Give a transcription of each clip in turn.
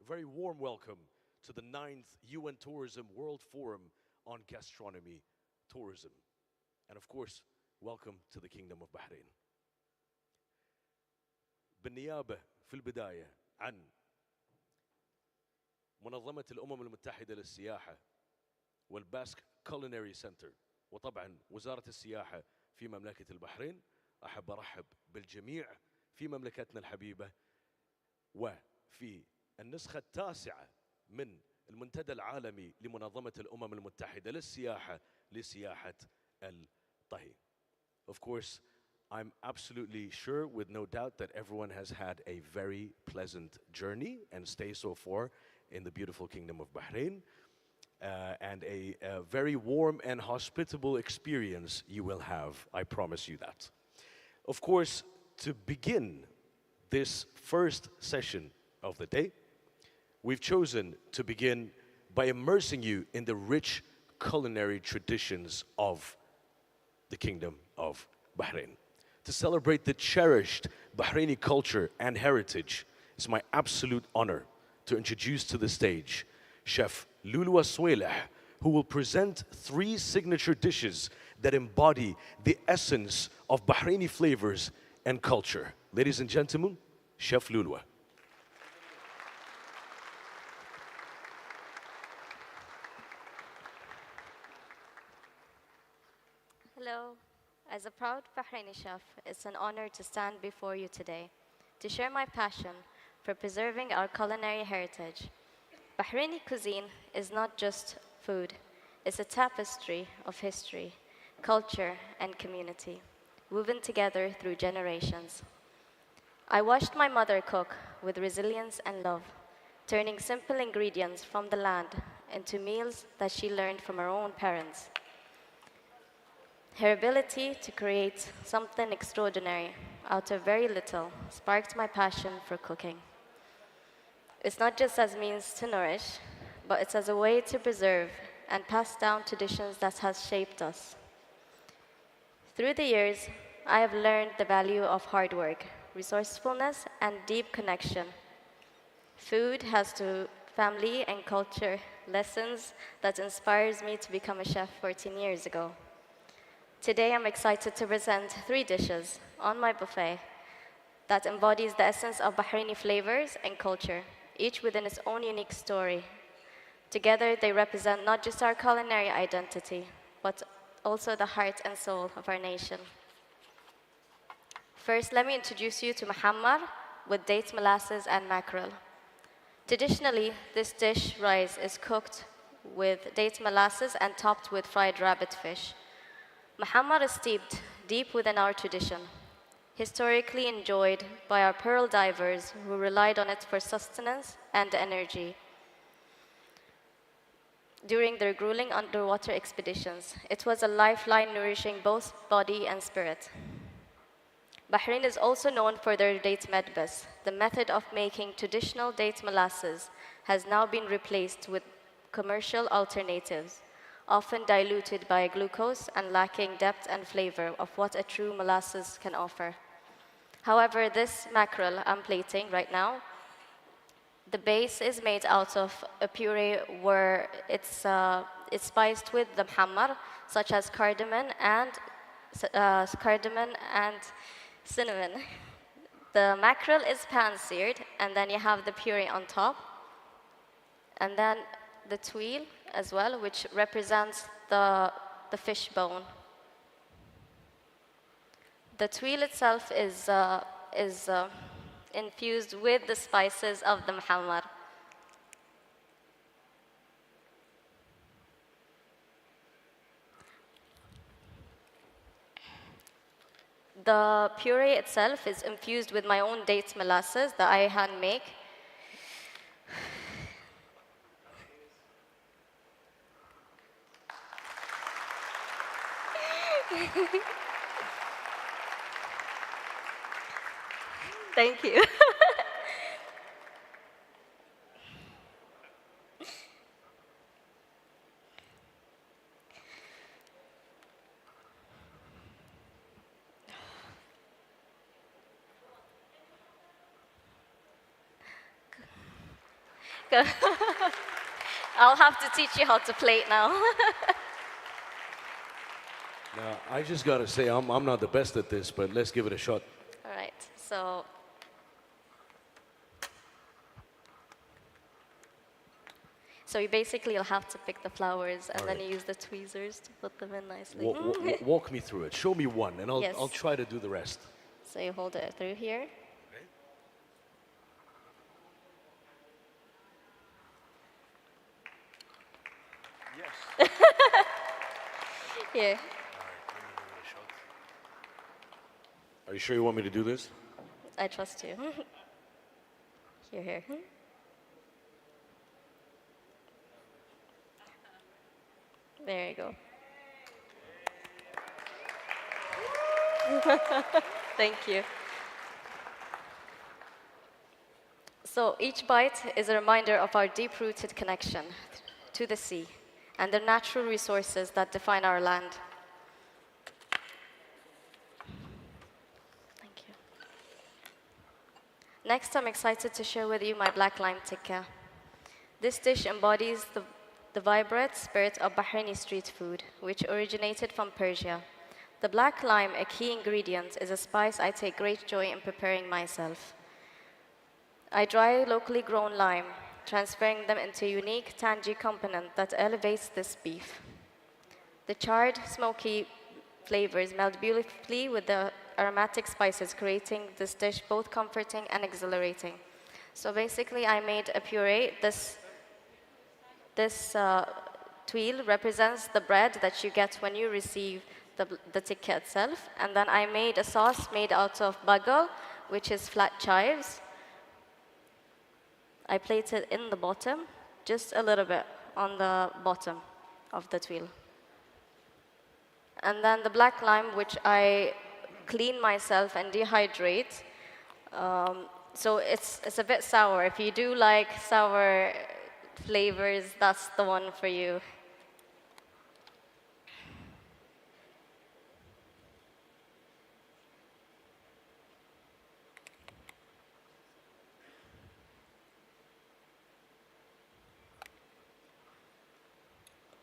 very warm welcome to the 9th UN Tourism World Forum on Gastronomy Tourism. And of course, welcome to the Kingdom of Bahrain. بالنيابة في البداية عن منظمة الأمم المتحدة للسياحة والباسك Culinary Center وطبعا وزارة السياحة في مملكة البحرين، أحب أرحب بالجميع في مملكتنا الحبيبة وفي النسخة التاسعة من المنتدى العالمي لمنظمة الأمم المتحدة للسياحة لسياحة الطهي. Of course, I'm absolutely sure with no doubt that everyone has had a very pleasant journey and stay so far in the beautiful Kingdom of Bahrain. And a very warm and hospitable experience you will have, I promise you that. Of course, to begin this first session of the day, we've chosen to begin by immersing you in the rich culinary traditions of the Kingdom of Bahrain. To celebrate the cherished Bahraini culture and heritage, it's my absolute honor to introduce to the stage Chef Halwa Swaleh, who will present 3 signature dishes that embody the essence of Bahraini flavors and culture. Ladies and gentlemen, Chef Halwa. Hello. As a proud Bahraini chef, it's an honor to stand before you today to share my passion for preserving our culinary heritage. Bahraini cuisine is not just food, it's a tapestry of history, culture, and community, woven together through generations. I watched my mother cook with resilience and love, turning simple ingredients from the land into meals that she learned from her own parents. Her ability to create something extraordinary out of very little sparked my passion for cooking. It's not just as means to nourish, but it's as a way to preserve and pass down traditions that has shaped us. Through the years, I have learned the value of hard work, resourcefulness, and deep connection. Food has to family and culture lessons that inspires me to become a chef 14 years ago. Today, I'm excited to present 3 dishes on my buffet that embodies the essence of Bahraini flavors and culture, each within its own unique story. Together, they represent not just our culinary identity, but also the heart and soul of our nation. First, let me introduce you to Mumar with dates, molasses, and mackerel. Traditionally, this dish rice is cooked with dates, molasses, and topped with fried rabbit fish. Mumar is steeped deep within our tradition, historically enjoyed by our pearl divers who relied on it for sustenance and energy. During their grueling underwater expeditions, it was a lifeline nourishing both body and spirit. Bahrain is also known for their date medbus. The method of making traditional date molasses has now been replaced with commercial alternatives, often diluted by glucose and lacking depth and flavor of what a true molasses can offer. However, this mackerel I'm plating right now, the base is made out of a puree where it's spiced with the Mumar, such as cardamom and cinnamon. The mackerel is pan-seared, and then you have the puree on top, and then the tuile as well, which represents the fish bone. The tuile itself is infused with the spices of the Mumar. The puree itself is infused with my own dates molasses that I hand make. Thank you. I'll have to teach you how to plate now. Now, I just got to say, I'm not the best at this, but let's give it a shot. All right, so you basically you'll have to pick the flowers and then you use the tweezers to put them in nicely. Walk me through it. Show me one, and Yes. I'll try to do the rest. So you hold it through here. Yes. Here. Are you sure you want me to do this? I trust you. Here. There you go. Thank you. So each bite is a reminder of our deep-rooted connection to the sea and the natural resources that define our land. Thank you. Next, I'm excited to share with you my black lime tikka. This dish embodies the vibrant spirit of Bahraini street food, which originated from Persia. The black lime, a key ingredient, is a spice I take great joy in preparing myself. I dry locally grown lime, transferring them into a unique tangy component that elevates this beef. The charred, smoky flavors meld beautifully with the aromatic spices, creating this dish both comforting and exhilarating. So basically, I made a puree. This tuile represents the bread that you get when you receive the tikka itself. And then I made a sauce made out of bagal, which is flat chives. I placed it in the bottom, just a little bit on the bottom of the tuile. And then the black lime, which I clean myself and dehydrate. So it's a bit sour. If you do like sour flavors, that's the one for you.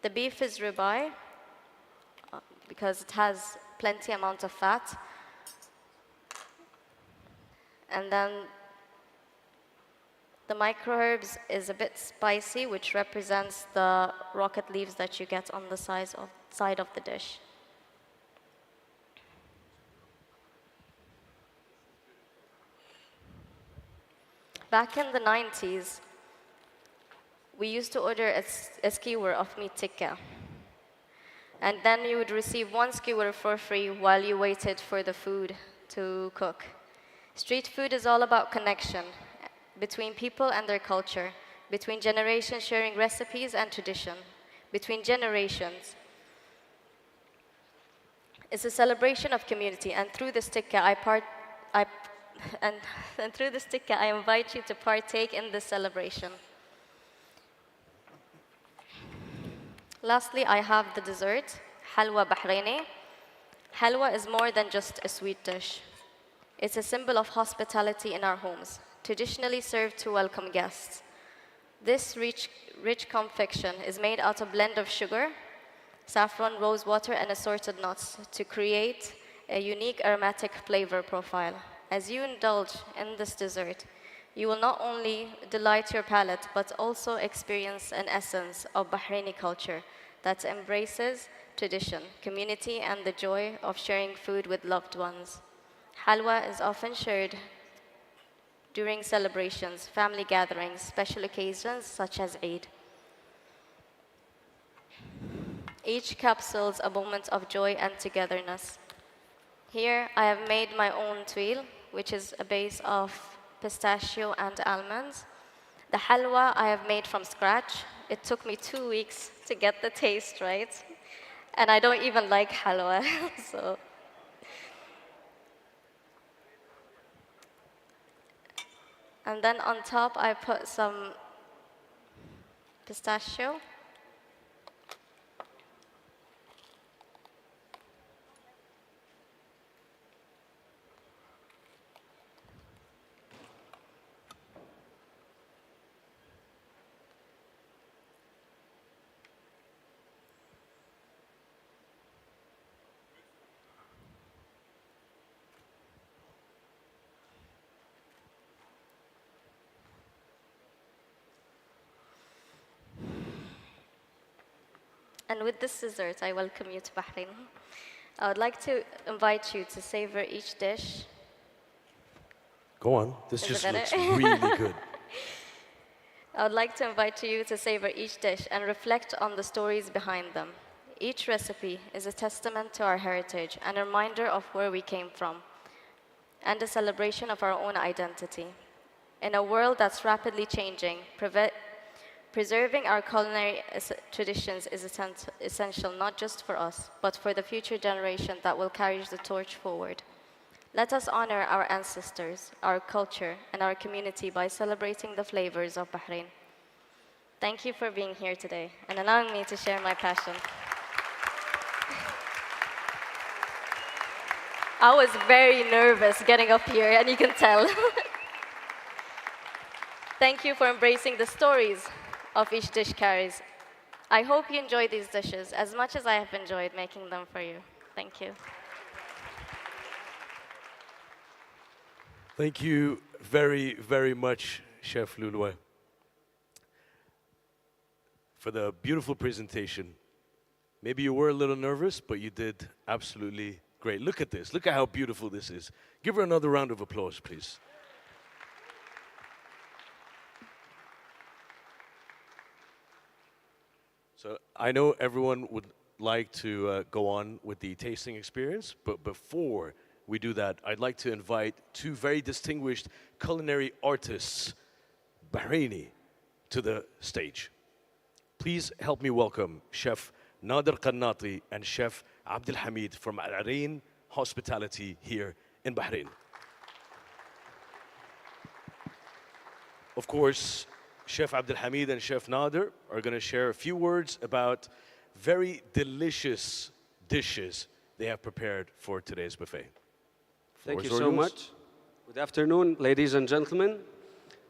The beef is ribeye because it has plenty amount of fat. And then the microherbs is a bit spicy, which represents the rocket leaves that you get on the side of the dish. Back in the 90s, we used to order a skewer of meat tikka. And then you would receive one skewer for free while you waited for the food to cook. Street food is all about connection between people and their culture, between generations sharing recipes and tradition, between generations. It's a celebration of community, and through this tikka, through this tikka, I invite you to partake in this celebration. Lastly, I have the dessert, Halwa Bahraini. Halwa is more than just a sweet dish. It's a symbol of hospitality in our homes, traditionally served to welcome guests. This rich confection is made out of a blend of sugar, saffron, rose water, and assorted nuts to create a unique aromatic flavor profile. As you indulge in this dessert, you will not only delight your palate, but also experience an essence of Bahraini culture that embraces tradition, community, and the joy of sharing food with loved ones. Halwa is often shared during celebrations, family gatherings, special occasions such as Eid. Each capsules a moment of joy and togetherness. Here, I have made my own tuile, which is a base of pistachio and almonds. The halwa I have made from scratch. It took me 2 weeks to get the taste right. And I don't even like halwa, so. And then on top, I put some pistachio. And with this dessert, I welcome you to Bahrain. I would like to invite you to savor each dish. Go on. This Is it just better? looks really good. I would like to invite you to savor each dish and reflect on the stories behind them. Each recipe is a testament to our heritage and a reminder of where we came from, and a celebration of our own identity. In a world that's rapidly changing, preserving our culinary traditions is essential not just for us, but for the future generation that will carry the torch forward. Let us honor our ancestors, our culture, and our community by celebrating the flavors of Bahrain. Thank you for being here today and allowing me to share my passion. I was very nervous getting up here, and you can tell. Thank you for embracing the stories of each dish carries. I hope you enjoy these dishes as much as I have enjoyed making them for you. Thank you. Thank you very, very much, Chef Lulwa, for the beautiful presentation. Maybe you were a little nervous, but you did absolutely great. Look at this. Look at how beautiful this is. Give her another round of applause, please. So I know everyone would like to go on with the tasting experience, but before we do that, I'd like to invite two very distinguished culinary artists, Bahraini, to the stage. Please help me welcome Chef Nader Qannati and Chef Abdel Hamid from Al-Arain Hospitality here in Bahrain. Of course, Chef Abdel Hamid and Chef Nader are going to share a few words about very delicious dishes they have prepared for today's buffet. Thank you so much. Good afternoon, ladies and gentlemen.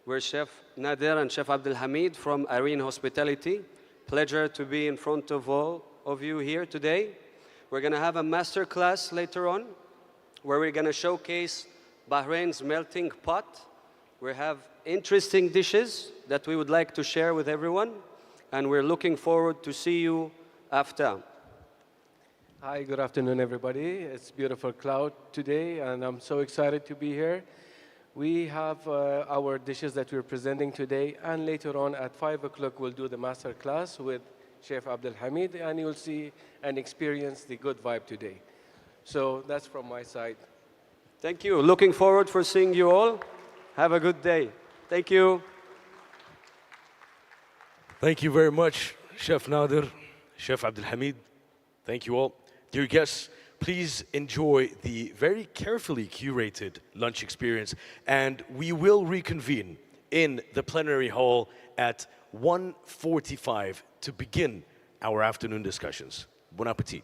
We're Chef Nader and Chef Abdel Hamid from Al-Arain Hospitality. Pleasure to be in front of all of you here today. We're going to have a master class later on where we're going to showcase Bahrain's melting pot. We have interesting dishes that we would like to share with everyone, and we're looking forward to see you after. Hi, good afternoon, everybody. It's beautiful cloud today, and I'm so excited to be here. We have our dishes that we're presenting today, and later on at 5 o'clock, we'll do the master class with Chef Abdel Hamid, and you'll see and experience the good vibe today. So that's from my side. Thank you. Looking forward for seeing you all. Have a good day. Thank you. Thank you very much, Chef Nader, Chef Abdel Hamid. Thank you all. Dear guests, please enjoy the very carefully curated lunch experience, and we will reconvene in the plenary hall at 1:45 to begin our afternoon discussions. Bon appetit.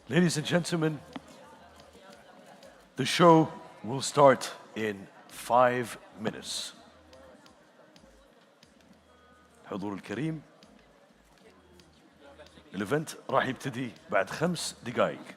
Ladies and gentlemen, the show will start in 5 minutes. الحضور الكريم، الايفنت راح يبتدي بعد 5 دقائق.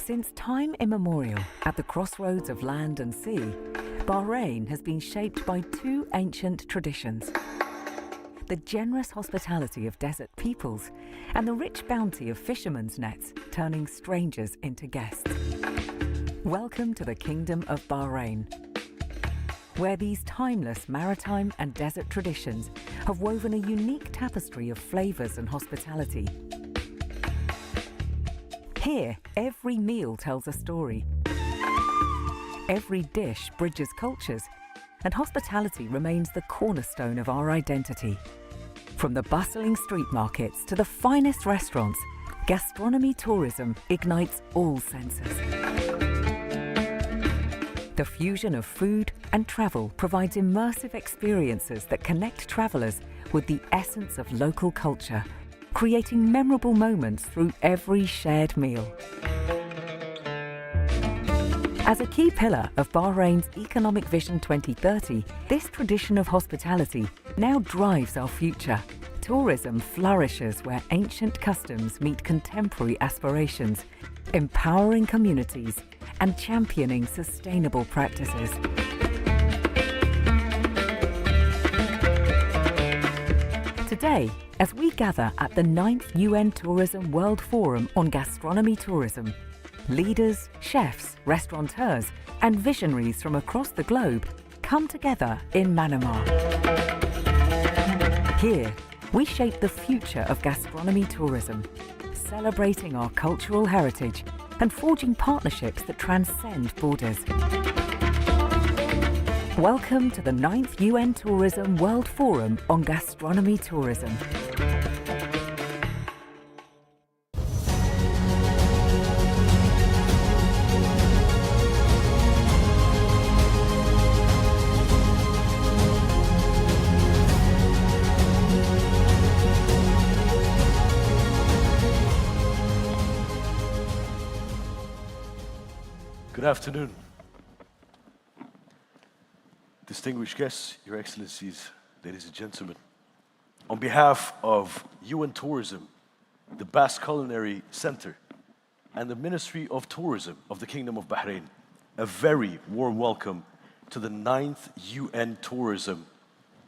Since time immemorial, at the crossroads of land and sea, Bahrain has been shaped by two ancient traditions: the generous hospitality of desert peoples and the rich bounty of fishermen's nets, turning strangers into guests. Welcome to the Kingdom of Bahrain, where these timeless maritime and desert traditions have woven a unique tapestry of flavors and hospitality. Here, every meal tells a story. Every dish bridges cultures, and hospitality remains the cornerstone of our identity. From the bustling street markets to the finest restaurants, gastronomy tourism ignites all senses. The fusion of food and travel provides immersive experiences that connect travelers with the essence of local culture, creating memorable moments through every shared meal. As a key pillar of Bahrain's Economic Vision 2030, this tradition of hospitality now drives our future. Tourism flourishes where ancient customs meet contemporary aspirations, empowering communities and championing sustainable practices. Today, as we gather at the 9th UN Tourism World Forum on Gastronomy Tourism, leaders, chefs, restaurateurs, and visionaries from across the globe come together in Mumar. Here, we shape the future of gastronomy tourism, celebrating our cultural heritage and forging partnerships that transcend borders. Welcome to the 9th UN Tourism World Forum on Gastronomy Tourism. Good afternoon. Distinguished guests, Your Excellencies, ladies and gentlemen. On behalf of UN Tourism, the Basque Culinary Center, and the Ministry of Tourism of the Kingdom of Bahrain, a very warm welcome to the 9th UN Tourism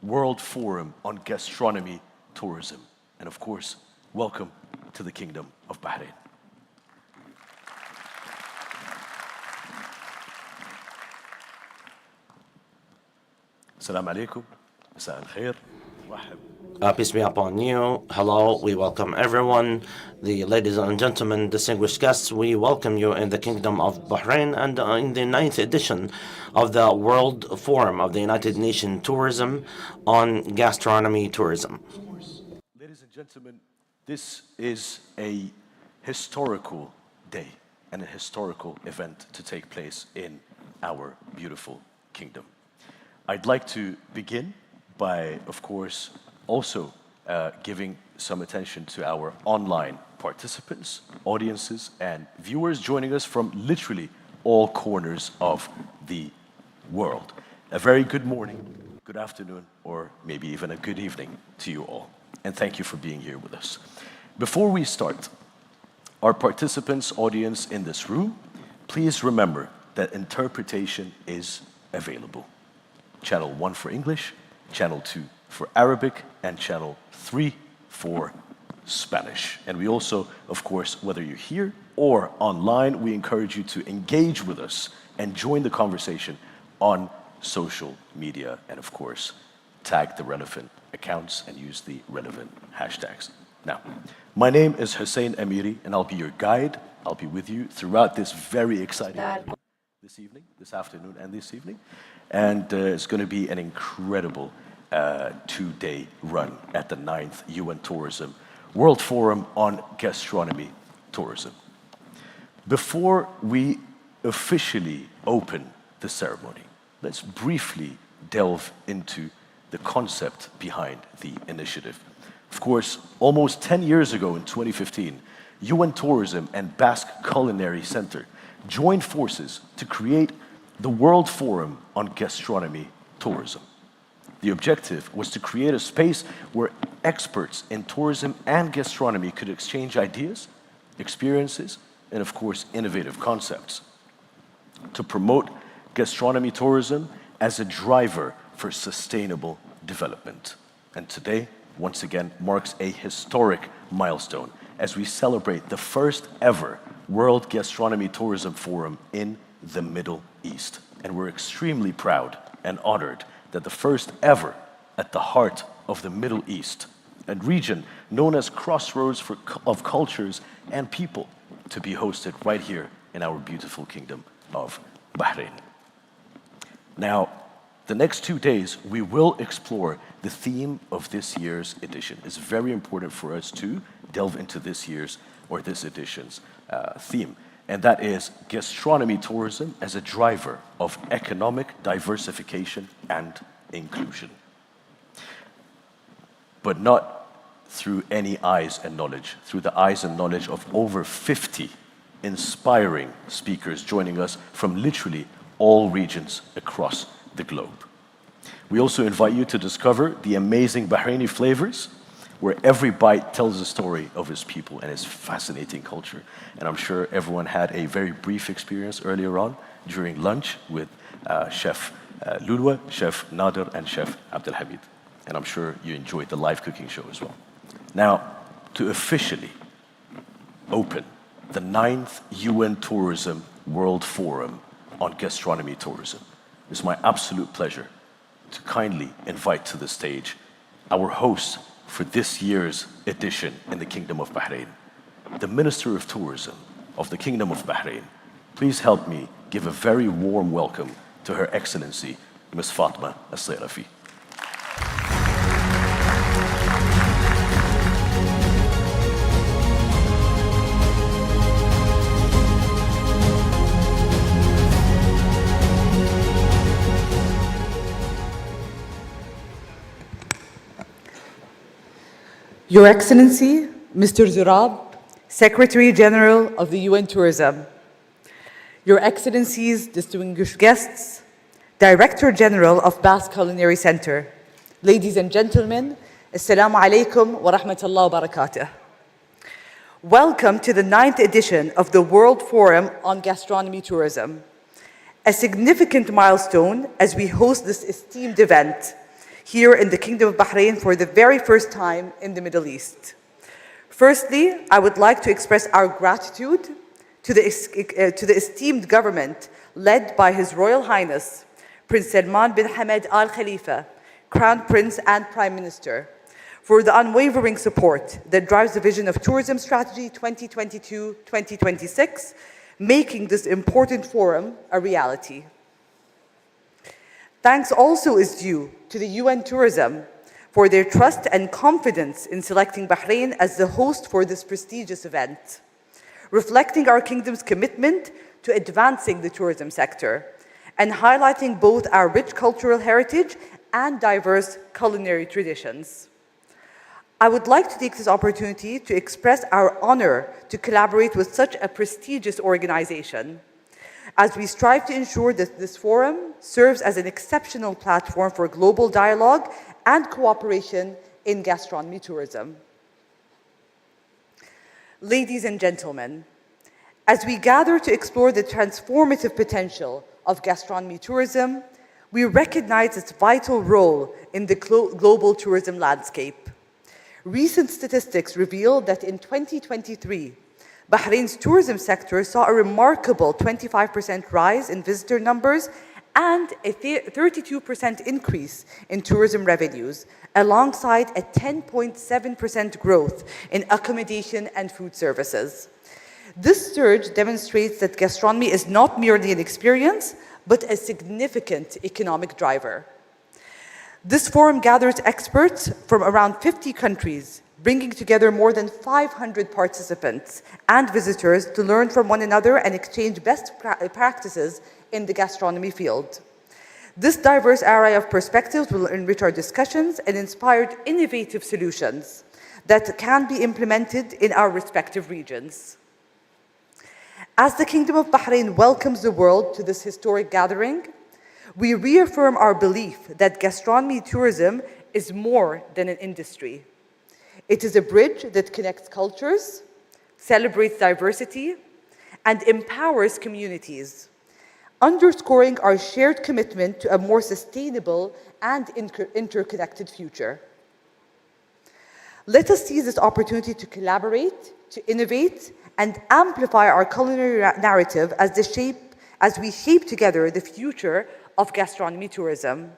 World Forum on Gastronomy Tourism. And of course, welcome to the Kingdom of Bahrain. Assalamu alaikum. Masa al-khair. Peace be upon you. Hello, we welcome everyone. The ladies and gentlemen, distinguished guests, we welcome you in the Kingdom of Bahrain and in the 9th edition of the World Forum of the United Nations Tourism on Gastronomy Tourism. Ladies and gentlemen, this is a historical day and a historical event to take place in our beautiful kingdom. I'd like to begin by, of course, also giving some attention to our online participants, audiences, and viewers joining us from literally all corners of the world. A very good morning, good afternoon, or maybe even a good evening to you all. And thank you for being here with us. Before we start, our participants, audience in this room, please remember that interpretation is available. Channel 1 for English, Channel 2 for Arabic, and Channel 3 for Spanish. And we also, of course, whether you're here or online, we encourage you to engage with us and join the conversation on social media, and of course, tag the relevant accounts and use the relevant hashtags. Now, my name is Hussein Amiri, and I'll be your guide. I'll be with you throughout this very exciting event this evening, this afternoon, and this evening. And it's going to be an incredible two-day run at the 9th UN Tourism World Forum on Gastronomy Tourism. Before we officially open the ceremony, let's briefly delve into the concept behind the initiative. Of course, almost 10 years ago in 2015, UN Tourism and Basque Culinary Center joined forces to create the World Forum on Gastronomy Tourism. The objective was to create a space where experts in tourism and gastronomy could exchange ideas, experiences, and of course, innovative concepts to promote gastronomy tourism as a driver for sustainable development. And today, once again, marks a historic milestone as we celebrate the first ever World Gastronomy Tourism Forum in the Middle East. And we're extremely proud and honored that the first ever at the heart of the Middle East, a region known as crossroads of cultures and people, to be hosted right here in our beautiful kingdom of Bahrain. Now, the next 2 days, we will explore the theme of this year's edition. It's very important for us to delve into this year's or this edition's theme, and that is gastronomy tourism as a driver of economic diversification and inclusion. But not through any eyes and knowledge, through the eyes and knowledge of over 50 inspiring speakers joining us from literally all regions across the globe. We also invite you to discover the amazing Bahraini flavors, where every bite tells a story of its people and its fascinating culture. And I'm sure everyone had a very brief experience earlier on during lunch with Chef Lulwa, Chef Nader, and Chef Abdelhamid. And I'm sure you enjoyed the live cooking show as well. Now, to officially open the 9th UN Tourism World Forum on Gastronomy Tourism, it's my absolute pleasure to kindly invite to the stage our host for this year's edition in the Kingdom of Bahrain, the Minister of Tourism of the Kingdom of Bahrain. Please help me give a very warm welcome to Her Excellency, Ms. Fatma Al-Sayrafi. Your Excellency, Mr. Zurab, Secretary General of the UN Tourism, Your Excellencies, distinguished guests, Director General of Basque Culinary Center, ladies and gentlemen, Assalamu alaikum wa rahmatullah wa barakatuh. Welcome to the 9th edition of the World Forum on Gastronomy Tourism, a significant milestone as we host this esteemed event here in the Kingdom of Bahrain for the very first time in the Middle East. Firstly, I would like to express our gratitude to the esteemed government led by His Royal Highness, Prince Salman bin Hamad Al Khalifa, Crown Prince and Prime Minister, for the unwavering support that drives the vision of Tourism Strategy 2022-2026, making this important forum a reality. Thanks also is due to the UN Tourism for their trust and confidence in selecting Bahrain as the host for this prestigious event, reflecting our kingdom's commitment to advancing the tourism sector and highlighting both our rich cultural heritage and diverse culinary traditions. I would like to take this opportunity to express our honor to collaborate with such a prestigious organization, as we strive to ensure that this forum serves as an exceptional platform for global dialogue and cooperation in gastronomy tourism. Ladies and gentlemen, as we gather to explore the transformative potential of gastronomy tourism, we recognize its vital role in the global tourism landscape. Recent statistics reveal that in 2023, Bahrain's tourism sector saw a remarkable 25% rise in visitor numbers and a 32% increase in tourism revenues, alongside a 10.7% growth in accommodation and food services. This surge demonstrates that gastronomy is not merely an experience, but a significant economic driver. This forum gathers experts from around 50 countries, bringing together more than 500 participants and visitors to learn from one another and exchange best practices in the gastronomy field. This diverse array of perspectives will enrich our discussions and inspire innovative solutions that can be implemented in our respective regions. As the Kingdom of Bahrain welcomes the world to this historic gathering, we reaffirm our belief that gastronomy tourism is more than an industry. It is a bridge that connects cultures, celebrates diversity, and empowers communities, underscoring our shared commitment to a more sustainable and interconnected future. Let us seize this opportunity to collaborate, to innovate, and amplify our culinary narrative as we shape together the future of gastronomy tourism.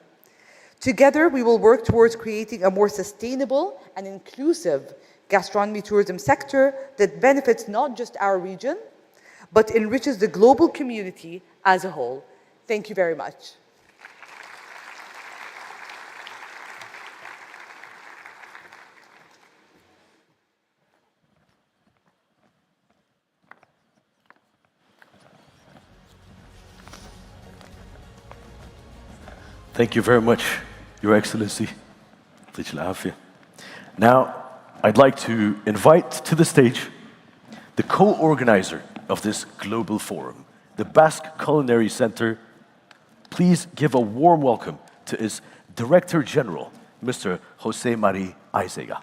Together, we will work towards creating a more sustainable and inclusive gastronomy tourism sector that benefits not just our region, but enriches the global community as a whole. Thank you very much. Thank you very much, Your Excellency. Now, I'd like to invite to the stage the co-organizer of this global forum, the Basque Culinary Center. Please give a warm welcome to its Director General, Mr. Jose Mari Aizega.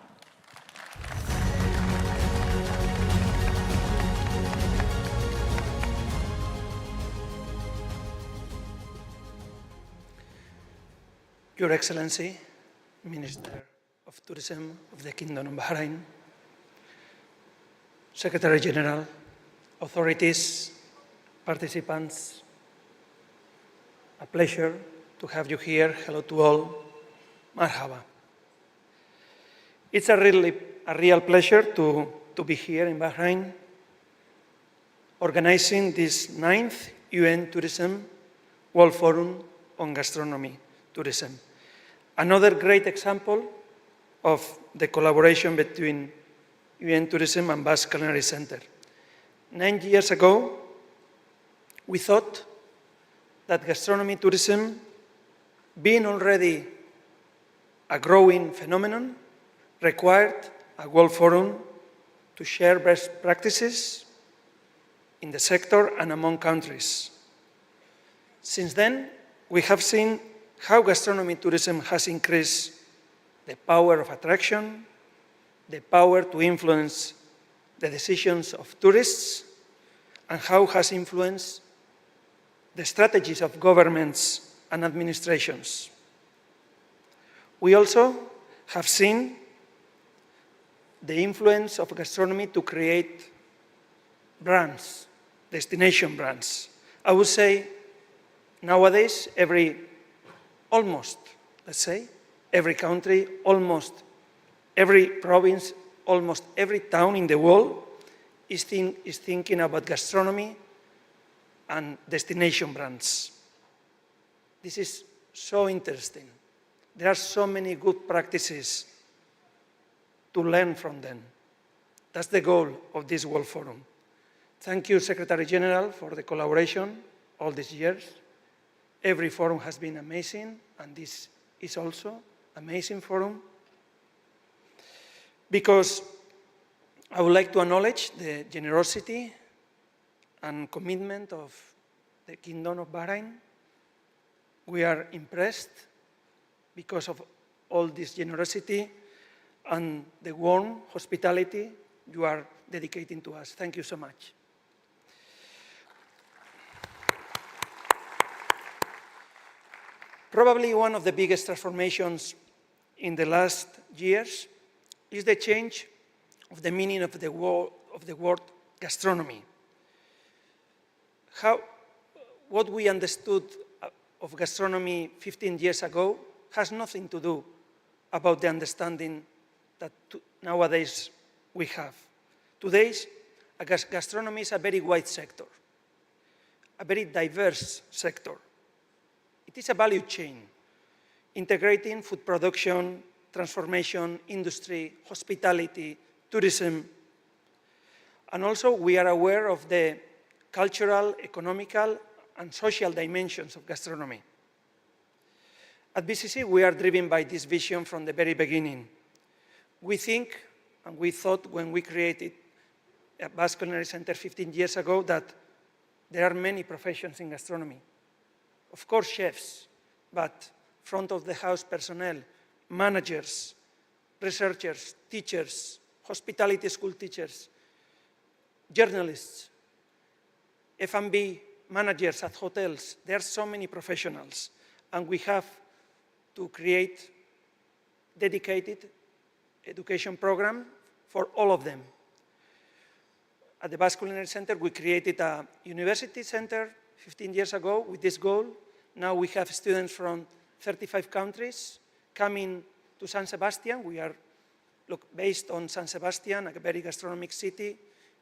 Your Excellency, Minister of Tourism of the Kingdom of Bahrain, Secretary General, authorities, participants, a pleasure to have you here. Hello to all. Marhaba. It's a real pleasure to be here in Bahrain, organizing this 9th UN Tourism World Forum on Gastronomy Tourism. Another great example of the collaboration between UN Tourism and Basque Culinary Center. 9 years ago, we thought that gastronomy tourism, being already a growing phenomenon, required a World Forum to share best practices in the sector and among countries. Since then, we have seen how gastronomy tourism has increased the power of attraction, the power to influence the decisions of tourists, and how has influenced the strategies of governments and administrations. We also have seen the influence of gastronomy to create brands, destination brands. I would say nowadays almost, let's say, every country, almost every province, almost every town in the world is thinking about gastronomy and destination brands. This is so interesting. There are so many good practices to learn from them. That's the goal of this World Forum. Thank you, Secretary General, for the collaboration all these years. Every forum has been amazing, and this is also an amazing forum. Because I would like to acknowledge the generosity and commitment of the Kingdom of Bahrain. We are impressed because of all this generosity and the warm hospitality you are dedicating to us. Thank you so much. Probably one of the biggest transformations in the last years is the change of the meaning of the word gastronomy. What we understood of gastronomy 15 years ago has nothing to do about the understanding that nowadays we have. Today, gastronomy is a very wide sector, a very diverse sector. It is a value chain, integrating food production, transformation, industry, hospitality, tourism. And also we are aware of the cultural, economical, and social dimensions of gastronomy. At BCC, we are driven by this vision from the very beginning. We think, and we thought when we created a Basque Culinary Center 15 years ago, that there are many professions in gastronomy. Of course, chefs, but front of the house personnel, managers, researchers, teachers, hospitality school teachers, journalists, F&B managers at hotels. There are so many professionals, and we have to create dedicated education program for all of them. At the Basque Culinary Center, we created a university center 15 years ago with this goal. Now we have students from 35 countries coming to San Sebastian. We are based on San Sebastian, a very gastronomic city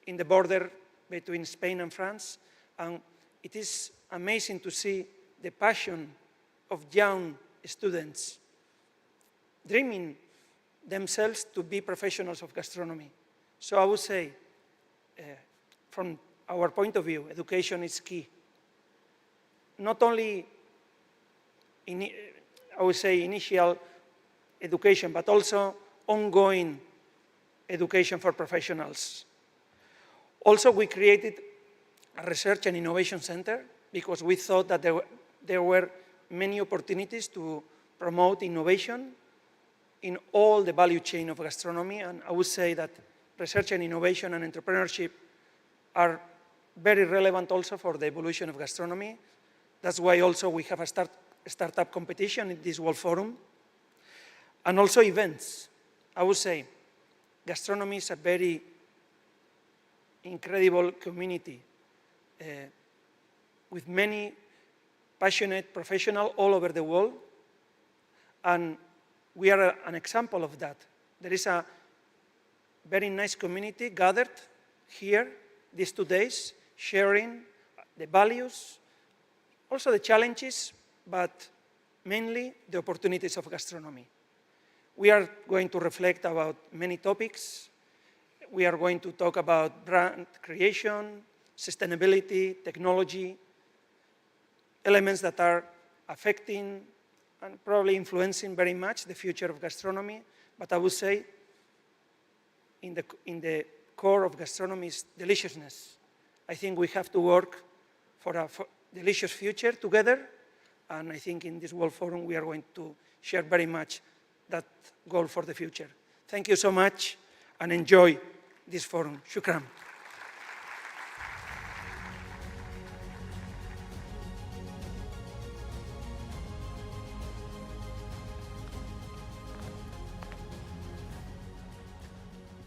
in the border between Spain and France. And it is amazing to see the passion of young students dreaming themselves to be professionals of gastronomy. So I would say, from our point of view, education is key. Not only, I would say, initial education, but also ongoing education for professionals. Also, we created a research and innovation center because we thought that there were many opportunities to promote innovation in all the value chain of gastronomy. And I would say that research and innovation and entrepreneurship are very relevant also for the evolution of gastronomy. That's why also we have a startup competition in this World Forum. And also events. I would say gastronomy is a very incredible community with many passionate professionals all over the world. And we are an example of that. There is a very nice community gathered here these 2 days, sharing the values, also the challenges, but mainly the opportunities of gastronomy. We are going to reflect about many topics. We are going to talk about brand creation, sustainability, technology, elements that are affecting and probably influencing very much the future of gastronomy. But I would say in the core of gastronomy is deliciousness. I think we have to work for a delicious future together. And I think in this World Forum, we are going to share very much that goal for the future. Thank you so much and enjoy this forum. Shukran.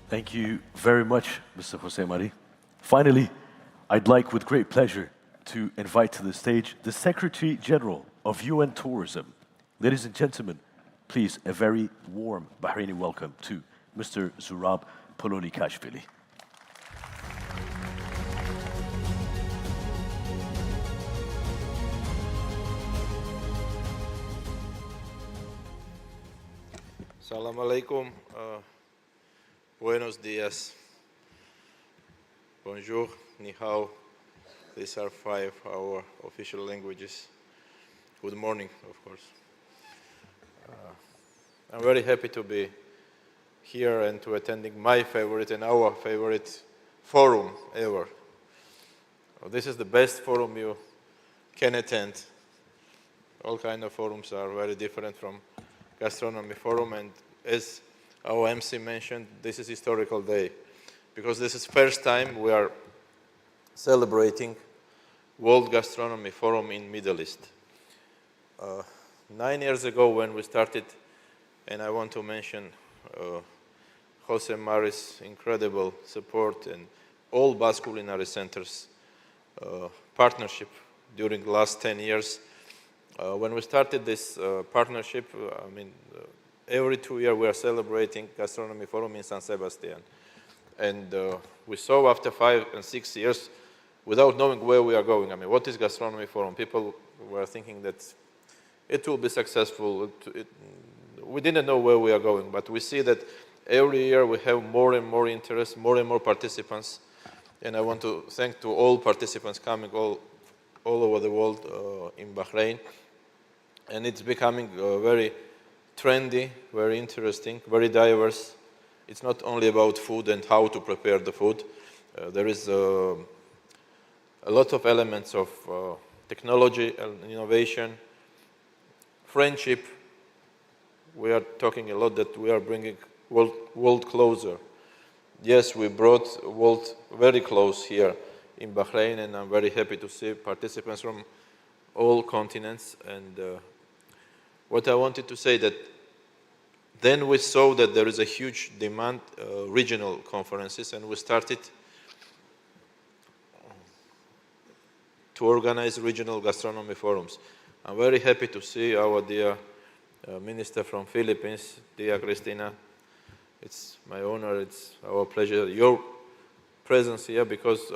Thank you very much, Mr. Jose Mari. Finally, I'd like with great pleasure to invite to the stage the Secretary General of UN Tourism. Ladies and gentlemen, please a very warm Bahraini welcome to Mr. Zurab Polonikashvili. Assalamu alaikum. Buenos dias. Bonjour. Ni hao. These are 5 our official languages. Good morning, of course. I'm very happy to be here and to attending my favorite and our favorite forum ever. This is the best forum you can attend. All kinds of forums are very different from Gastronomy Forum, and as our MC mentioned, this is a historical day because this is the first time we are celebrating World Gastronomy Forum in Middle East. 9 years ago when we started, and I want to mention Jose Mari's incredible support and all Basque Culinary Centers partnership during the last 10 years. When we started this partnership, every 2 years we are celebrating Gastronomy Forum in San Sebastian. And we saw after 5 and 6 years, without knowing where we are going, what is Gastronomy Forum? People were thinking that it will be successful. We didn't know where we are going, but we see that every year we have more and more interest, more and more participants. And I want to thank to all participants coming all over the world in Bahrain. And it's becoming very trendy, very interesting, very diverse. It's not only about food and how to prepare the food. There is a lot of elements of technology and innovation, friendship. We are talking a lot that we are bringing world closer. Yes, we brought world very close here in Bahrain, and I'm very happy to see participants from all continents. And what I wanted to say that then we saw that there is a huge demand, regional conferences, and we started to organize regional gastronomy forums. I'm very happy to see our dear minister from Philippines, dear Cristina. It's my honor, it's our pleasure, your presence here, because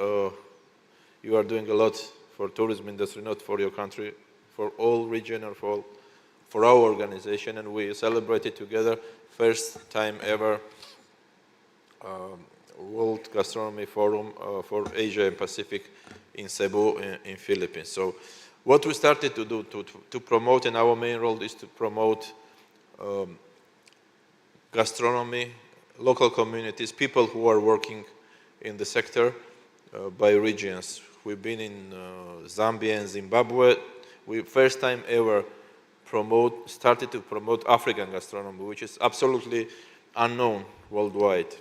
you are doing a lot for tourism industry, not for your country, for all region or for our organization, and we celebrated together first time ever World Gastronomy Forum for Asia and Pacific in Cebu in Philippines. So what we started to do to promote, and our main role is to promote gastronomy, local communities, people who are working in the sector by regions. We've been in Zambia and Zimbabwe. We first time ever started to promote African gastronomy, which is absolutely unknown worldwide.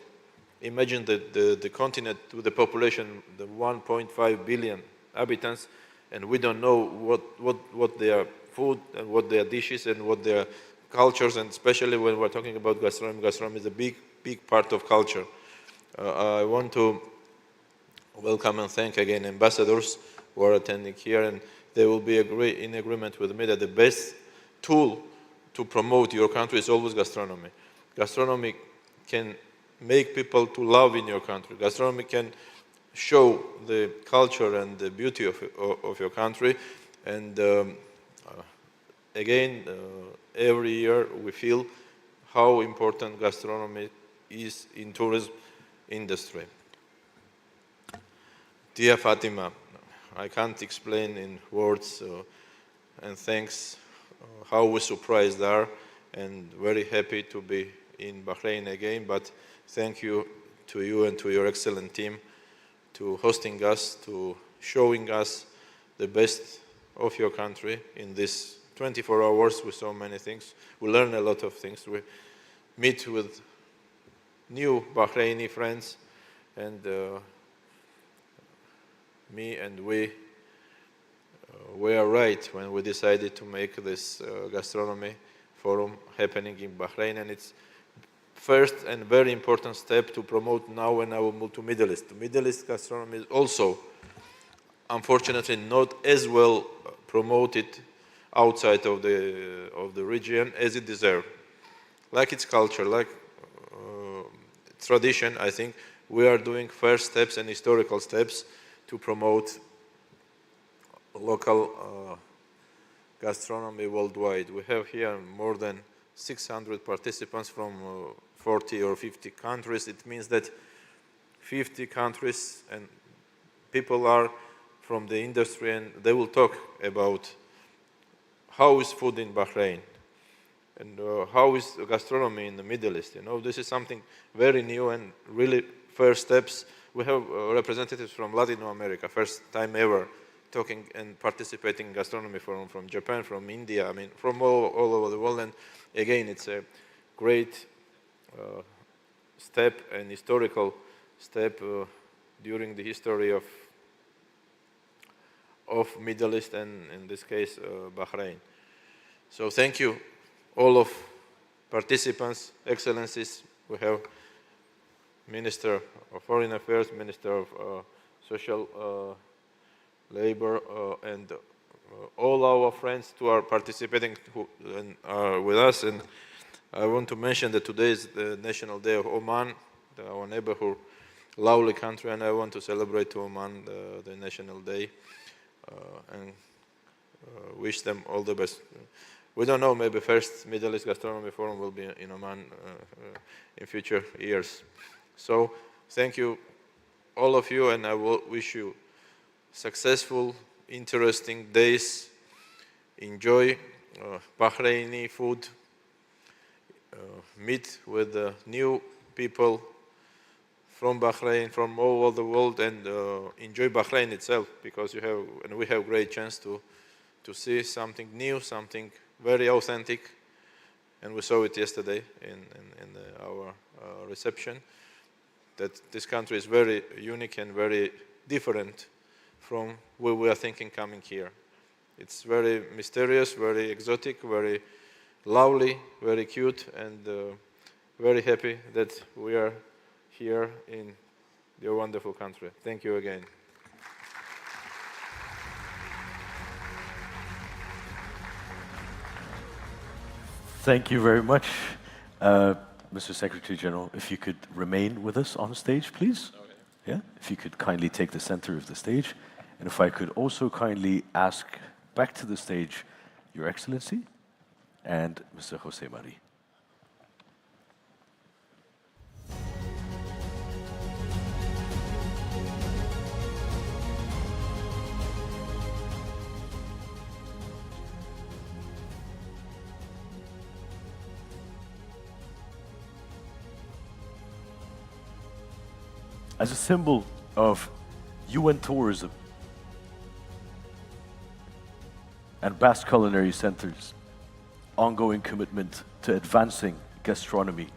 Imagine the continent with the population, the 1.5 billion inhabitants, and we don't know what their food and what their dishes and what their cultures, and especially when we're talking about gastronomy, gastronomy is a big part of culture. I want to welcome and thank again ambassadors who are attending here, and they will be in agreement with me that the best tool to promote your country is always gastronomy. Gastronomy can make people to love in your country. Gastronomy can show the culture and the beauty of your country. And again, every year we feel how important gastronomy is in tourism industry. Dear Fatima, I can't explain in words, and thanks how we surprised are, and very happy to be in Bahrain again, but thank you to you and to your excellent team to hosting us, to showing us the best of your country in this 24 hours with so many things. We learn a lot of things. We meet with new Bahraini friends, and me and we are right when we decided to make this gastronomy forum happening in Bahrain, and it's first and very important step to promote now, and I will move to Middle East. The Middle East gastronomy is also, unfortunately, not as well promoted outside of the region as it deserves. Like its culture, like tradition, I think we are doing first steps and historical steps to promote local gastronomy worldwide. We have here more than 600 participants from 40 or 50 countries. It means that 50 countries and people are from the industry, and they will talk about how is food in Bahrain and how is gastronomy in the Middle East. You know, this is something very new and really first steps. We have representatives from Latin America, first time ever, talking and participating in gastronomy forum from Japan, from India, I mean, from all over the world. And again, it's a great step, an historical step during the history of Middle East, and in this case, Bahrain. So thank you, all of participants, excellencies. We have Minister of Foreign Affairs, Minister of Social Labor, and all our friends who are participating and are with us. And I want to mention that today is the National Day of Oman, our neighborhood, lovely country, and I want to celebrate to Oman the National Day and wish them all the best. We don't know, maybe first Middle East Gastronomy Forum will be in Oman in future years. So thank you, all of you, and I will wish you successful, interesting days. Enjoy Bahraini food, meet with new people from Bahrain, from all over the world, and enjoy Bahrain itself, because we have great chance to see something new, something very authentic, and we saw it yesterday in our reception, that this country is very unique and very different from where we are thinking coming here. It's very mysterious, very exotic, very lovely, very cute, and very happy that we are here in your wonderful country. Thank you again. Thank you very much. Mr. Secretary General, if you could remain with us on stage, please. Okay. Yeah, if you could kindly take the center of the stage. And if I could also kindly ask back to the stage Your Excellency and Mr. Jose Mari. As a symbol of UN tourism and Basque Culinary Center's ongoing commitment to advancing gastronomy,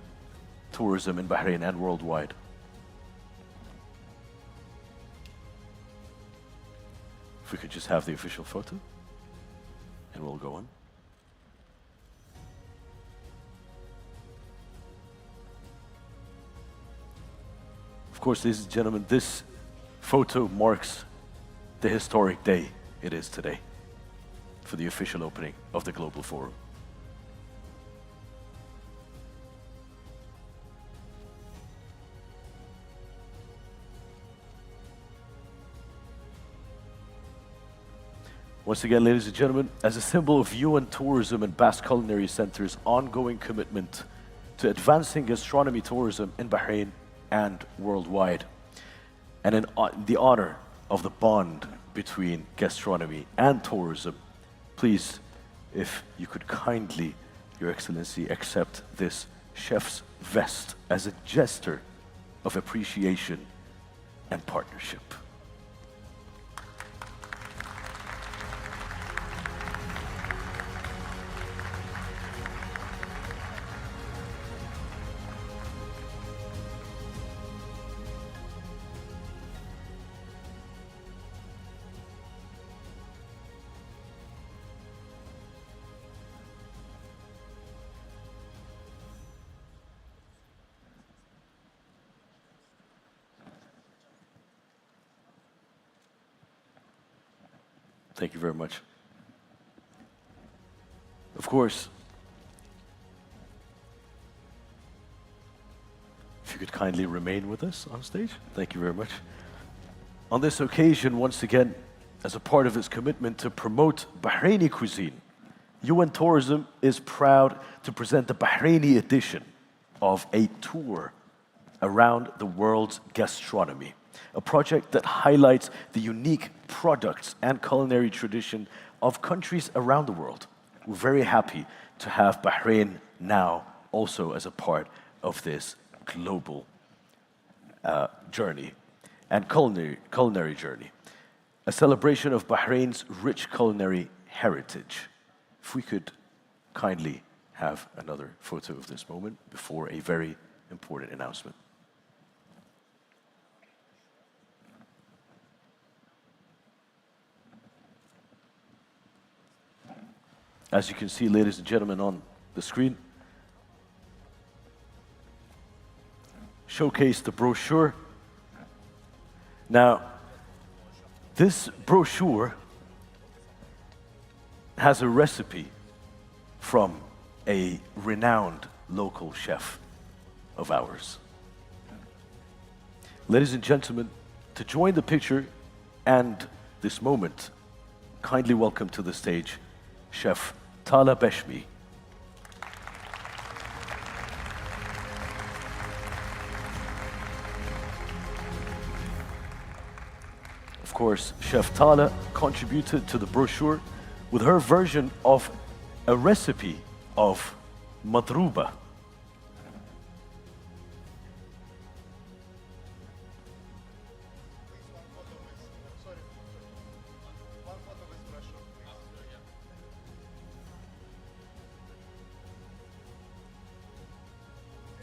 tourism in Bahrain and worldwide. If we could just have the official photo, and we'll go on. Of course, ladies and gentlemen, this photo marks the historic day it is today for the official opening of the Global Forum. Once again, ladies and gentlemen, as a symbol of UN Tourism and Basque Culinary Center's ongoing commitment to advancing gastronomy tourism in Bahrain and worldwide, and in the honor of the bond between gastronomy and tourism, please, if you could kindly, Your Excellency, accept this chef's vest as a gesture of appreciation and partnership. Thank you very much. Of course, if you could kindly remain with us on stage. Thank you very much. On this occasion, once again, as a part of its commitment to promote Bahraini cuisine, UN Tourism is proud to present the Bahraini edition of a tour around the world's gastronomy, a project that highlights the unique products and culinary tradition of countries around the world. We're very happy to have Bahrain now also as a part of this global journey and culinary journey, a celebration of Bahrain's rich culinary heritage. If we could kindly have another photo of this moment before a very important announcement. As you can see, ladies and gentlemen, on the screen, showcase the brochure. Now, this brochure has a recipe from a renowned local chef of ours. Ladies and gentlemen, to join the picture and this moment, kindly welcome to the stage Chef Tala Beshmi. Of course, Chef Tala contributed to the brochure with her version of a recipe of madruba.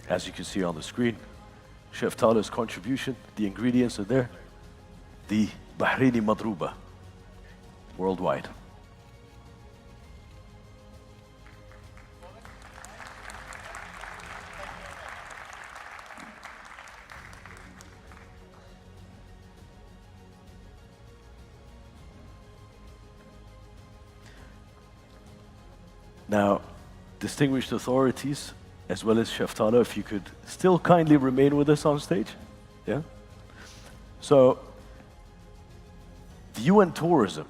As you can see on the screen, Chef Tala's contribution, the ingredients are there. The Bahraini madruba worldwide. Now, distinguished authorities, as well as Chef Tala, if you could still kindly remain with us on stage. Yeah? So, the UN Tourism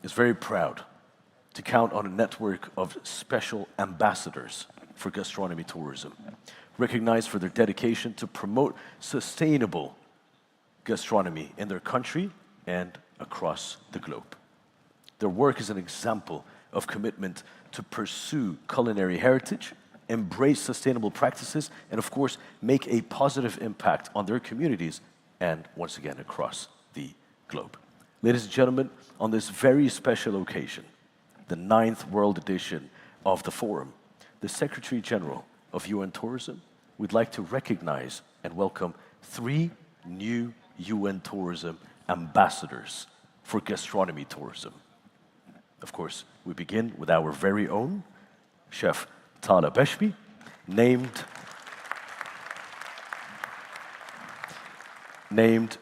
is very proud to count on a network of special ambassadors for gastronomy tourism, recognized for their dedication to promote sustainable gastronomy in their country and across the globe. Their work is an example of commitment to pursue culinary heritage, embrace sustainable practices, and of course, make a positive impact on their communities and, once again, across the globe. Ladies and gentlemen, on this very special occasion, the 9th World Edition of the Forum, the Secretary General of UN Tourism would like to recognize and welcome 3 new UN Tourism ambassadors for gastronomy tourism. Of course, we begin with our very own Chef Tala Beshbi, named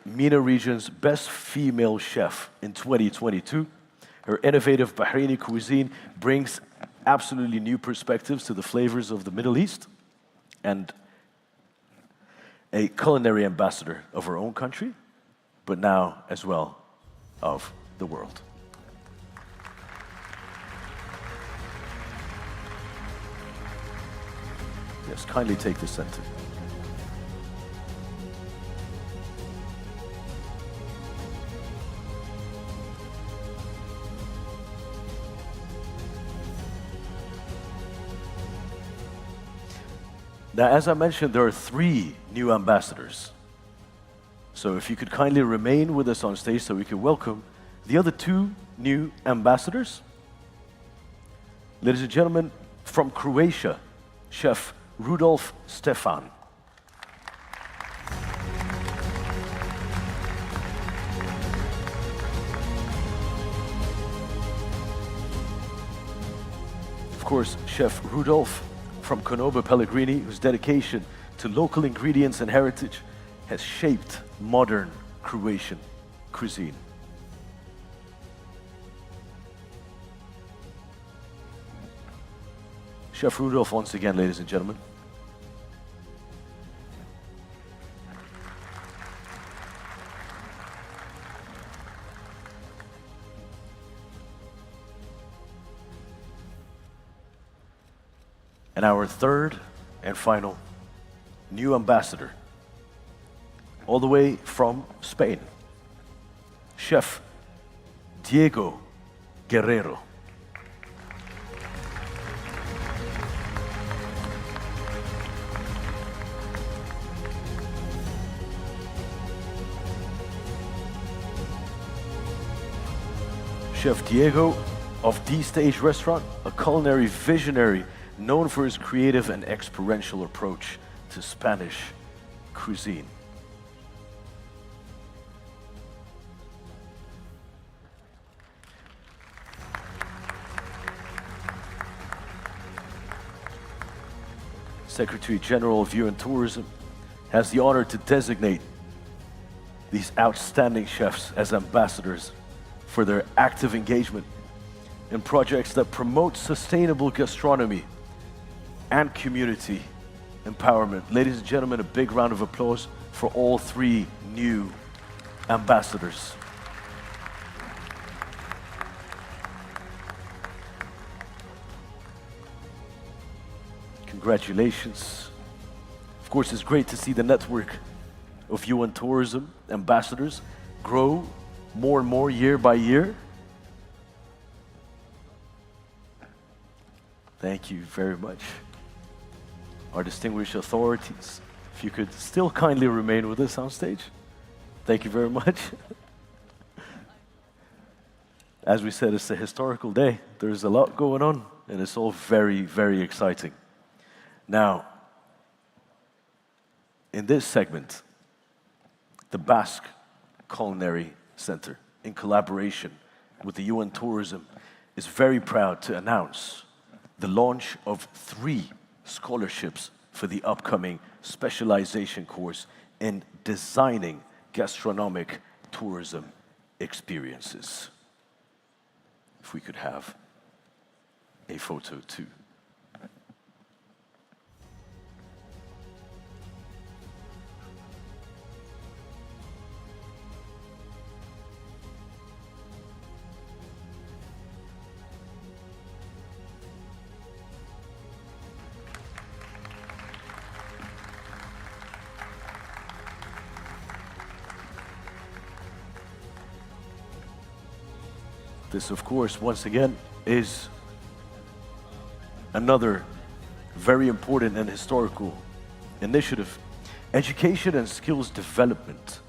MENA region's best female chef in 2022. Her innovative Bahraini cuisine brings absolutely new perspectives to the flavors of the Middle East, and a culinary ambassador of her own country, but now as well of the world. Yes, kindly take the center. Now, as I mentioned, there are 3 new ambassadors. So if you could kindly remain with us on stage so we can welcome the other 2 new ambassadors. Ladies and gentlemen, from Croatia, Chef Rudolf Stefan. Of course, Chef Rudolf from Konoba Pellegrini, whose dedication to local ingredients and heritage has shaped modern Croatian cuisine. Chef Rudolf, once again, ladies and gentlemen. And our third and final new ambassador, all the way from Spain, Chef Diego Guerrero. Chef Diego of D Stage Restaurant, a culinary visionary known for his creative and experiential approach to Spanish cuisine. Secretary General of UN Tourism has the honor to designate these outstanding chefs as ambassadors for their active engagement in projects that promote sustainable gastronomy and community empowerment. Ladies and gentlemen, a big round of applause for all 3 new ambassadors. Congratulations. Of course, it's great to see the network of UN Tourism ambassadors grow more and more year by year. Thank you very much. Our distinguished authorities, if you could still kindly remain with us on stage. Thank you very much. As we said, it's a historical day. There's a lot going on, and it's all very, very exciting. Now, in this segment, the Basque Culinary Center, in collaboration with the UN Tourism, is very proud to announce the launch of 3 scholarships for the upcoming specialization course in designing gastronomic tourism experiences. If we could have a photo too. This, of course, once again, is another very important and historical initiative. Education and skills development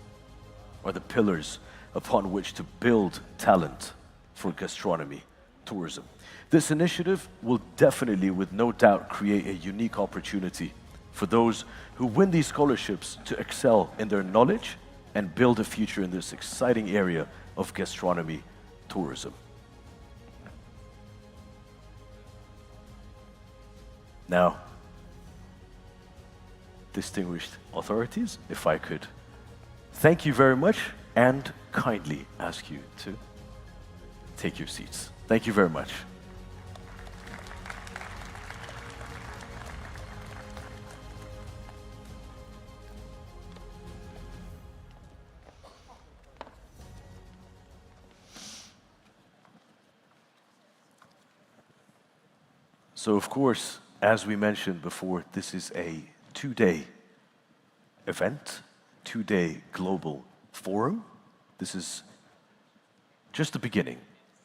are the pillars upon which to build talent for gastronomy tourism. This initiative will definitely, with no doubt, create a unique opportunity for those who win these scholarships to excel in their knowledge and build a future in this exciting area of gastronomy tourism. Now, distinguished authorities, if I could thank you very much and kindly ask you to take your seats. Thank you very much. So, of course, as we mentioned before, this is a 2-day event, 2-day global forum. This is just the beginning.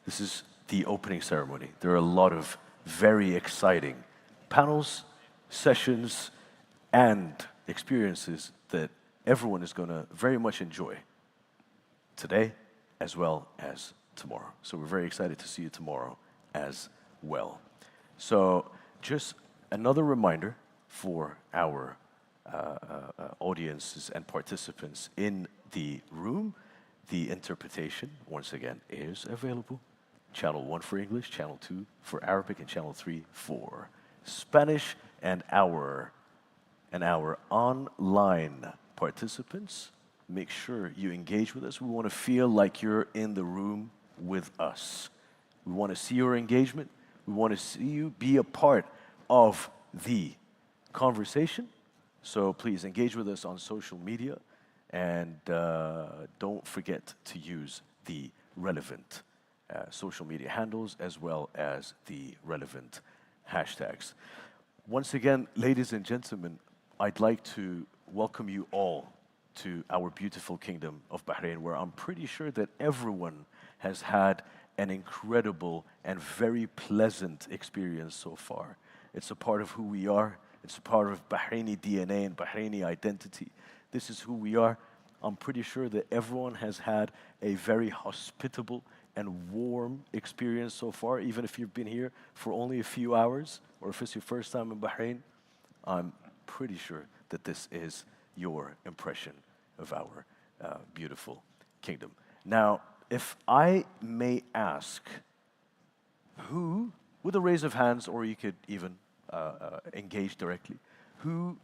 This is the opening ceremony. There are a lot of very exciting panels, sessions, and experiences that everyone is going to very much enjoy today as well as tomorrow. So we're very excited to see you tomorrow as well. So just another reminder for our audiences and participants in the room, the interpretation, once again, is available. Channel 1 for English, Channel 2 for Arabic, and Channel 3 for Spanish. And our online participants, make sure you engage with us. We want to feel like you're in the room with us. We want to see your engagement. We want to see you be a part of the conversation. So please engage with us on social media, and don't forget to use the relevant social media handles as well as the relevant hashtags. Once again, ladies and gentlemen, I'd like to welcome you all to our beautiful kingdom of Bahrain, where I'm pretty sure that everyone has had an incredible and very pleasant experience so far. It's a part of who we are. It's a part of Bahraini DNA and Bahraini identity. This is who we are. I'm pretty sure that everyone has had a very hospitable and warm experience so far, even if you've been here for only a few hours, or if it's your first time in Bahrain. I'm pretty sure that this is your impression of our beautiful kingdom. Now, if I may ask, who, with a raise of hands, or you could even engage directly, who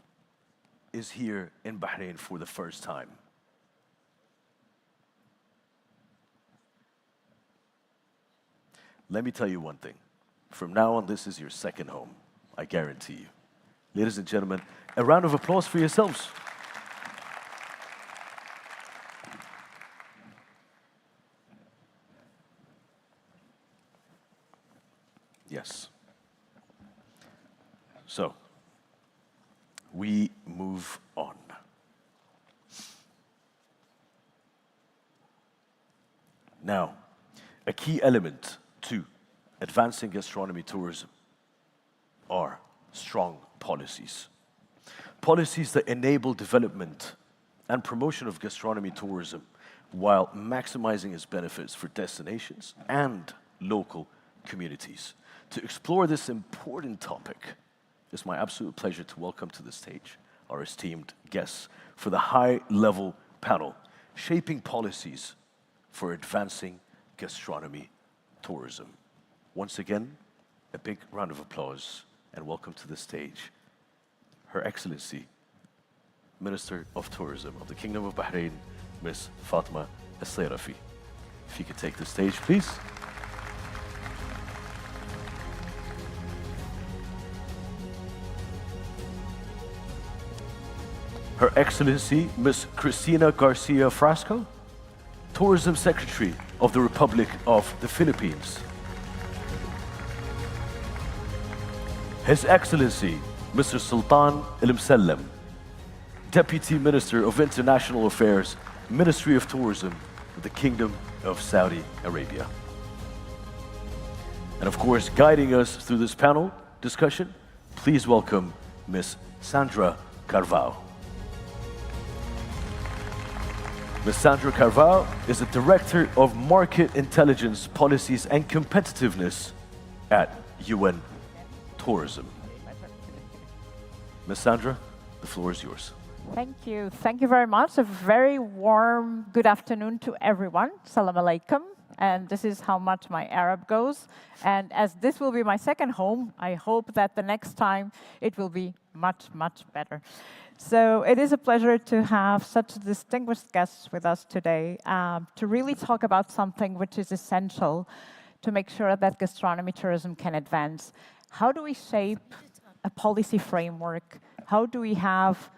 is here in Bahrain for the first time? Let me tell you one thing. From now on, this is your second home. I guarantee you. Ladies and gentlemen, a round of applause for yourselves. Yes. So, we move on. Now, a key element to advancing gastronomy tourism are strong policies. Policies that enable development and promotion of gastronomy tourism while maximizing its benefits for destinations and local communities. To explore this important topic, it's my absolute pleasure to welcome to the stage our esteemed guests for the high-level panel, Shaping Policies for advancing gastronomy tourism. Once again, a big round of applause and welcome to the stage, Her Excellency, Minister of Tourism of the Kingdom of Bahrain, Ms. Fatma Al-Sayrafi. If you could take the stage, please. Her Excellency, Ms. Cristina Garcia Frasco, Tourism Secretary of the Republic of the Philippines. His Excellency, Mr. Sultan Al-Msallam, Deputy Minister of International Affairs, Ministry of Tourism of the Kingdom of Saudi Arabia. And of course, guiding us through this panel discussion, please welcome Ms. Sandra Carvalho. Ms. Sandra Carvalho is the Director of Market Intelligence Policies and Competitiveness at UN Tourism. Ms. Sandra, the floor is yours. Thank you. Thank you very much. A very warm good afternoon to everyone. Salam alaikum. And this is how much my Arab goes. And as this will be my second home, I hope that the next time it will be much, much better. So it is a pleasure to have such distinguished guests with us today to really talk about something which is essential to make sure that gastronomy tourism can advance. How do we shape a policy framework? How do we have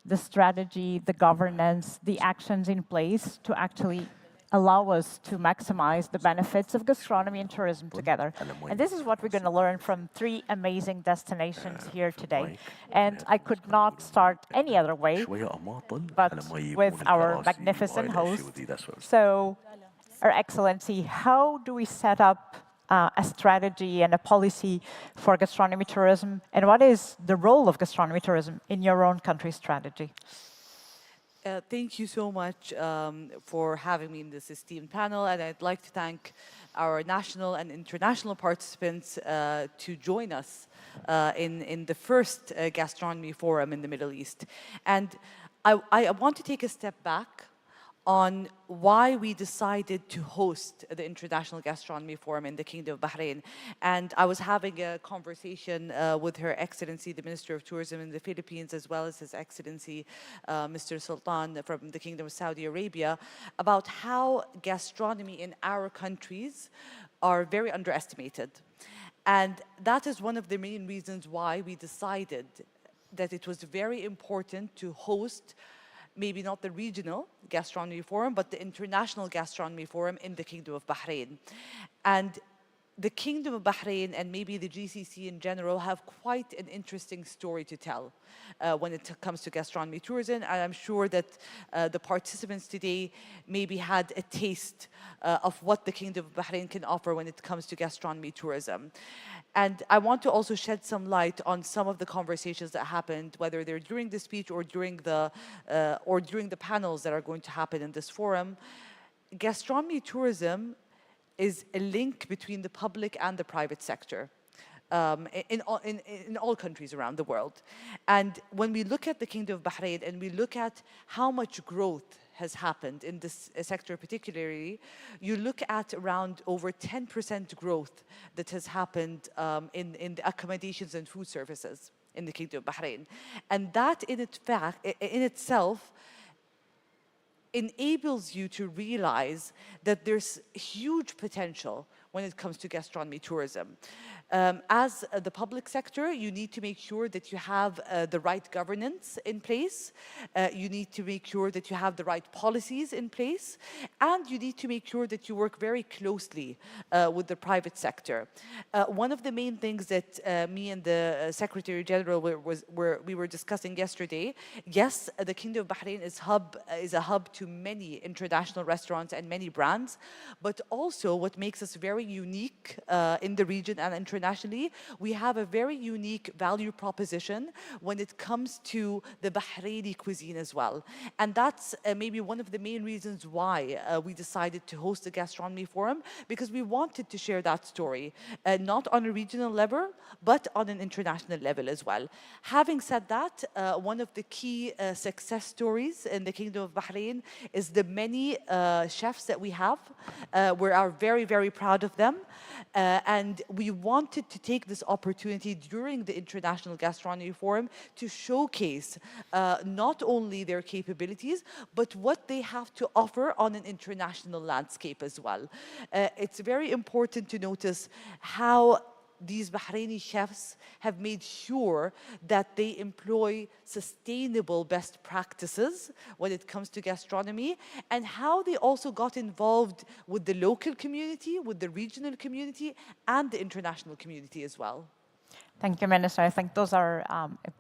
the strategy, the governance, the actions in place to actually allow us to maximize the benefits of gastronomy and tourism together? And this is what we're going to learn from 3 amazing destinations here today. And I could not start any other way but with our magnificent host. So, Her Excellency, how do we set up a strategy and a policy for gastronomy tourism? And what is the role of gastronomy tourism in your own country's strategy? Thank you so much for having me in this esteemed panel, and I'd like to thank our national and international participants to join us in the first gastronomy forum in the Middle East. And I want to take a step back on why we decided to host the International Gastronomy Forum in the Kingdom of Bahrain. And I was having a conversation with Her Excellency, the Minister of Tourism in the Philippines, as well as His Excellency, Mr. Sultan from the Kingdom of Saudi Arabia, about how gastronomy in our countries are very underestimated. And that is one of the main reasons why we decided that it was very important to host maybe not the regional gastronomy forum, but the international gastronomy forum in the Kingdom of Bahrain. And the Kingdom of Bahrain and maybe the GCC in general have quite an interesting story to tell when it comes to gastronomy tourism. And I'm sure that the participants today maybe had a taste of what the Kingdom of Bahrain can offer when it comes to gastronomy tourism. And I want to also shed some light on some of the conversations that happened, whether they're during the speech or during the panels that are going to happen in this forum. Gastronomy tourism is a link between the public and the private sector in all countries around the world. And when we look at the Kingdom of Bahrain and we look at how much growth has happened in this sector particularly, you look at around over 10% growth that has happened in the accommodations and food services in the Kingdom of Bahrain. And that in itself enables you to realize that there's huge potential when it comes to gastronomy tourism. As the public sector, you need to make sure that you have the right governance in place. You need to make sure that you have the right policies in place. And you need to make sure that you work very closely with the private sector. One of the main things that me and the Secretary General we were discussing yesterday, yes, the Kingdom of Bahrain is a hub to many international restaurants and many brands, but also what makes us very very unique in the region and internationally. We have a very unique value proposition when it comes to the Bahraini cuisine as well. And that's maybe one of the main reasons why we decided to host the Gastronomy Forum, because we wanted to share that story, not on a regional level, but on an international level as well. Having said that, one of the key success stories in the Kingdom of Bahrain is the many chefs that we have. We are very, very proud of them. And we wanted to take this opportunity during the International Gastronomy Forum to showcase not only their capabilities, but what they have to offer on an international landscape as well. It's very important to notice how these Bahraini chefs have made sure that they employ sustainable best practices when it comes to gastronomy, and how they also got involved with the local community, with the regional community, and the international community as well. Thank you, Minister. I think those are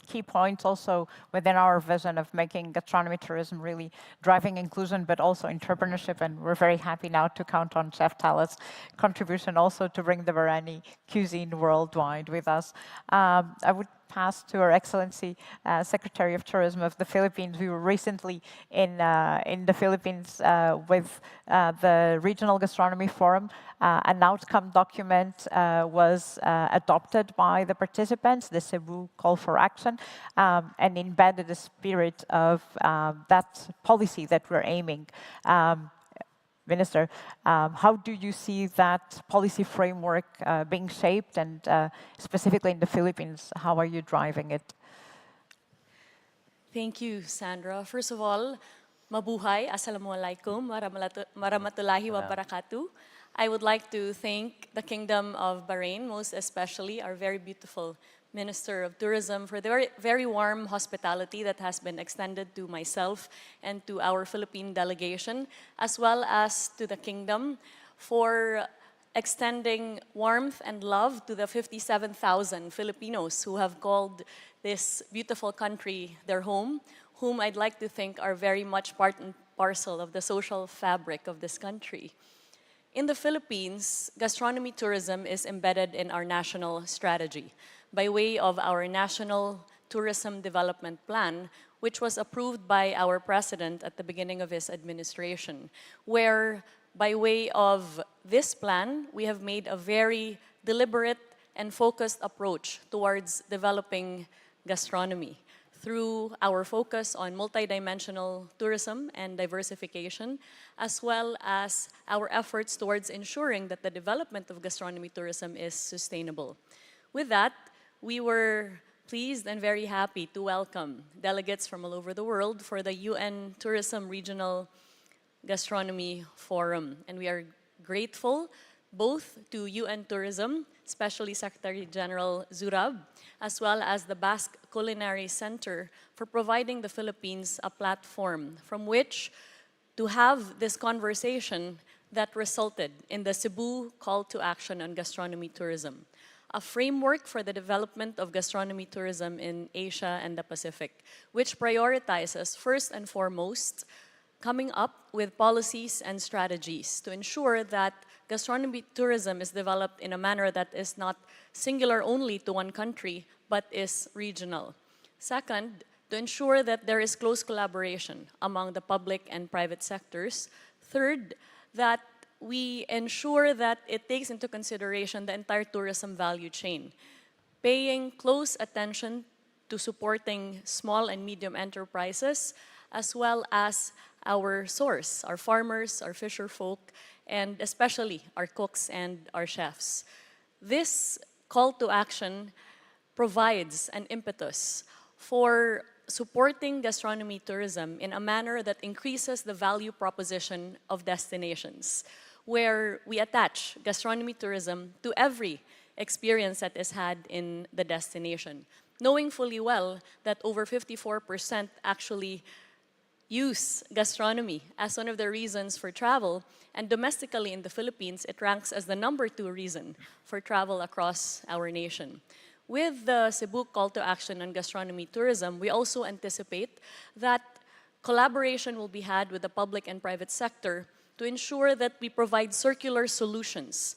key points also within our vision of making gastronomy tourism really driving inclusion, but also entrepreneurship. And we're very happy now to count on Chef Tala's contribution also to bring the Bahraini cuisine worldwide with us. I would pass to Her Excellency Secretary of Tourism of the Philippines. We were recently in the Philippines with the Regional Gastronomy Forum. An outcome document was adopted by the participants, the Cebu Call for Action, and embedded the spirit of that policy that we're aiming. Minister, how do you see that policy framework being shaped, and specifically in the Philippines, how are you driving it? Thank you, Sandra. First of all, mabuhay, assalamualaikum, warahmatullahi wabarakatuh. I would like to thank the Kingdom of Bahrain, most especially our very beautiful Minister of Tourism, for the very, very warm hospitality that has been extended to myself and to our Philippine delegation, as well as to the Kingdom for extending warmth and love to the 57,000 Filipinos who have called this beautiful country their home, whom I'd like to think are very much part and parcel of the social fabric of this country. In the Philippines, gastronomy tourism is embedded in our national strategy by way of our National Tourism Development Plan, which was approved by our President at the beginning of his administration, where by way of this plan, we have made a very deliberate and focused approach towards developing gastronomy through our focus on multidimensional tourism and diversification, as well as our efforts towards ensuring that the development of gastronomy tourism is sustainable. With that, we were pleased and very happy to welcome delegates from all over the world for the UN Tourism Regional Gastronomy Forum. And we are grateful both to UN Tourism, especially Secretary General Zurab, as well as the Basque Culinary Center for providing the Philippines a platform from which to have this conversation that resulted in the Cebu Call to Action on Gastronomy Tourism, a framework for the development of gastronomy tourism in Asia and the Pacific, which prioritizes first and foremost coming up with policies and strategies to ensure that gastronomy tourism is developed in a manner that is not singular only to one country, but is regional. Second, to ensure that there is close collaboration among the public and private sectors. Third, that we ensure that it takes into consideration the entire tourism value chain, paying close attention to supporting small and medium enterprises, as well as our source, our farmers, our fisher folk, and especially our cooks and our chefs. This call to action provides an impetus for supporting gastronomy tourism in a manner that increases the value proposition of destinations, where we attach gastronomy tourism to every experience that is had in the destination, knowing fully well that over 54% actually use gastronomy as one of the reasons for travel, and domestically in the Philippines, it ranks as the #2 reason for travel across our nation. With the Cebu Call to Action on Gastronomy Tourism, we also anticipate that collaboration will be had with the public and private sector to ensure that we provide circular solutions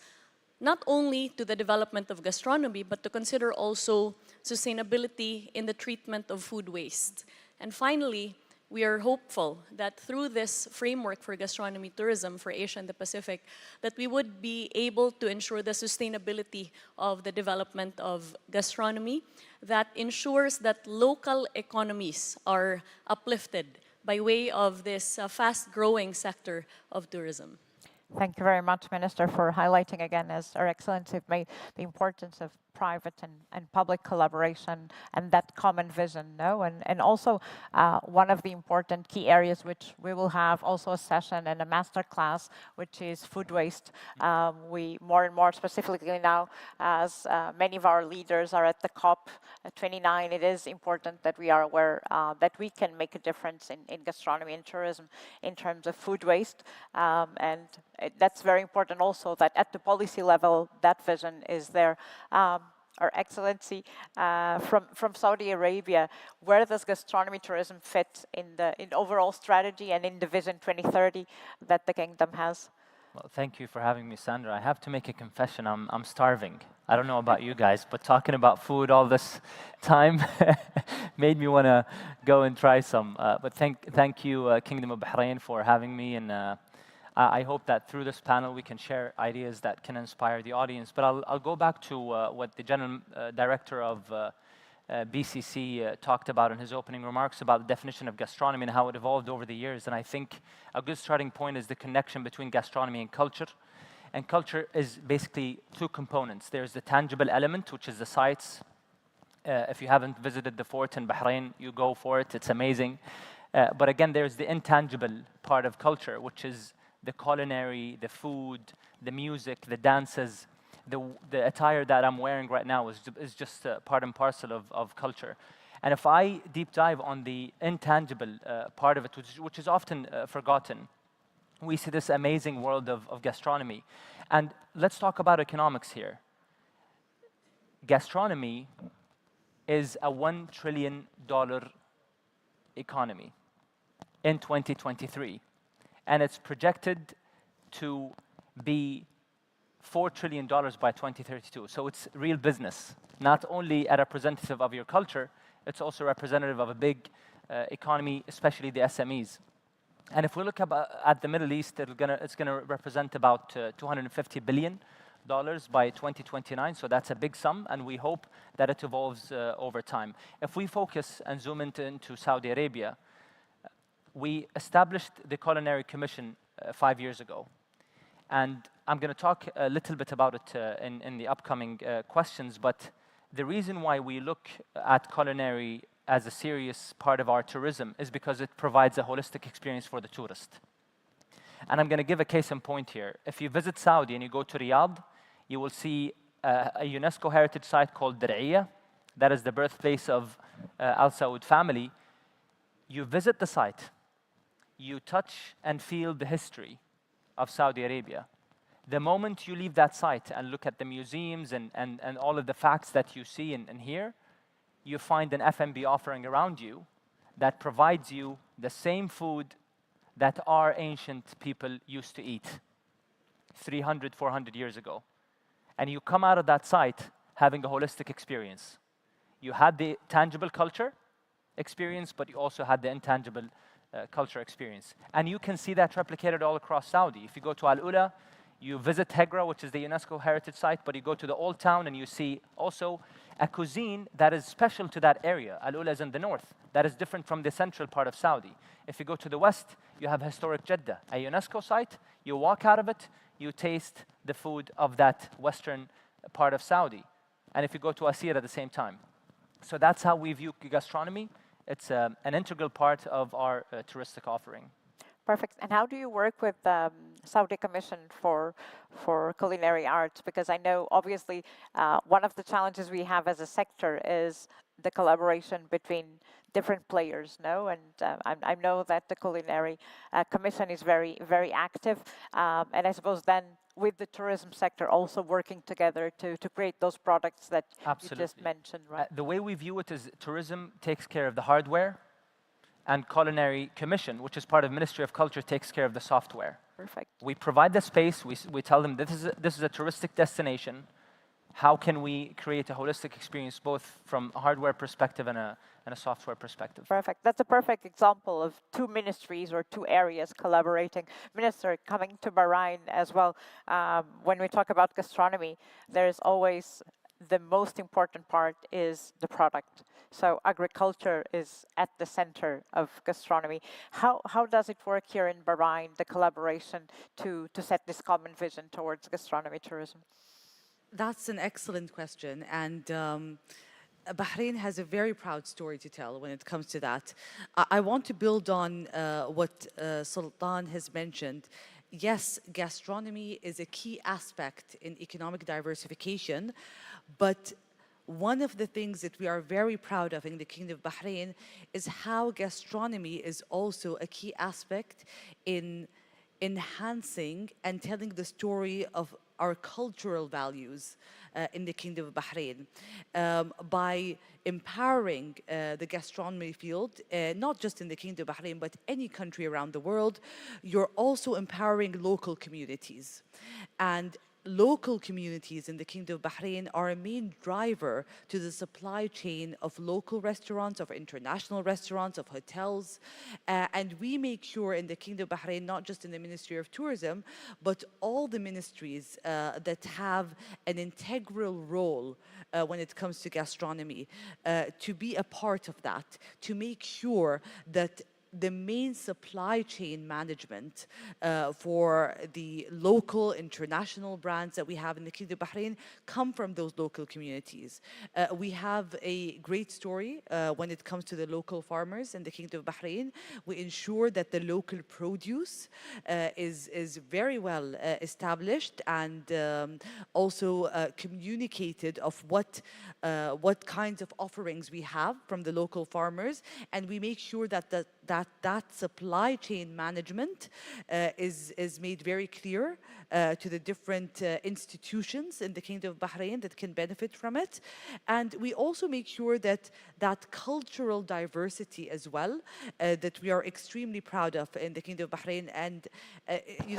not only to the development of gastronomy, but to consider also sustainability in the treatment of food waste. And finally, we are hopeful that through this framework for gastronomy tourism for Asia and the Pacific, that we would be able to ensure the sustainability of the development of gastronomy that ensures that local economies are uplifted by way of this fast-growing sector of tourism. Thank you very much, Minister, for highlighting again, as Her Excellency made, the importance of private and public collaboration and that common vision, no? And also one of the important key areas which we will have also a session and a masterclass, which is food waste. We more and more specifically now, as many of our leaders are at the COP 29, it is important that we are aware that we can make a difference in gastronomy and tourism in terms of food waste. And that's very important also that at the policy level, that vision is there. Our Excellency, from Saudi Arabia, where does gastronomy tourism fit in the overall strategy and in the Vision 2030 that the Kingdom has? Well, thank you for having me, Sandra. I have to make a confession. I'm starving. I don't know about you guys, but talking about food all this time made me want to go and try some. But thank you, Kingdom of Bahrain, for having me, and I hope that through this panel we can share ideas that can inspire the audience. But I'll go back to what the General Director of BCC talked about in his opening remarks about the definition of gastronomy and how it evolved over the years. And I think a good starting point is the connection between gastronomy and culture. And culture is basically two components. There's the tangible element, which is the sites. If you haven't visited the fort in Bahrain, you go for it. It's amazing. But again, there's the intangible part of culture, which is the culinary, the food, the music, the dances, the attire that I'm wearing right now is just part and parcel of culture. And if I deep dive on the intangible part of it, which is often forgotten, we see this amazing world of gastronomy. And let's talk about economics here. Gastronomy is a $1 trillion economy in 2023. And it's projected to be $4 trillion by 2032. So it's real business, not only a representative of your culture, it's also representative of a big economy, especially the SMEs. And if we look at the Middle East, it's gonna represent about $250 billion by 2029, so that's a big sum, and we hope that it evolves over time. If we focus and zoom into Saudi Arabia, we established the Culinary Commission 5 years ago. And I'm going to talk a little bit about it in the upcoming questions, but the reason why we look at culinary as a serious part of our tourism is because it provides a holistic experience for the tourist. And I'm going to give a case in point here. If you visit Saudi and you go to Riyadh, you will see a UNESCO heritage site called Dir'iyah. That is the birthplace of Al Saud family. You visit the site, you touch and feel the history of Saudi Arabia. The moment you leave that site and look at the museums and all of the facts that you see and hear, you find an F&B offering around you that provides you the same food that our ancient people used to eat 300, 400 years ago. And you come out of that site having a holistic experience. You had the tangible culture experience, but you also had the intangible culture experience. And you can see that replicated all across Saudi. If you go to Al-Ula, you visit Hegra, which is the UNESCO heritage site, but you go to the Old Town and you see also a cuisine that is special to that area. Al-Ula is in the north. That is different from the central part of Saudi. If you go to the west, you have historic Jeddah, a UNESCO site. You walk out of it, you taste the food of that western part of Saudi. And if you go to Asir at the same time. So that's how we view gastronomy. It's an integral part of our touristic offering. Perfect. And how do you work with Saudi Commission for Culinary Arts? Because I know, obviously, one of the challenges we have as a sector is the collaboration between different players, no? And I know that the Culinary Commission is very, very active. And I suppose then with the tourism sector also working together to create those products that you just mentioned, right? The way we view it is tourism takes care of the hardware, and Culinary Commission, which is part of Ministry of Culture, takes care of the software. Perfect. We provide the space. We tell them this is a touristic destination. How can we create a holistic experience, both from a hardware perspective and a software perspective? Perfect. That's a perfect example of two ministries or two areas collaborating. Minister, coming to Bahrain as well, when we talk about gastronomy, there's always the most important part is the product. So agriculture is at the center of gastronomy. How does it work here in Bahrain, the collaboration to set this common vision towards gastronomy tourism? That's an excellent question. And Bahrain has a very proud story to tell when it comes to that. I want to build on what Sultan has mentioned. Yes, gastronomy is a key aspect in economic diversification, but one of the things that we are very proud of in the Kingdom of Bahrain is how gastronomy is also a key aspect in enhancing and telling the story of our cultural values in the Kingdom of Bahrain by empowering the gastronomy field, not just in the Kingdom of Bahrain, but any country around the world. You're also empowering local communities. And local communities in the Kingdom of Bahrain are a main driver to the supply chain of local restaurants, of international restaurants, of hotels. And we make sure in the Kingdom of Bahrain, not just in the Ministry of Tourism, but all the ministries that have an integral role when it comes to gastronomy, to be a part of that, to make sure that the main supply chain management for the local international brands that we have in the Kingdom of Bahrain come from those local communities. We have a great story when it comes to the local farmers in the Kingdom of Bahrain. We ensure that the local produce is very well established and also communicated of what kinds of offerings we have from the local farmers, and we make sure that that supply chain management is made very clear to the different institutions in the Kingdom of Bahrain that can benefit from it. And we also make sure that that cultural diversity as well, that we are extremely proud of in the Kingdom of Bahrain. And,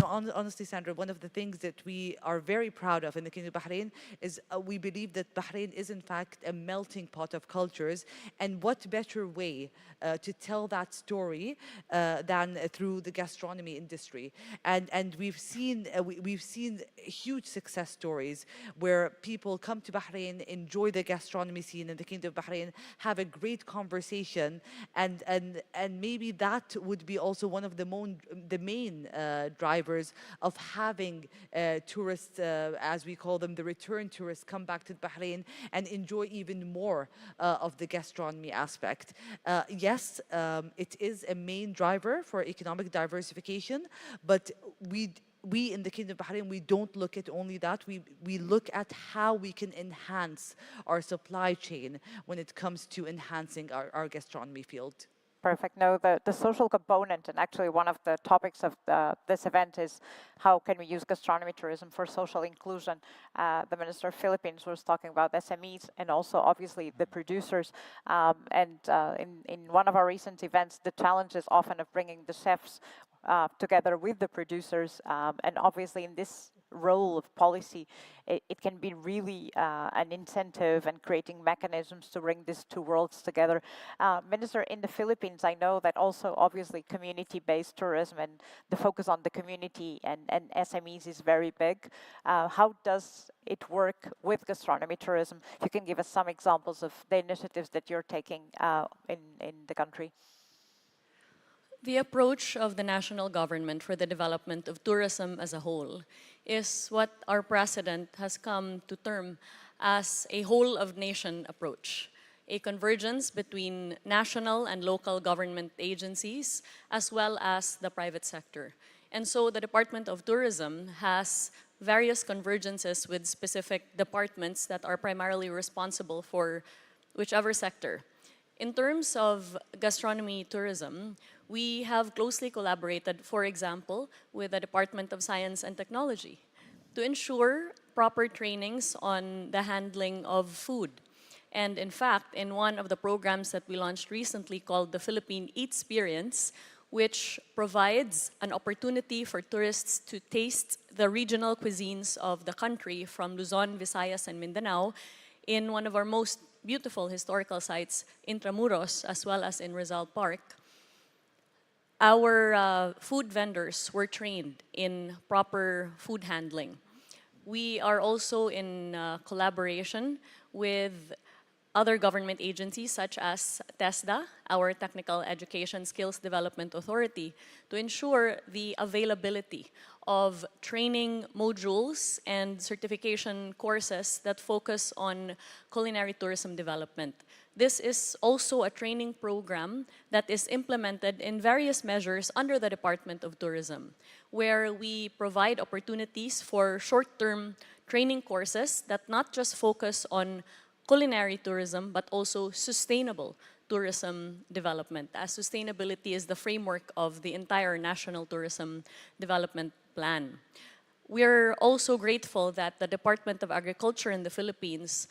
honestly, Sandra, one of the things that we are very proud of in the Kingdom of Bahrain is we believe that Bahrain is in fact a melting pot of cultures. And what better way to tell that story than through the gastronomy industry. And we've seen huge success stories where people come to Bahrain, enjoy the gastronomy scene in the Kingdom of Bahrain, have a great conversation, and maybe that would be also one of the main drivers of having tourists, as we call them, the return tourists, come back to Bahrain and enjoy even more of the gastronomy aspect. Yes, it is a main driver for economic diversification, but we in the Kingdom of Bahrain, we don't look at only that. We look at how we can enhance our supply chain when it comes to enhancing our gastronomy field. Perfect. No, the social component, and actually one of the topics of this event is how can we use gastronomy tourism for social inclusion. The Minister of Philippines was talking about SMEs and also obviously the producers. In one of our recent events, the challenge is often of bringing the chefs together with the producers, and obviously in this role of policy, it can be really an incentive and creating mechanisms to bring these two worlds together. Minister, in the Philippines, I know that also obviously community-based tourism and the focus on the community and SMEs is very big. How does it work with gastronomy tourism? If you can give us some examples of the initiatives that you're taking in the country. The approach of the national government for the development of tourism as a whole is what our president has come to term as a whole-of-nation approach, a convergence between national and local government agencies as well as the private sector. And so the Department of Tourism has various convergences with specific departments that are primarily responsible for whichever sector. In terms of gastronomy tourism, we have closely collaborated, for example, with the Department of Science and Technology to ensure proper trainings on the handling of food. And in fact, in one of the programs that we launched recently called the Philippine Eatsperience, which provides an opportunity for tourists to taste the regional cuisines of the country from Luzon, Visayas, and Mindanao in one of our most beautiful historical sites, Intramuros, as well as in Rizal Park. Our food vendors were trained in proper food handling. We are also in collaboration with other government agencies such as TESDA, our Technical Education Skills Development Authority, to ensure the availability of training modules and certification courses that focus on culinary tourism development. This is also a training program that is implemented in various measures under the Department of Tourism, where we provide opportunities for short-term training courses that not just focus on culinary tourism, but also sustainable tourism development, as sustainability is the framework of the entire National Tourism Development Plan. We're also grateful that the Department of Agriculture in the Philippines,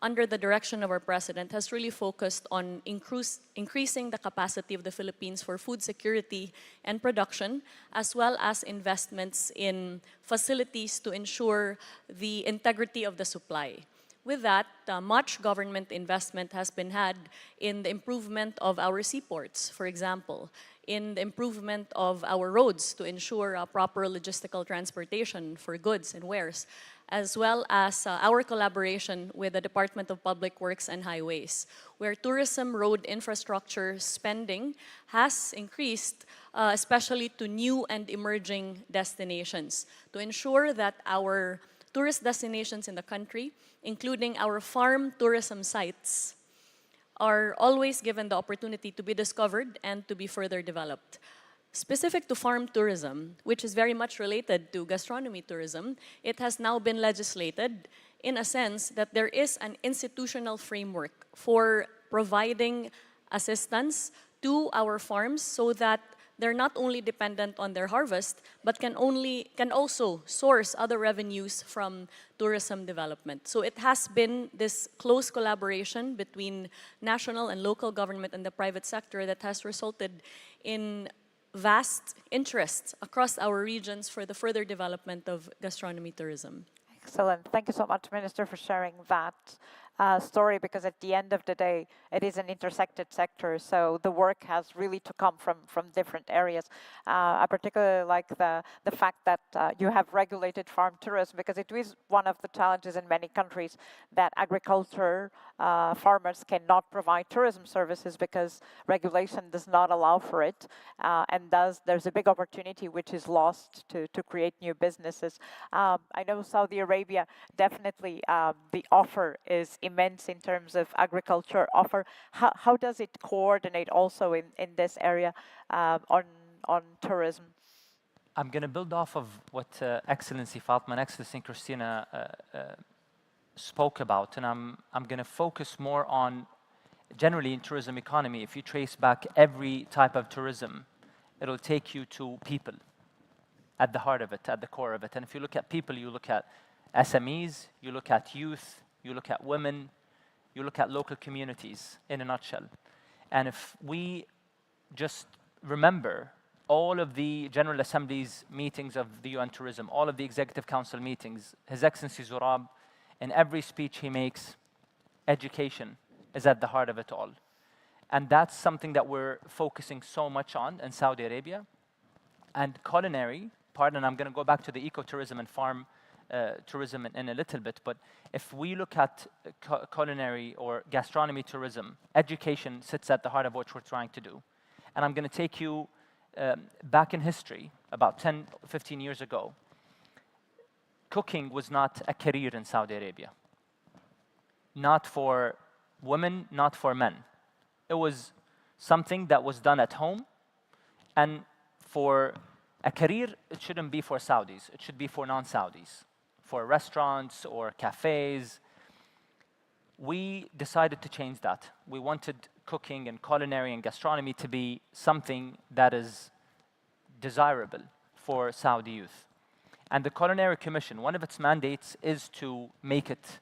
under the direction of our President, has really focused on increasing the capacity of the Philippines for food security and production, as well as investments in facilities to ensure the integrity of the supply. With that, much government investment has been had in the improvement of our seaports, for example, in the improvement of our roads to ensure proper logistical transportation for goods and wares, as well as our collaboration with the Department of Public Works and Highways, where tourism road infrastructure spending has increased, especially to new and emerging destinations, to ensure that our tourist destinations in the country, including our farm tourism sites, are always given the opportunity to be discovered and to be further developed. Specific to farm tourism, which is very much related to gastronomy tourism, it has now been legislated in a sense that there is an institutional framework for providing assistance to our farms so that they're not only dependent on their harvest, but can also source other revenues from tourism development. So it has been this close collaboration between national and local government and the private sector that has resulted in vast interests across our regions for the further development of gastronomy tourism. Excellent. Thank you so much, Minister, for sharing that story, because at the end of the day, it is an intersected sector, so the work has really to come from different areas. I particularly like the fact that you have regulated farm tourism, because it is one of the challenges in many countries that agriculture farmers cannot provide tourism services because regulation does not allow for it, and thus there's a big opportunity which is lost to create new businesses. I know Saudi Arabia, definitely the offer is immense in terms of agriculture offer. How does it coordinate also in this area on tourism? I'm going to build off of what Excellency Fatma and Excellency Christina spoke about, and I'm going to focus more on generally in tourism economy. If you trace back every type of tourism, it'll take you to people at the heart of it, at the core of it. And if you look at people, you look at SMEs, you look at youth, you look at women, you look at local communities in a nutshell. And if we just remember all of the General Assembly's meetings of the UN Tourism, all of the Executive Council meetings, His Excellency Zurab, in every speech he makes, education is at the heart of it all. And that's something that we're focusing so much on in Saudi Arabia. And culinary, pardon, I'm going to go back to the ecotourism and farm tourism in a little bit, but if we look at culinary or gastronomy tourism, education sits at the heart of what we're trying to do. And I'm going to take you back in history, about 10, 15 years ago. Cooking was not a career in Saudi Arabia. Not for women, not for men. It was something that was done at home, and for a career, it shouldn't be for Saudis. It should be for non-Saudis, for restaurants or cafes. We decided to change that. We wanted cooking and culinary and gastronomy to be something that is desirable for Saudi youth. And the Culinary Commission, one of its mandates is to make it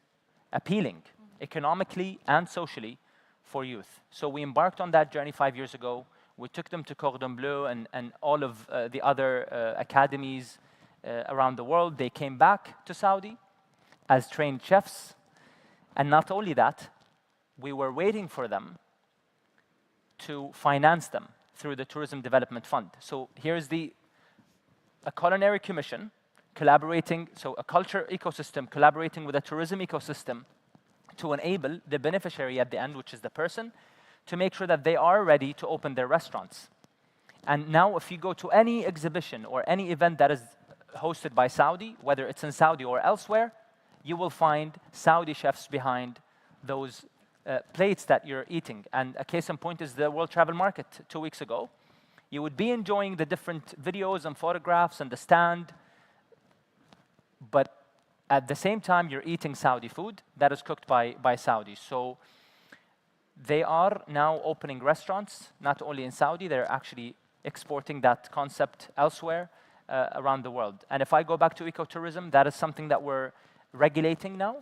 appealing economically and socially for youth. So we embarked on that journey 5 years ago. We took them to Cordon Bleu and all of the other academies around the world. They came back to Saudi as trained chefs. And not only that, we were waiting for them to finance them through the Tourism Development Fund. So here's a culinary commission collaborating, so a culture ecosystem collaborating with a tourism ecosystem to enable the beneficiary at the end, which is the person, to make sure that they are ready to open their restaurants. And now if you go to any exhibition or any event that is hosted by Saudi, whether it's in Saudi or elsewhere, you will find Saudi chefs behind those plates that you're eating. And a case in point is the World Travel Market 2 weeks ago. You would be enjoying the different videos and photographs and the stand, but at the same time, you're eating Saudi food that is cooked by Saudis. So they are now opening restaurants, not only in Saudi, they're actually exporting that concept elsewhere around the world. And if I go back to ecotourism, that is something that we're regulating now.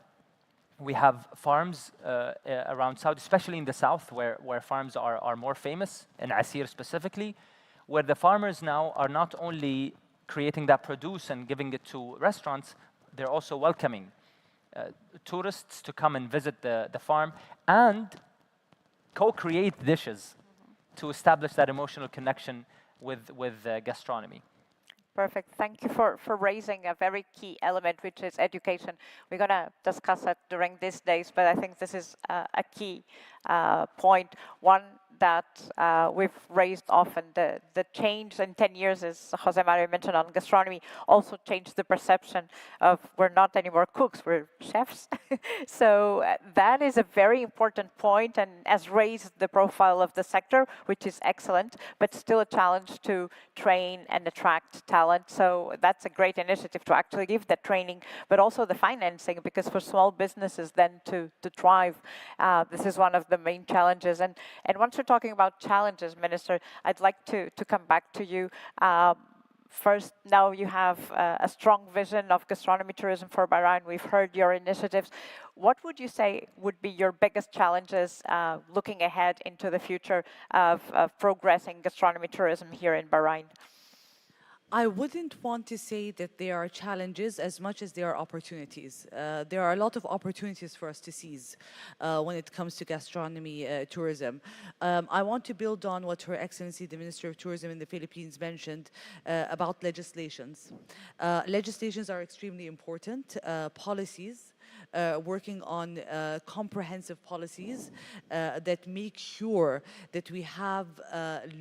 We have farms around Saudi, especially in the south, where farms are more famous, in Asir specifically, where the farmers now are not only creating that produce and giving it to restaurants, they're also welcoming tourists to come and visit the farm and co-create dishes to establish that emotional connection with gastronomy. Perfect. Thank you for raising a very key element, which is education. We're going to discuss it during these days, but I think this is a key point. One that we've raised often, the change in 10 years, as Jose Mario mentioned on gastronomy, also changed the perception of we're not anymore cooks, we're chefs. So that is a very important point and has raised the profile of the sector, which is excellent, but still a challenge to train and attract talent. So that's a great initiative to actually give that training, but also the financing, because for small businesses then to thrive, this is one of the main challenges. And once we're talking about challenges, Minister, I'd like to come back to you. First, now you have a strong vision of gastronomy tourism for Bahrain. We've heard your initiatives. What would you say would be your biggest challenges looking ahead into the future of progressing gastronomy tourism here in Bahrain? I wouldn't want to say that there are challenges as much as there are opportunities. There are a lot of opportunities for us to seize when it comes to gastronomy tourism. I want to build on what Her Excellency, the Minister of Tourism in the Philippines, mentioned about legislations. Legislations are extremely important. Policies, working on comprehensive policies that make sure that we have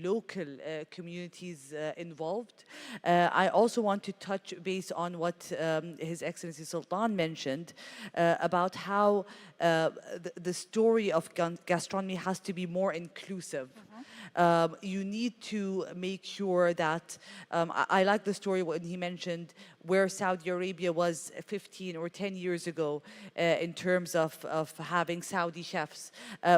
local communities involved. I also want to touch base on what His Excellency Sultan mentioned about how the story of gastronomy has to be more inclusive. You need to make sure that, I like the story when he mentioned where Saudi Arabia was 15 or 10 years ago in terms of having Saudi chefs.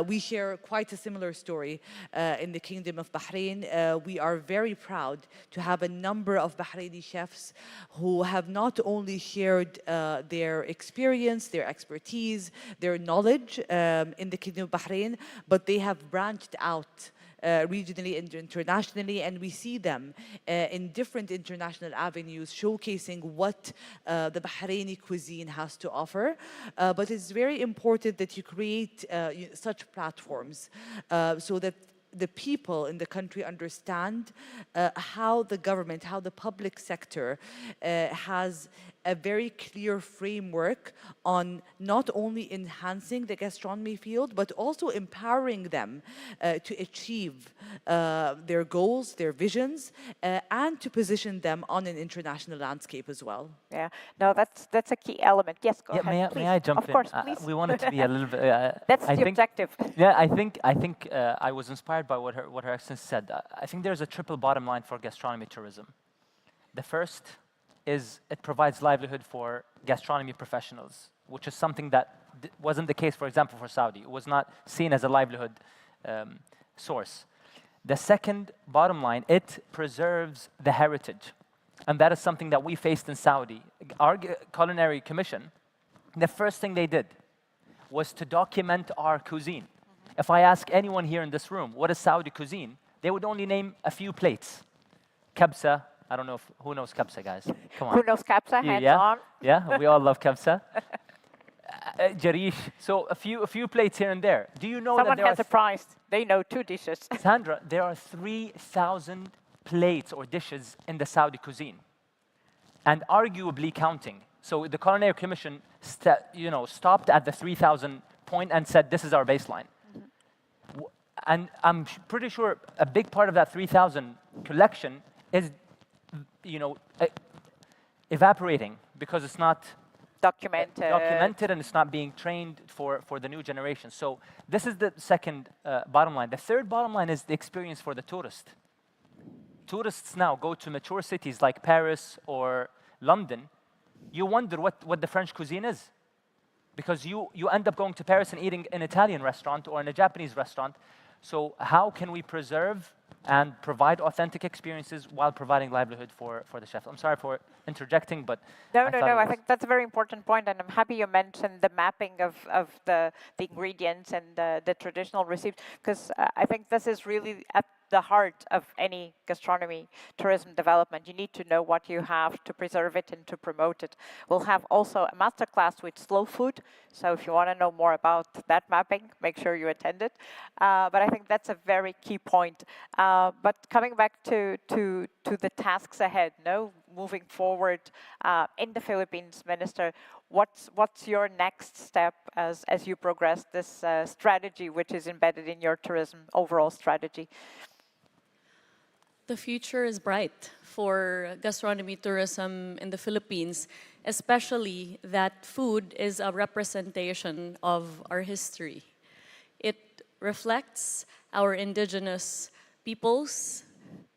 We share quite a similar story in the Kingdom of Bahrain. We are very proud to have a number of Bahraini chefs who have not only shared their experience, their expertise, their knowledge in the Kingdom of Bahrain, but they have branched out regionally and internationally, and we see them in different international avenues showcasing what the Bahraini cuisine has to offer. But it's very important that you create such platforms so that the people in the country understand how the government, how the public sector has a very clear framework on not only enhancing the gastronomy field, but also empowering them to achieve their goals, their visions, and to position them on an international landscape as well. Yeah, no, that's a key element. Yes, go ahead. May I jump in? Of course, please. We wanted to be a little bit. That's the objective. Yeah, I think I was inspired by what Her Excellency said. I think there's a triple bottom line for gastronomy tourism. The first is it provides livelihood for gastronomy professionals, which is something that wasn't the case, for example, for Saudi. It was not seen as a livelihood source. The second bottom line, it preserves the heritage. And that is something that we faced in Saudi. Our Culinary Commission, the first thing they did was to document our cuisine. If I ask anyone here in this room, what is Saudi cuisine? they would only name a few plates. Kabsa, I don't know who knows kabsa, guys? Come on. Who knows kabsa? Hands yeah? on. Yeah, we all love kabsa. Jarish, so a few plates here and there. Do you know Someone that there has a prize. They know 2 dishes. Sandra, there are 3,000 plates or dishes in the Saudi cuisine, and arguably counting. So the Culinary Commission, stopped at the 3,000 point and said, "This is our baseline." And I'm pretty sure a big part of that 3,000 collection is, evaporating because it's not documented and it's not being trained for the new generation. So this is the second bottom line. The third bottom line is the experience for the tourist. Tourists now go to mature cities like Paris or London. You wonder what the French cuisine is, because you end up going to Paris and eating an Italian restaurant or in a Japanese restaurant. So how can we preserve and provide authentic experiences while providing livelihood for the chefs? I'm sorry for interjecting, but no. I think that's a very important point, and I'm happy you mentioned the mapping of the ingredients and the traditional recipes, because I think this is really at the heart of any gastronomy tourism development. You need to know what you have to preserve it and to promote it. We'll have also a masterclass with slow food. So if you want to know more about that mapping, make sure you attend it. But I think that's a very key point. But coming back to the tasks ahead, moving forward in the Philippines, Minister, what's your next step as you progress this strategy, which is embedded in your tourism overall strategy? The future is bright for gastronomy tourism in the Philippines, especially that food is a representation of our history. It reflects our indigenous peoples'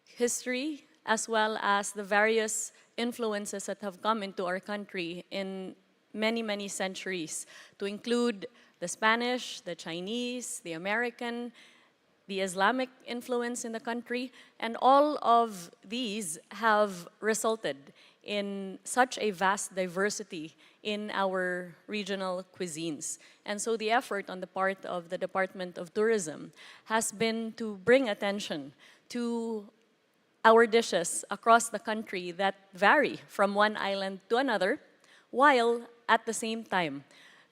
history, as well as the various influences that have come into our country in many, many centuries, to include the Spanish, the Chinese, the American, the Islamic influence in the country, and all of these have resulted in such a vast diversity in our regional cuisines. And so the effort on the part of the Department of Tourism has been to bring attention to our dishes across the country that vary from one island to another, while at the same time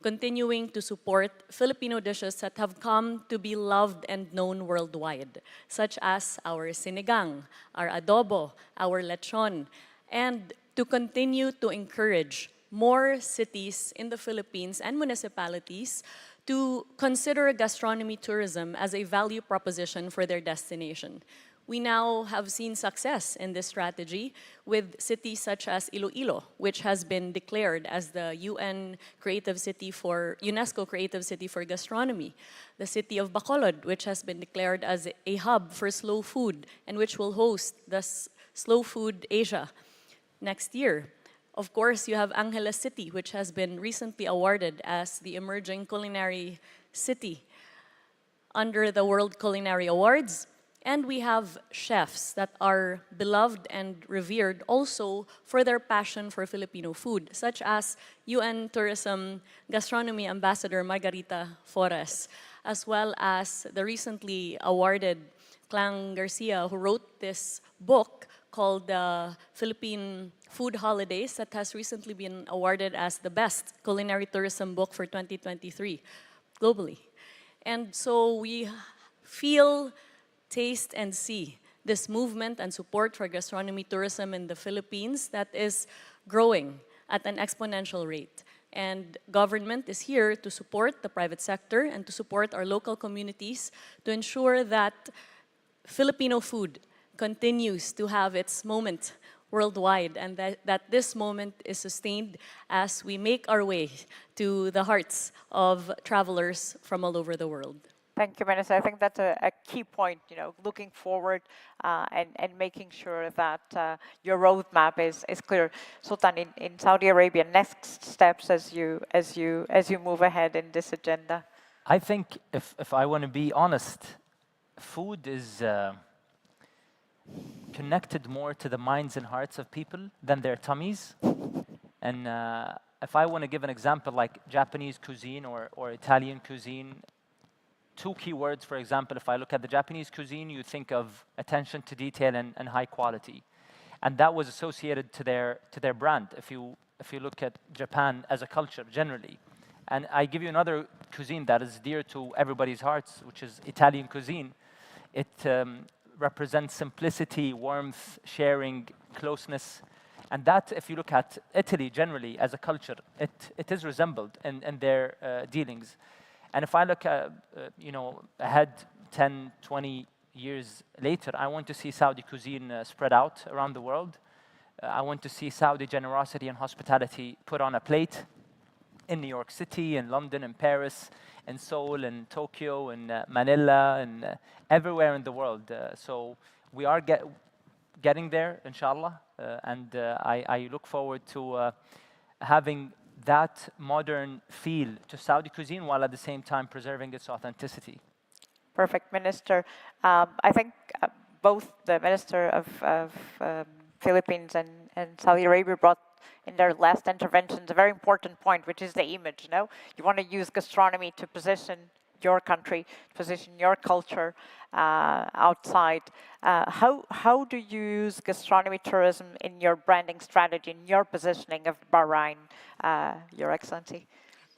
continuing to support Filipino dishes that have come to be loved and known worldwide, such as our sinigang, our adobo, our lechon, and to continue to encourage more cities in the Philippines and municipalities to consider gastronomy tourism as a value proposition for their destination. We now have seen success in this strategy with cities such as Iloilo, which has been declared as the UNESCO Creative City for Gastronomy. The city of Bacolod, which has been declared as a hub for slow food and which will host the Slow Food Asia next year. Of course, you have Angeles City, which has been recently awarded as the Emerging Culinary City under the World Culinary Awards. And we have chefs that are beloved and revered also for their passion for Filipino food, such as UN Tourism Gastronomy Ambassador Margarita Flores, as well as the recently awarded Clang Garcia, who wrote this book called the Philippine Food Holidays, that has recently been awarded as the best culinary tourism book for 2023 globally. And so we feel, taste, and see this movement and support for gastronomy tourism in the Philippines that is growing at an exponential rate. And government is here to support the private sector and to support our local communities to ensure that Filipino food continues to have its moment worldwide, and that this moment is sustained as we make our way to the hearts of travelers from all over the world. Thank you, Minister. I think that's a key point, looking forward and making sure that your roadmap is clear. Sultan, in Saudi Arabia, next steps as you move ahead in this agenda? I think, if I want to be honest, food is connected more to the minds and hearts of people than their tummies. And if I want to give an example like Japanese cuisine or Italian cuisine, two key words, for example, if I look at the Japanese cuisine, you think of attention to detail and high quality. And that was associated to their brand, if you look at Japan as a culture generally. And I give you another cuisine that is dear to everybody's hearts, which is Italian cuisine. It represents simplicity, warmth, sharing, closeness. And that, if you look at Italy generally as a culture, it is resembled in their dealings. And if I look ahead 10, 20 years later, I want to see Saudi cuisine spread out around the world. I want to see Saudi generosity and hospitality put on a plate in New York City, in London, in Paris, in Seoul, in Tokyo, in Manila, and everywhere in the world. So we are getting there, inshallah, and I look forward to having that modern feel to Saudi cuisine while at the same time preserving its authenticity. Perfect, Minister. I think both the Minister of Philippines and Saudi Arabia brought in their last interventions a very important point, which is the image. You want to use gastronomy to position your country, position your culture outside. How do you use gastronomy tourism in your branding strategy, in your positioning of Bahrain, Your Excellency?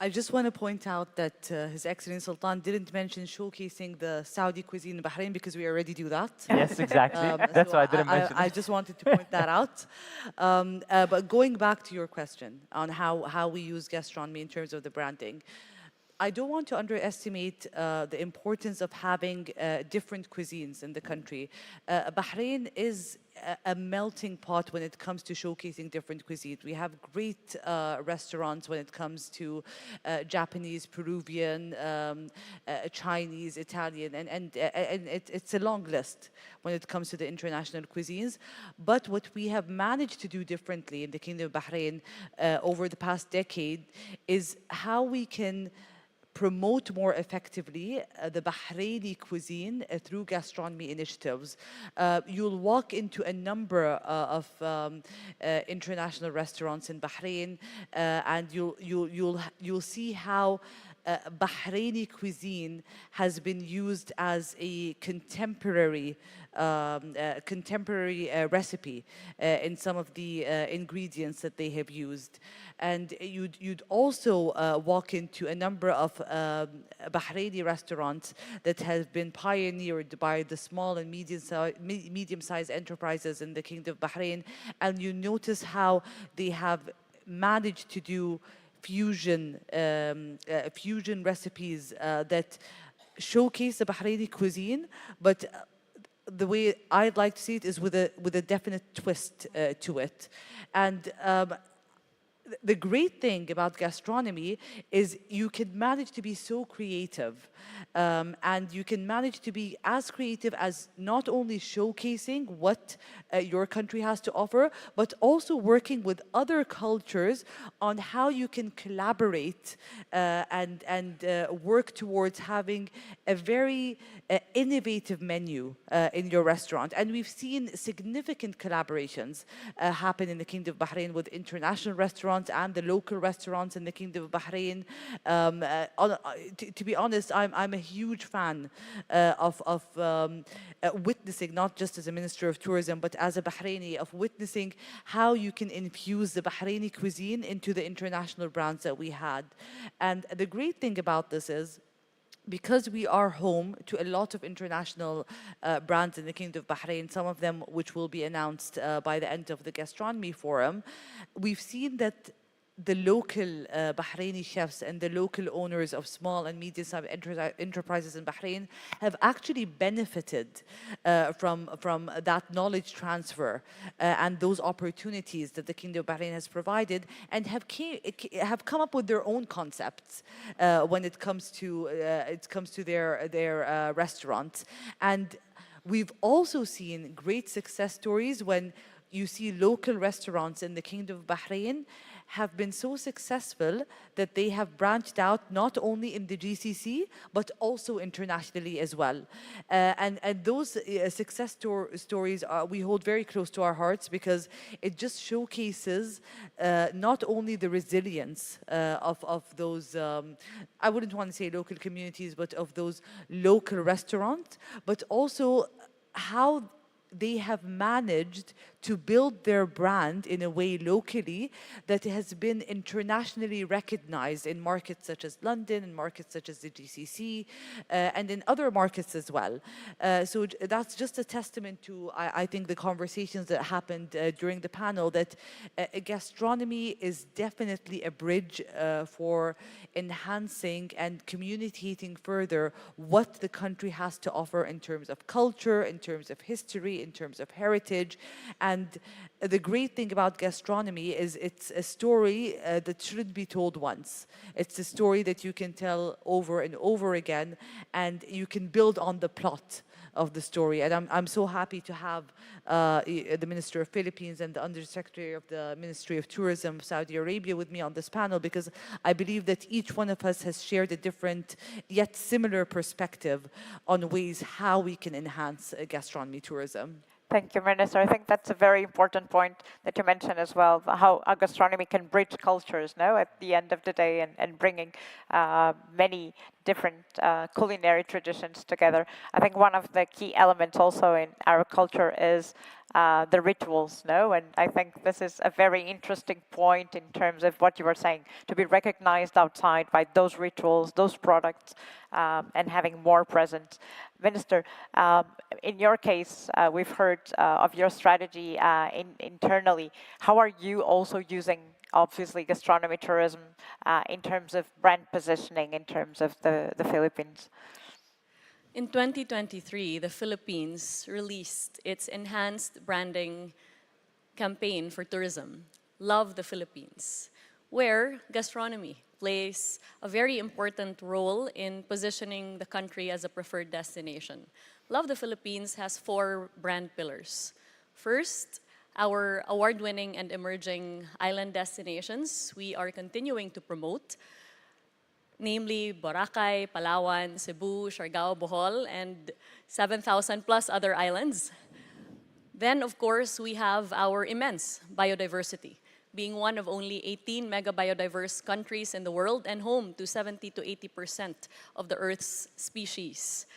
I just want to point out that His Excellency Sultan didn't mention showcasing the Saudi cuisine in Bahrain because we already do that. Yes, exactly. That's why I didn't mention it. I just wanted to point that out. But going back to your question on how we use gastronomy in terms of the branding, I don't want to underestimate the importance of having different cuisines in the country. Bahrain is a melting pot when it comes to showcasing different cuisines. We have great restaurants when it comes to Japanese, Peruvian, Chinese, Italian, and it's a long list when it comes to the international cuisines. But what we have managed to do differently in the Kingdom of Bahrain over the past decade is how we can promote more effectively the Bahraini cuisine through gastronomy initiatives. You'll walk into a number of international restaurants in Bahrain, and you'll see how Bahraini cuisine has been used as a contemporary recipe in some of the ingredients that they have used. And you'd also walk into a number of Bahraini restaurants that have been pioneered by the small and medium-sized enterprises in the Kingdom of Bahrain, and you notice how they have managed to do fusion recipes that showcase the Bahraini cuisine, but the way I'd like to see it is with a definite twist to it. And the great thing about gastronomy is you can manage to be so creative, and you can manage to be as creative as not only showcasing what your country has to offer, but also working with other cultures on how you can collaborate and work towards having a very innovative menu in your restaurant. And we've seen significant collaborations happen in the Kingdom of Bahrain with international restaurants and the local restaurants in the Kingdom of Bahrain. To be honest, I'm a huge fan of witnessing, not just as a Minister of Tourism, but as a Bahraini, of witnessing how you can infuse the Bahraini cuisine into the international brands that we had. And the great thing about this is, because we are home to a lot of international brands in the Kingdom of Bahrain, some of them which will be announced by the end of the Gastronomy Forum, we've seen that the local Bahraini chefs and the local owners of small and medium-sized enterprises in Bahrain have actually benefited from that knowledge transfer and those opportunities that the Kingdom of Bahrain has provided, and have come up with their own concepts when it comes to their restaurants. And we've also seen great success stories when you see local restaurants in the Kingdom of Bahrain have been so successful that they have branched out not only in the GCC, but also internationally as well. And those success stories we hold very close to our hearts, because it just showcases not only the resilience of those, I wouldn't want to say local communities, but of those local restaurants, but also how they have managed to build their brand in a way locally that has been internationally recognized in markets such as London and markets such as the GCC and in other markets as well. So that's just a testament to, I think, the conversations that happened during the panel, that gastronomy is definitely a bridge for enhancing and communicating further what the country has to offer in terms of culture, in terms of history, in terms of heritage. And the great thing about gastronomy is it's a story that shouldn't be told once. It's a story that you can tell over and over again, and you can build on the plot of the story. And I'm so happy to have the Minister of Philippines and the Undersecretary of the Ministry of Tourism of Saudi Arabia with me on this panel, because I believe that each one of us has shared a different yet similar perspective on ways how we can enhance gastronomy tourism. Thank you, Minister. I think that's a very important point that you mentioned as well, how gastronomy can bridge cultures, no, at the end of the day, and bringing many different culinary traditions together. I think one of the key elements also in our culture is the rituals, no? And I think this is a very interesting point in terms of what you were saying, to be recognized outside by those rituals, those products, and having more presence. Minister, in your case, we've heard of your strategy internally. How are you also using, obviously, gastronomy tourism in terms of brand positioning, in terms of the Philippines? In 2023, the Philippines released its enhanced branding campaign for tourism, Love the Philippines, where gastronomy plays a very important role in positioning the country as a preferred destination. Love the Philippines has 4 brand pillars. First, our award-winning and emerging island destinations we are continuing to promote, namely Boracay, Palawan, Cebu, Siargao, Bohol, and 7,000 plus other islands. Then, of course, we have our immense biodiversity, being one of only 18 mega-biodiverse countries in the world and home to 70 to 80% of the Earth's species.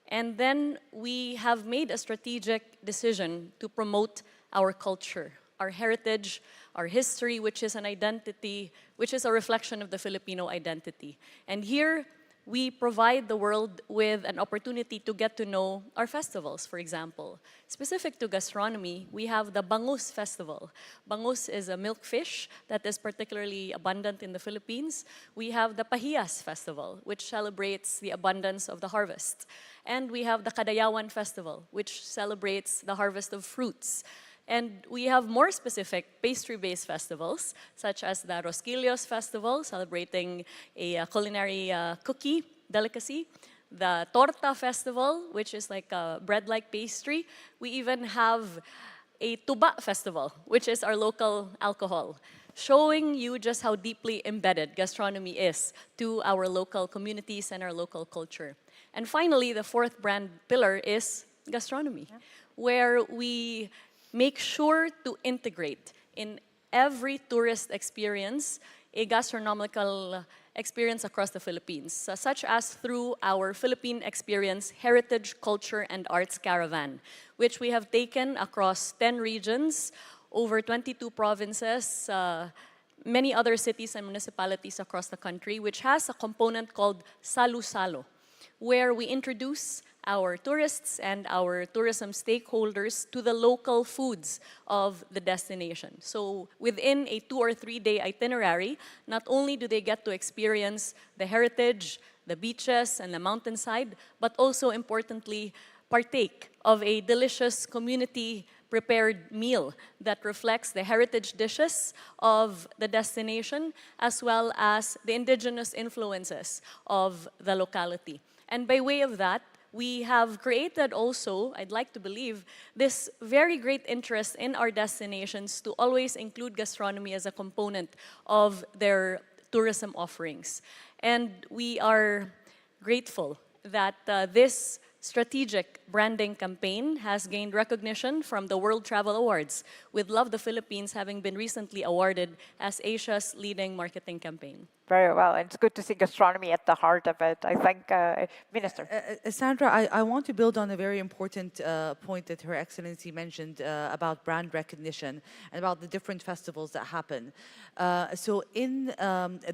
And then we have made a strategic decision to promote our culture, our heritage, our history, which is an identity, which is a reflection of the Filipino identity. And here, we provide the world with an opportunity to get to know our festivals, for example. Specific to gastronomy, we have the Bangus Festival. Bangus is a milkfish that is particularly abundant in the Philippines. We have the Pahiyas Festival, which celebrates the abundance of the harvest. And we have the Kadayawan Festival, which celebrates the harvest of fruits. And we have more specific pastry-based festivals, such as the Rosquillos Festival, celebrating a culinary cookie delicacy. The Torta Festival, which is like a bread-like pastry. We even have a Tuba Festival, which is our local alcohol, showing you just how deeply embedded gastronomy is to our local communities and our local culture. And finally, the 4th brand pillar is gastronomy, where we make sure to integrate in every tourist experience a gastronomical experience across the Philippines, such as through our Philippine Experience Heritage, Culture, and Arts Caravan, which we have taken across 10 regions, over 22 provinces, many other cities and municipalities across the country, which has a component called Salu Salo, where we introduce our tourists and our tourism stakeholders to the local foods of the destination. So within a 2 or 3 day itinerary, not only do they get to experience the heritage, the beaches, and the mountainside, but also importantly, partake of a delicious community prepared meal that reflects the heritage dishes of the destination as well as the indigenous influences of the locality. And by way of that, we have created also, I'd like to believe, this very great interest in our destinations to always include gastronomy as a component of their tourism offerings. And we are grateful that this strategic branding campaign has gained recognition from the World Travel Awards, with Love the Philippines having been recently awarded as Asia's leading marketing campaign. Very well. It's good to see gastronomy at the heart of it. I think, Minister. Sandra, I want to build on a very important point that Her Excellency mentioned about brand recognition and about the different festivals that happen. So in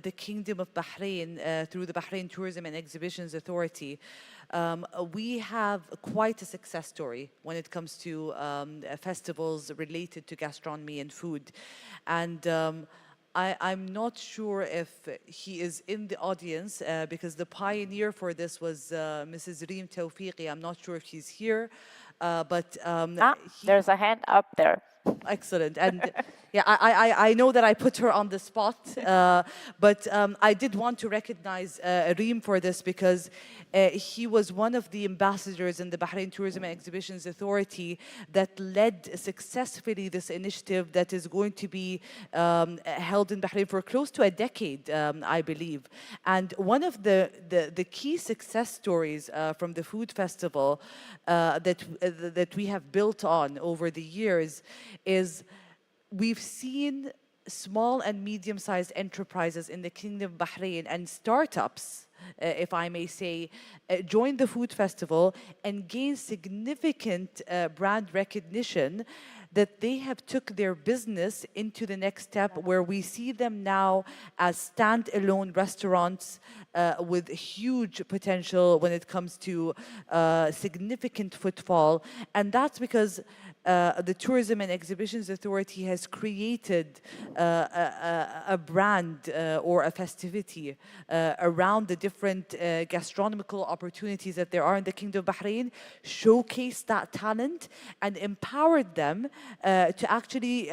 the Kingdom of Bahrain, through the Bahrain Tourism and Exhibitions Authority, we have quite a success story when it comes to festivals related to gastronomy and food. And I'm not sure if he is in the audience because the pioneer for this was Mrs. Reem Tawfiqi. I'm not sure if she's here, but there's a hand up there. Excellent. And yeah, I know that I put her on the spot, but I did want to recognize Reem for this because he was one of the ambassadors in the Bahrain Tourism and Exhibitions Authority that led successfully this initiative that is going to be held in Bahrain for close to a decade, I believe. And one of the key success stories from the food festival that we have built on over the years is we've seen small and medium-sized enterprises in the Kingdom of Bahrain and startups, if I may say, join the food festival and gain significant brand recognition that they have took their business into the next step where we see them now as standalone restaurants with huge potential when it comes to significant footfall. And that's because the Tourism and Exhibitions Authority has created a brand or a festivity around the different gastronomical opportunities that there are in the Kingdom of Bahrain, showcased that talent and empowered them to actually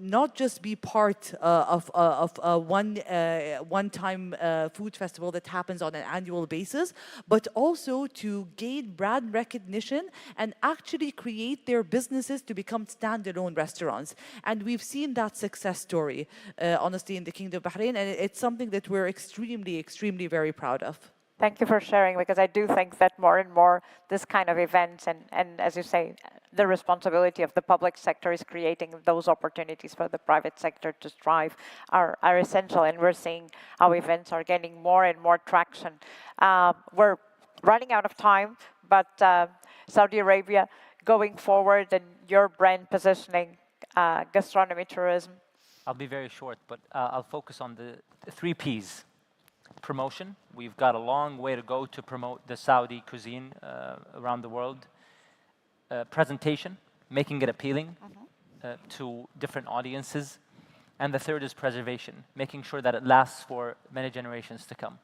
not just be part of a one-time food festival that happens on an annual basis, but also to gain brand recognition and actually create their businesses to become standalone restaurants. And we've seen that success story, honestly, in the Kingdom of Bahrain, and it's something that we're extremely, extremely very proud of. Thank you for sharing, because I do think that more and more this kind of events and as you say, the responsibility of the public sector is creating those opportunities for the private sector to strive are essential, and we're seeing how events are gaining more and more traction. We're running out of time, but Saudi Arabia, going forward and your brand positioning, gastronomy, tourism? I'll be very short, but I'll focus on the 3 Ps. Promotion. We've got a long way to go to promote the Saudi cuisine around the world. Presentation, making it appealing to different audiences. And the third is preservation, making sure that it lasts for many generations to come.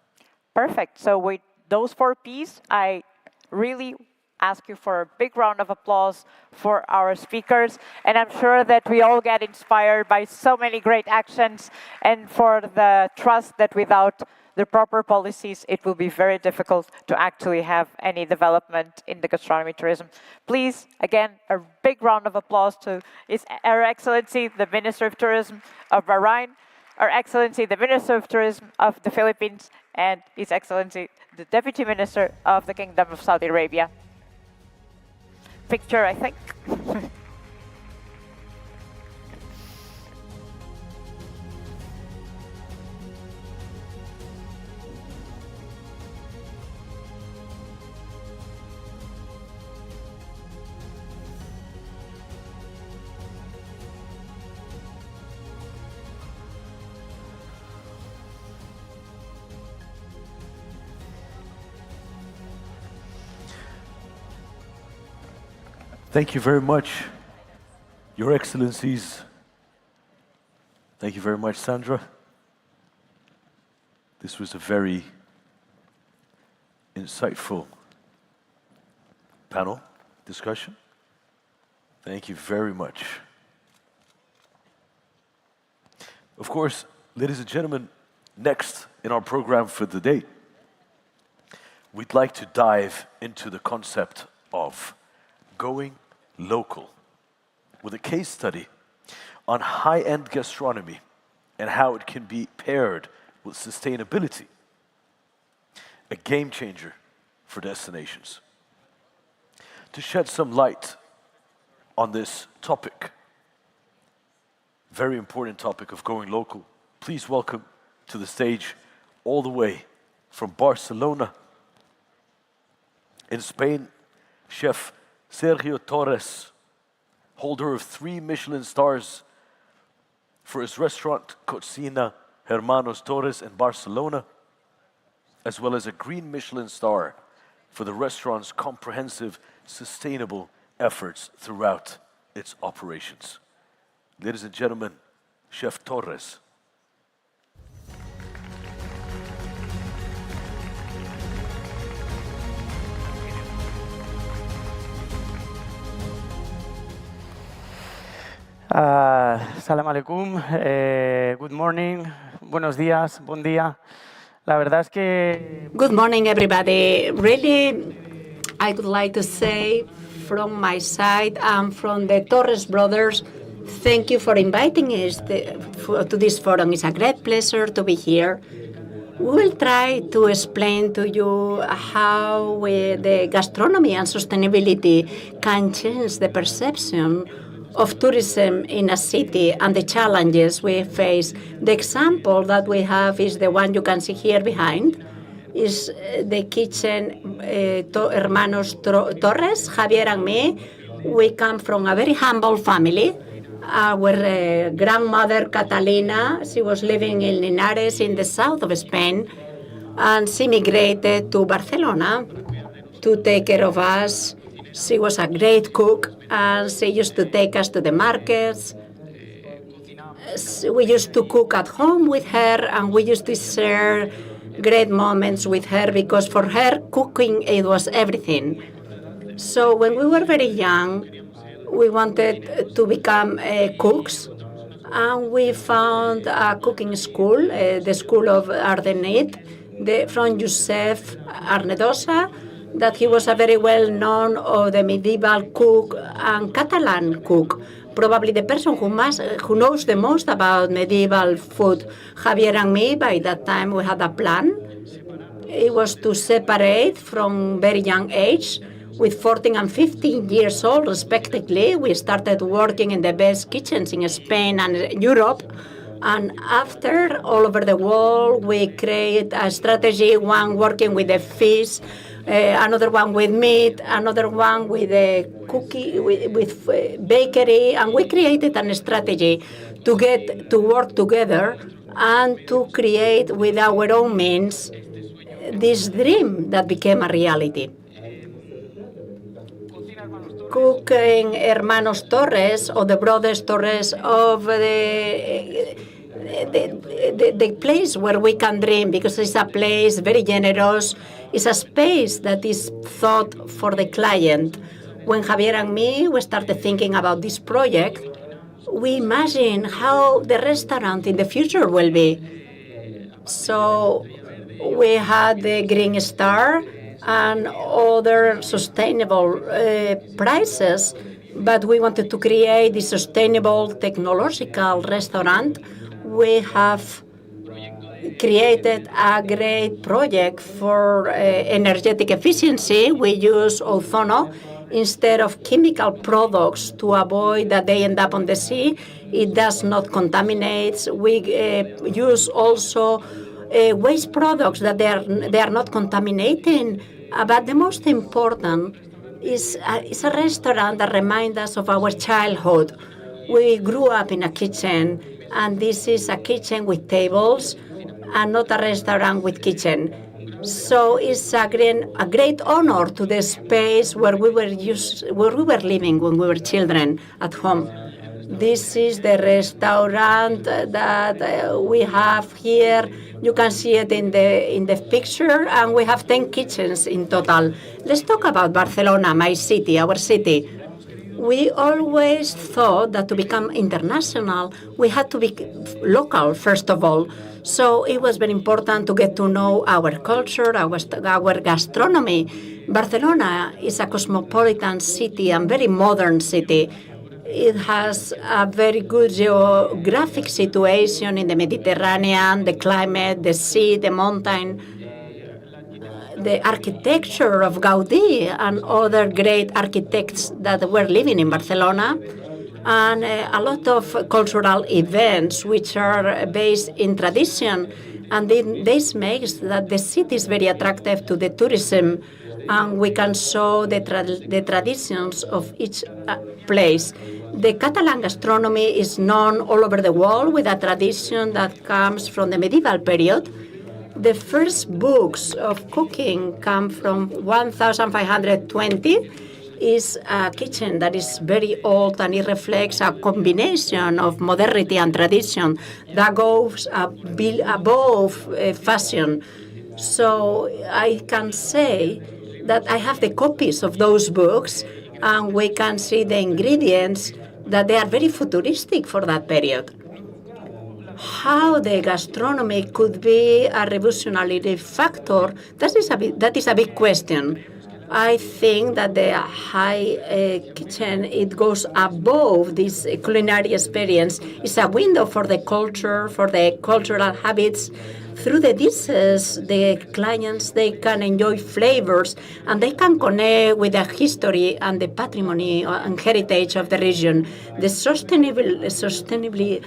Perfect. So with those 4 Ps, I really ask you for a big round of applause for our speakers. And I'm sure that we all get inspired by so many great actions and for the trust that without the proper policies, it will be very difficult to actually have any development in the gastronomy tourism. Please, again, a big round of applause to Her Excellency, the Minister of Tourism of Bahrain, Her Excellency, the Minister of Tourism of the Philippines, and His Excellency, the Deputy Minister of the Kingdom of Saudi Arabia. Picture, I think. Thank you very much, Your Excellencies. Thank you very much, Sandra. This was a very insightful panel discussion. Thank you very much. Of course, ladies and gentlemen, next in our program for the day, we'd like to dive into the concept of going local with a case study on high-end gastronomy and how it can be paired with sustainability, a game changer for destinations. To shed some light on this topic, very important topic of going local, please welcome to the stage, all the way from Barcelona, in Spain, Chef Sergio Torres, holder of 3 Michelin stars for his restaurant Cocina Hermanos Torres in Barcelona, as well as a green Michelin star for the restaurant's comprehensive, sustainable efforts throughout its operations. Ladies and gentlemen, Chef Torres. Salam alaikum, good morning, buenos días, bon día. La verdad es que... Good morning, everybody. Really, I would like to say from my side and from the Torres brothers, thank you for inviting us to this forum. It's a great pleasure to be here. We will try to explain to you how the gastronomy and sustainability can change the perception of tourism in a city and the challenges we face. The example that we have is the one you can see here behind, is the kitchen Hermanos Torres, Javier and me. We come from a very humble family. Our grandmother Catalina, she was living in Linares in the south of Spain, and she migrated to Barcelona to take care of us. She was a great cook, and she used to take us to the markets. We used to cook at home with her, and we used to share great moments with her, because for her, cooking, it was everything. So when we were very young, we wanted to become cooks, and we found a cooking school, the School of Ardenit, from Josep Arnedosa, that he was a very well-known the medieval cook and Catalan cook, probably the person who knows the most about medieval food. Javier and me, by that time, we had a plan. It was to separate from very young age. With 14 and 15 years old, respectively, we started working in the best kitchens in Spain and Europe. And after, all over the world, we create a strategy, one working with the fish, another one with meat, another one with cookie, with bakery, and we created a strategy to get to work together and to create with our own means this dream that became a reality. Cooking Hermanos Torres, or the brothers Torres of the place where we can dream, because it's a place very generous. It's a space that is thought for the client. When Javier and me, we started thinking about this project, we imagine how the restaurant in the future will be. So we had the Green Star and other sustainable prices, but we wanted to create this sustainable technological restaurant. We have created a great project for energetic efficiency. We use ozono instead of chemical products to avoid that they end up on the sea. It does not contaminate. We use also waste products that they are not contaminating. But the most important is a restaurant that reminds us of our childhood. We grew up in a kitchen, and this is a kitchen with tables and not a restaurant with kitchen. So it's a great honor to the space where we were living when we were children at home. This is the restaurant that we have here. You can see it in the picture, and we have 10 kitchens in total. Let's talk about Barcelona, my city, our city. We always thought that to become international, we had to be local, first of all. So it was very important to get to know our culture, our gastronomy. Barcelona is a cosmopolitan city and very modern city. It has a very good geographic situation in the Mediterranean, the climate, the sea, the mountain, the architecture of Gaudí and other great architects that were living in Barcelona, and a lot of cultural events which are based in tradition. And this makes that the city is very attractive to the tourism, and we can show the traditions of each place. The Catalan gastronomy is known all over the world with a tradition that comes from the medieval period. The first books of cooking come from 1520. Is a kitchen that is very old, and it reflects a combination of modernity and tradition that goes above fashion. So I can say that I have the copies of those books, and we can see the ingredients that they are very futuristic for that period. How the gastronomy could be a revolutionary factor, that is a big question. I think that the high kitchen, it goes above this culinary experience. It's a window for the culture, for the cultural habits. Through the dishes, the clients, they can enjoy flavors, and they can connect with the history and the patrimony and heritage of the region. The sustainability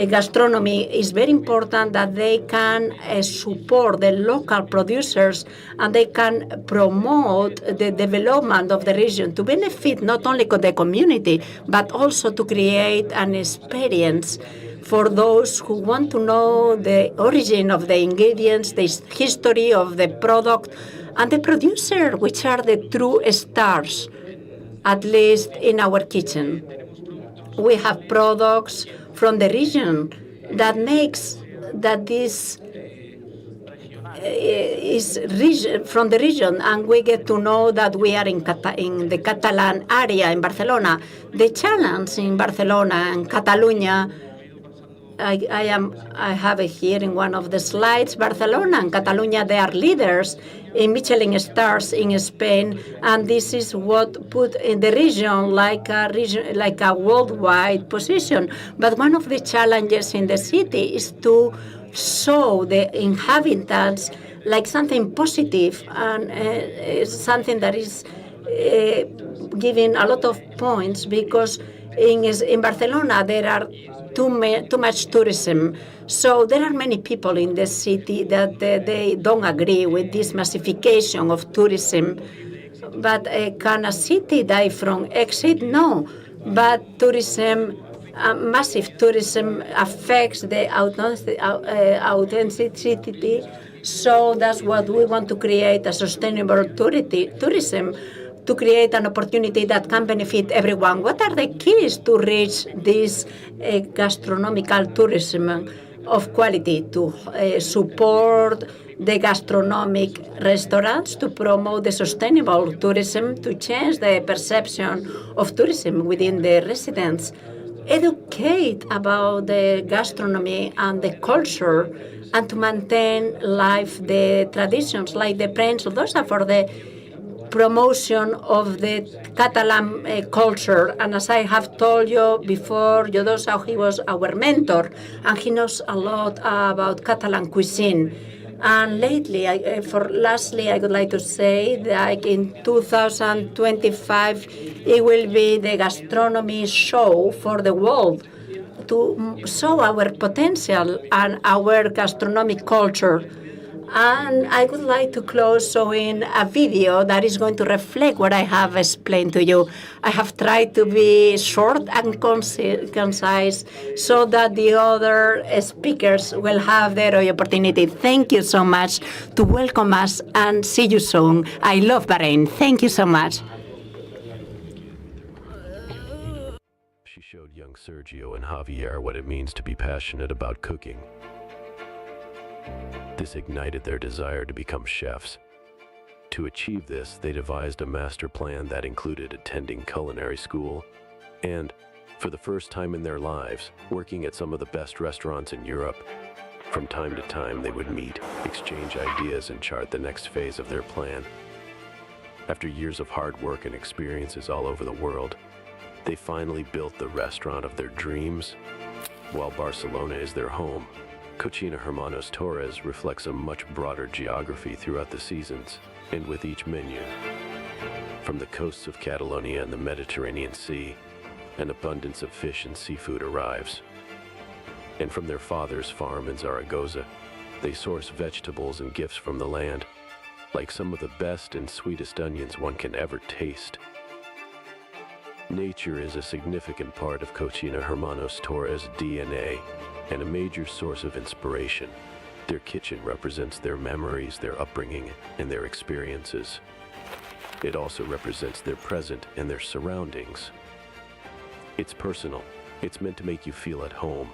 gastronomy is very important, that they can support the local producers, and they can promote the development of the region to benefit not only the community, but also to create an experience for those who want to know the origin of the ingredients, the history of the product, and the producer, which are the true stars, at least in our kitchen. We have products from the region that makes that this is from the region, and we get to know that we are in the Catalan area in Barcelona. The challenge in Barcelona and Catalonia, I have it here in one of the slides. Barcelona and Catalonia, they are leaders in Michelin stars in Spain, and this is what put in the region like a worldwide position. But one of the challenges in the city is to show the inhabitants like something positive, and something that is giving a lot of points, because in Barcelona there are too much tourism. So there are many people in the city that they don't agree with this massification of tourism. But can a city die from exit? No. But tourism, massive tourism, affects the authenticity. So that's what we want to create, a sustainable tourism, to create an opportunity that can benefit everyone. What are the keys to reach this gastronomical tourism of quality? To support the gastronomic restaurants, to promote the sustainable tourism, to change the perception of tourism within the residents, educate about the gastronomy and the culture, and to maintain live the traditions like the prensa. Those are for the promotion of the Catalan culture. And as I have told you before, Jodosa, he was our mentor, and he knows a lot about Catalan cuisine. And lastly, I would like to say that in 2025, it will be the gastronomy show for the world, to show our potential and our gastronomic culture. And I would like to close showing a video that is going to reflect what I have explained to you. I have tried to be short and concise so that the other speakers will have their opportunity. Thank you so much to welcome us, and see you soon. I love Bahrain. Thank you so much. She showed young Sergio and Javier what it means to be passionate about cooking. This ignited their desire to become chefs, To achieve this, they devised a master plan that included attending culinary school and, for the first time in their lives, working at some of the best restaurants in Europe. From time to time, they would meet, exchange ideas, and chart the next phase of their plan. After years of hard work and experiences all over the world, they finally built the restaurant of their dreams. While Barcelona is their home, Cocina Hermanos Torres reflects a much broader geography throughout the seasons and with each menu. From the coasts of Catalonia and the Mediterranean Sea, an abundance of fish and seafood arrives. And from their father's farm in Zaragoza, they source vegetables and gifts from the land, like some of the best and sweetest onions one can ever taste. Nature is a significant part of Cocina Hermanos Torres' DNA and a major source of inspiration. Their kitchen represents their memories, their upbringing, and their experiences. It also represents their present and their surroundings. It's personal. It's meant to make you feel at home,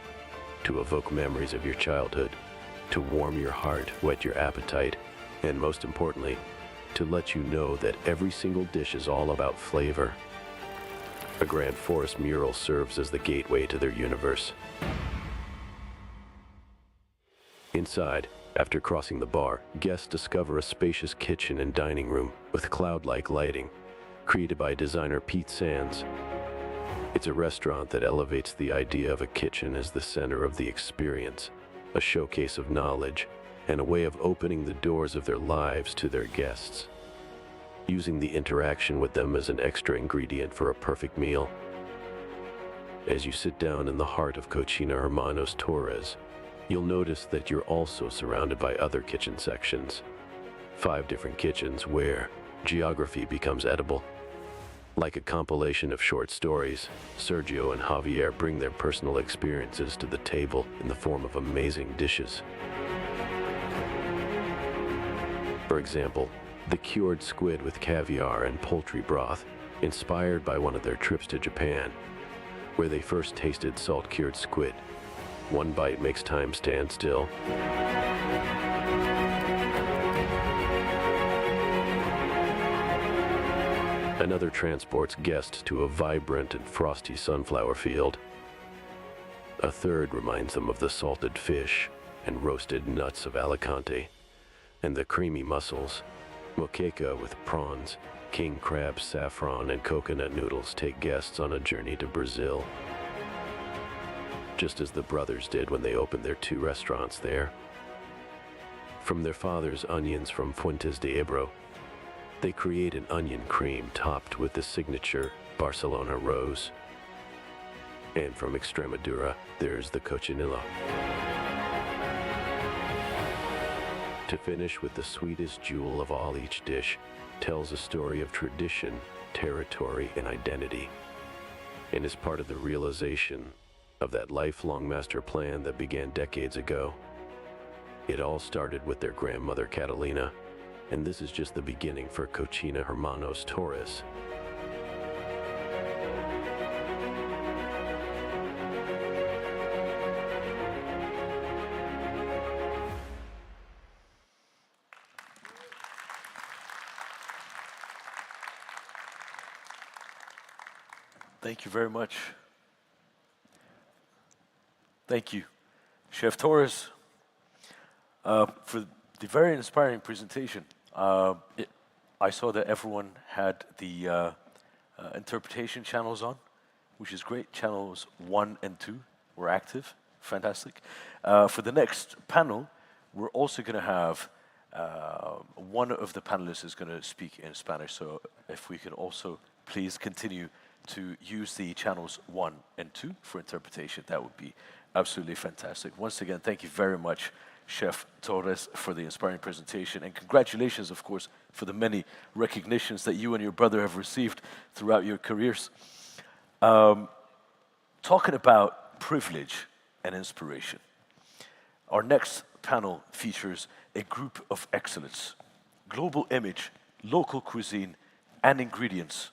to evoke memories of your childhood, to warm your heart, whet your appetite, and most importantly, to let you know that every single dish is all about flavor. A grand forest mural serves as the gateway to their universe. Inside, after crossing the bar, guests discover a spacious kitchen and dining room with cloud-like lighting, created by designer Pete Sands. It's a restaurant that elevates the idea of a kitchen as the center of the experience, a showcase of knowledge, and a way of opening the doors of their lives to their guests, using the interaction with them as an extra ingredient for a perfect meal. As you sit down in the heart of Cocina Hermanos Torres, you'll notice that you're also surrounded by other kitchen sections. 5 different kitchens where geography becomes edible. Like a compilation of short stories, Sergio and Javier bring their personal experiences to the table in the form of amazing dishes. For example, the cured squid with caviar and poultry broth, inspired by one of their trips to Japan, where they first tasted salt-cured squid. One bite makes time stand still. Another transports guests to a vibrant and frosty sunflower field. A third reminds them of the salted fish and roasted nuts of Alicante, and the creamy mussels. Moqueca with prawns, king crab, saffron, and coconut noodles take guests on a journey to Brazil, just as the brothers did when they opened their 2 restaurants there. From their father's onions from Fuentes de Ebro, they create an onion cream topped with the signature Barcelona rose. And from Extremadura, there's the cochinillo. To finish with the sweetest jewel of all, each dish tells a story of tradition, territory, and identity, and is part of the realization of that lifelong master plan that began decades ago. It all started with their grandmother Catalina, and this is just the beginning for Cocina Hermanos Torres. Thank you very much. Thank you, Chef Torres, for the very inspiring presentation. I saw that everyone had the interpretation channels on, which is great. Channels 1 and 2 were active. Fantastic. For the next panel, we're also going to have one of the panelists is going to speak in Spanish. So if we can also please continue to use the channels 1 and 2 for interpretation, that would be absolutely fantastic. Once again, thank you very much, Chef Torres, for the inspiring presentation, and congratulations, of course, for the many recognitions that you and your brother have received throughout your careers. Talking about privilege and inspiration, our next panel features a group of excellence, global image, local cuisine, and ingredients,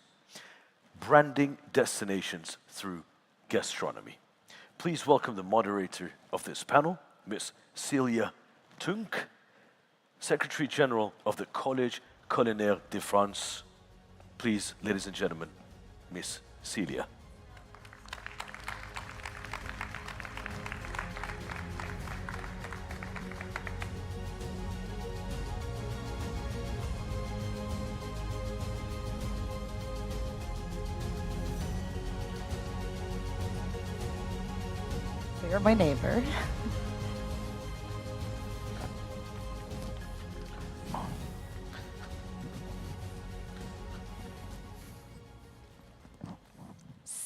branding destinations through gastronomy. Please welcome the moderator of this panel, Ms. Celia Tunk, Secretary General of the College Culinaire de France. Please, ladies and gentlemen, Miss Celia. You're my neighbor.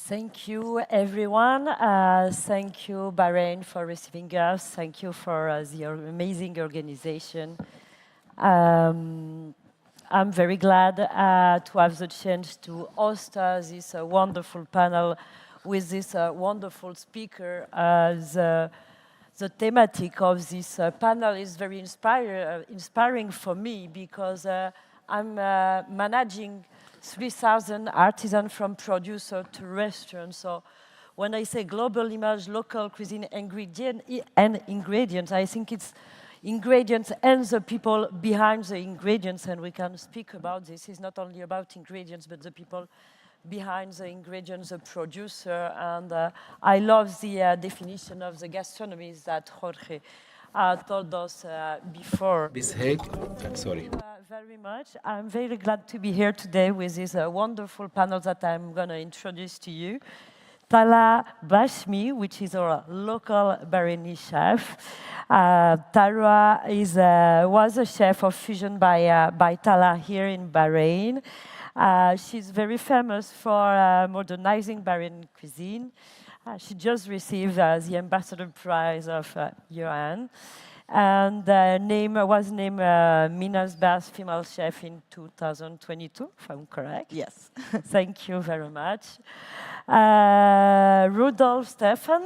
Thank you, everyone. Thank you, Bahrain, for receiving us. Thank you for the amazing organization. I'm very glad to have the chance to host this wonderful panel with this wonderful speaker. The thematic of this panel is very inspiring for me because I'm managing 3,000 artisans from producer to restaurant. So when I say global image, local cuisine ingredients, I think it's ingredients and the people behind the ingredients, and we can speak about this. It's not only about ingredients, but the people behind the ingredients, the producer. And I love the definition of the gastronomy that Jorge told us before. Sorry. Very much. I'm very glad to be here today with this wonderful panel that I'm going to introduce to you. Tala Bashmi, which is our local Bahraini chef. Tara was a chef of fusion by Tala here in Bahrain. She's very famous for modernizing Bahraini cuisine. She just received the Ambassador Prize of UN. And was named Mina's Best Female Chef in 2022, if I'm correct. Yes. Thank you very much. Rudolf Stefan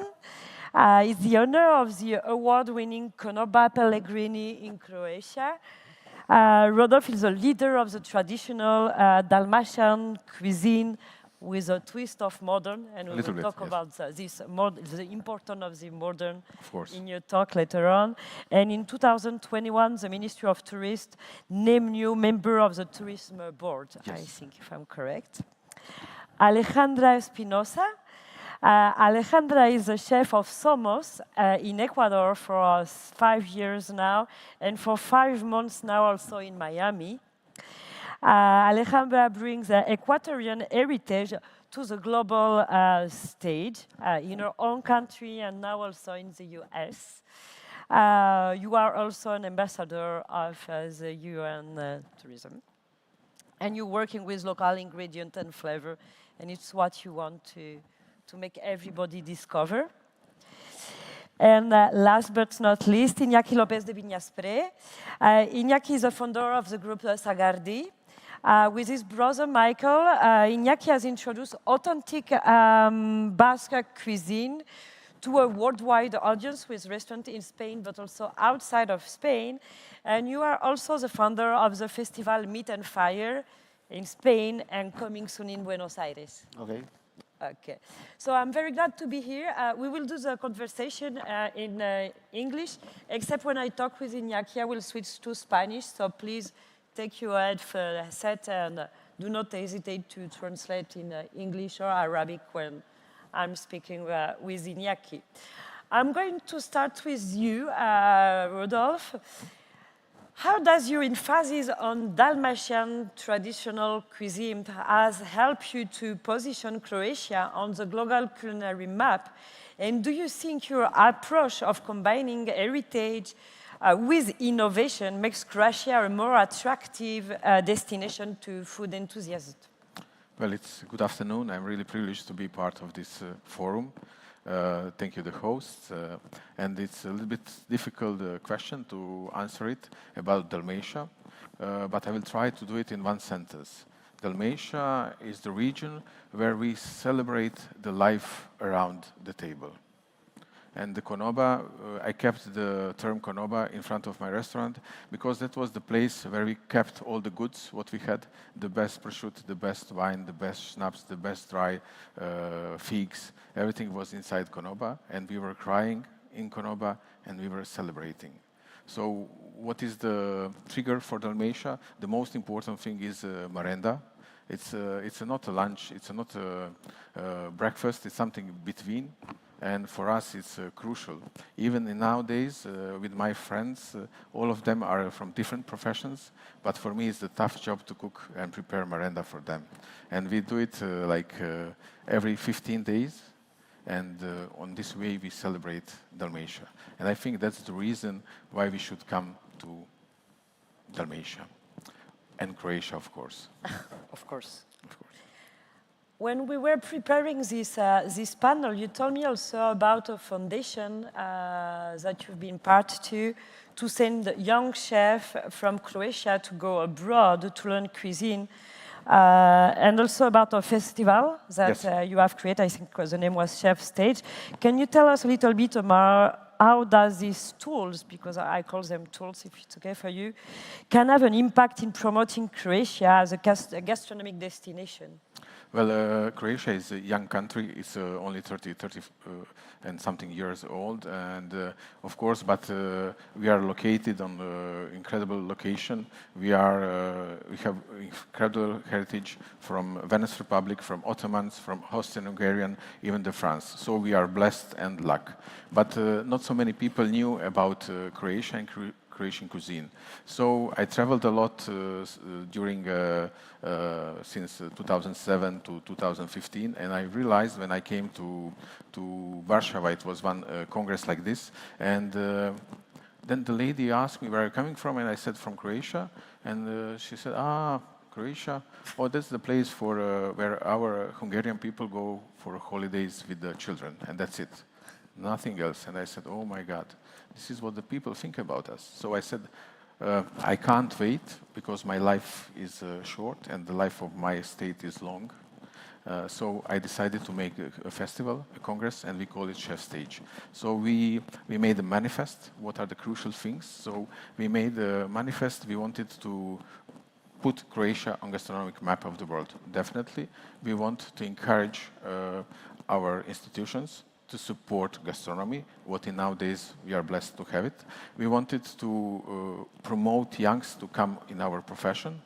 is the owner of the award-winning Konoba Pellegrini in Croatia. Rudolf is a leader of the traditional Dalmatian cuisine with a twist of modern, and we will talk about the importance of the modern in your talk later on. And in 2021, the Ministry of Tourism named new member of the Tourism Board, I think, if I'm correct. Alejandra Espinosa. Alejandra is a chef of Somos in Ecuador for 5 years now, and for 5 months now also in Miami. Alejandra brings Ecuadorian heritage to the global stage in her own country and now also in the US. You are also an ambassador of the UN Tourism. And you're working with local ingredient and flavor, and it's what you want to make everybody discover. And last but not least, Iñaki López de Viñaspre. Iñaki is the founder of the group Sagardi. With his brother Michael, Iñaki has introduced authentic Basque cuisine to a worldwide audience with restaurants in Spain, but also outside of Spain. And you are also the founder of the festival Meat and Fire in Spain and coming soon in Buenos Aires. Okay. Okay. So I'm very glad to be here. We will do the conversation in English, except when I talk with Iñaki, I will switch to Spanish. So please take your headset and do not hesitate to translate in English or Arabic when I'm speaking with Iñaki. I'm going to start with you, Rodolphe. How does your emphasis on Dalmatian traditional cuisine has helped you to position Croatia on the global culinary map? And do you think your approach of combining heritage with innovation makes Croatia a more attractive destination to food enthusiasts? Well, it's good afternoon. I'm really privileged to be part of this forum. Thank you, the hosts. And it's a little bit difficult question to answer it about Dalmatia, but I will try to do it in one sentence. Dalmatia is the region where we celebrate the life around the table. And the Konoba, I kept the term Konoba in front of my restaurant because that was the place where we kept all the goods, what we had, the best prosciutto, the best wine, the best schnapps, the best dry figs. Everything was inside Konoba, and we were crying in Konoba, and we were celebrating. So what is the trigger for Dalmatia? The most important thing is merenda. It's not a lunch, it's not a breakfast, it's something between. And for us, it's crucial. Even nowadays, with my friends, all of them are from different professions. But for me, it's a tough job to cook and prepare merenda for them. And we do it every 15 days. And on this way, we celebrate Dalmatia. And I think that's the reason why we should come to Dalmatia. And Croatia, of course. Of course. When we were preparing this panel, you told me also about a foundation that you've been part to send young chefs from Croatia to go abroad to learn cuisine, and also about a festival that you have created. I think the name was Chef Stage. Can you tell us a little bit more? How does these tools, because I call them tools if it's okay for you, can have an impact in promoting Croatia as a gastronomic destination? Well, Croatia is a young country. It's only 30 and something years old. And of course, but we are located on an incredible location. We have incredible heritage from Venice Republic, from Ottomans, from Austrian-Hungarian, even the France. So we are blessed and luck. But not so many people knew about Croatia and Croatian cuisine. So I traveled a lot during since 2007 to 2015, and I realized when I came to Warsaw, it was one congress like this, and then the lady asked me where I'm coming from, and I said from Croatia, and she said, Croatia, oh, that's the place for where our Hungarian people go for holidays with the children, and that's it, nothing else. And I said, oh my God, this is what the people think about us. So I said, I can't wait because my life is short and the life of my state is long. So I decided to make a festival, a congress, and we call it Chef Stage. So we made a manifest. What are the crucial things? So we made a manifest. We wanted to put Croatia on gastronomic map of the world. Definitely. We want to encourage our institutions to support gastronomy, what in nowadays we are blessed to have it. We wanted to promote youngs to come in our profession.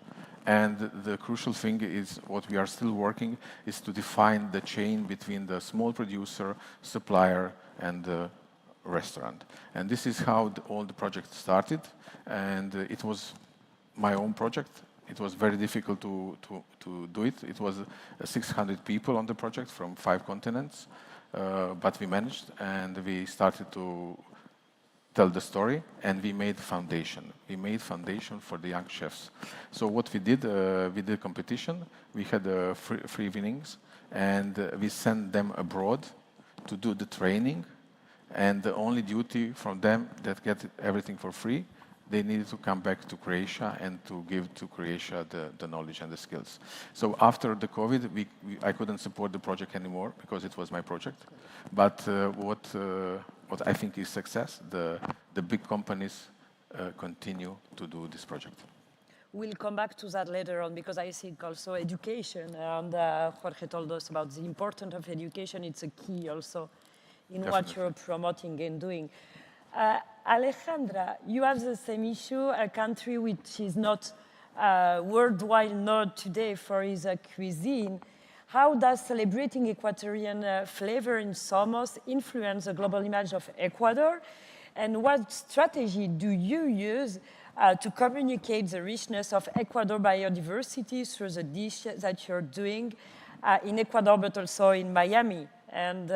And the crucial thing is what we are still working is to define the chain between the small producer, supplier, and the restaurant. And this is how all the project started. And it was my own project. It was very difficult to do it. It was 600 people on the project from 5 continents. But we managed, and we started to tell the story, and we made foundation. We made foundation for the young chefs. So what we did competition. We had free winnings, and we sent them abroad to do the training. And the only duty from them that get everything for free, they needed to come back to Croatia and to give to Croatia the knowledge and the skills. So after the COVID, I couldn't support the project anymore because it was my project. But what I think is success, the big companies continue to do this project. We'll come back to that later on because I think also education, and Jorge told us about the importance of education. It's a key also in what you're promoting and doing. Alejandra, you have the same issue, a country which is not worldwide known today for its cuisine. How does celebrating Ecuadorian flavor in Somos influence the global image of Ecuador? And what strategy do you use to communicate the richness of Ecuador biodiversity through the dish that you're doing in Ecuador, but also in Miami? And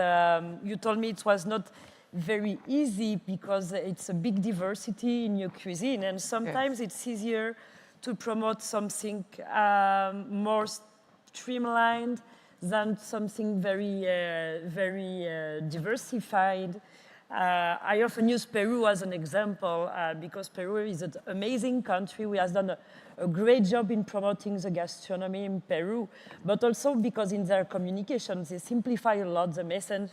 you told me it was not very easy because it's a big diversity in your cuisine, and sometimes it's easier to promote something more streamlined than something very diversified. I often use Peru as an example because Peru is an amazing country. We have done a great job in promoting the gastronomy in Peru, but also because in their communications they simplify a lot the message.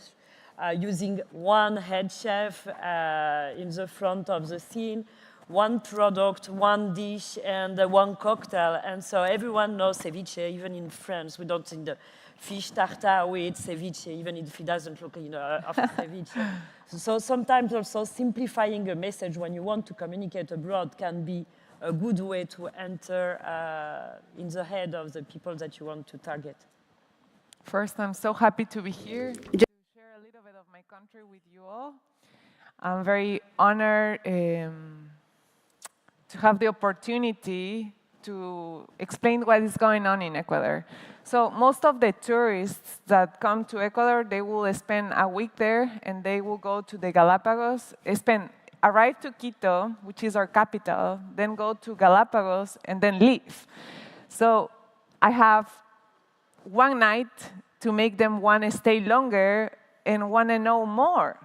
Using one head chef in the front of the scene, one product, one dish, and one cocktail. And so everyone knows ceviche, even in France. We don't in the fish tartare with ceviche, even if it doesn't look of ceviche. So sometimes also simplifying a message when you want to communicate abroad can be a good way to enter in the head of the people that you want to target. First, I'm so happy to be here to share a little bit of my country with you all. I'm very honored to have the opportunity to explain what is going on in Ecuador. So most of the tourists that come to Ecuador, they will spend a week there and they will go to the Galapagos, arrive to Quito, which is our capital, then go to Galapagos and then leave. So I have one night to make them want to stay longer and want to know more.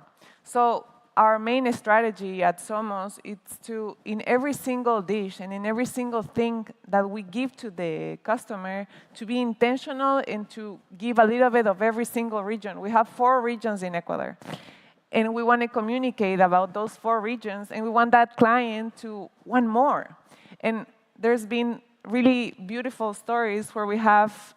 So our main strategy at Somos is to, in every single dish and in every single thing that we give to the customer, to be intentional and to give a little bit of every single region. We have 4 regions in Ecuador. And we want to communicate about those 4 regions, and we want that client to want more. And there's been really beautiful stories where we have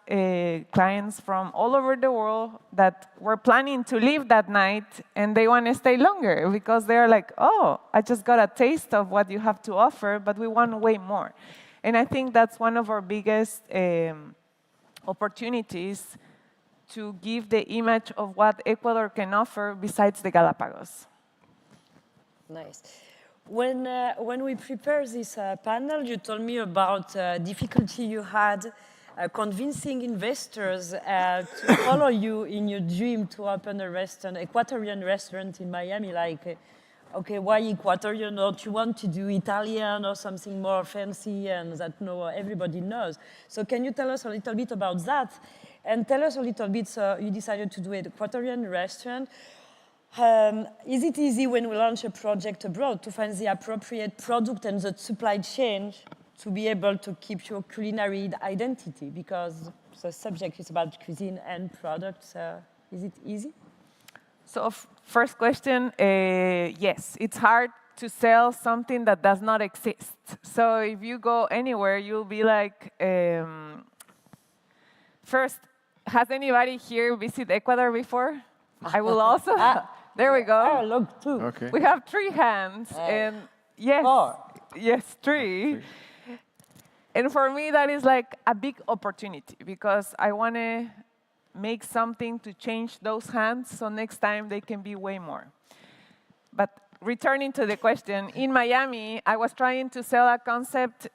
clients from all over the world that were planning to leave that night and they want to stay longer because they're like, oh, I just got a taste of what you have to offer, but we want way more. And I think that's one of our biggest opportunities to give the image of what Ecuador can offer besides the Galapagos. Nice. When we prepared this panel, you told me about difficulty you had convincing investors to follow you in your dream to open a restaurant, Ecuadorian restaurant in Miami. Like, okay, why Ecuadorian? Don't you want to do Italian or something more fancy and that everybody knows? So can you tell us a little bit about that? And tell us a little bit, so you decided to do an Ecuadorian restaurant. Is it easy when we launch a project abroad to find the appropriate product and the supply chain to be able to keep your culinary identity? Because the subject is about cuisine and products. Is it easy? So first question, yes. It's hard to sell something that does not exist. So if you go anywhere, you'll be like, first, has anybody here visited Ecuador before? I will also. There we go. Oh, look, 2. Okay. We have 3 hands, and yes, 4. Yes, 3. And for me, that is like a big opportunity because I want to make something to change those hands so next time they can be way more. But returning to the question, in Miami, I was trying to sell a concept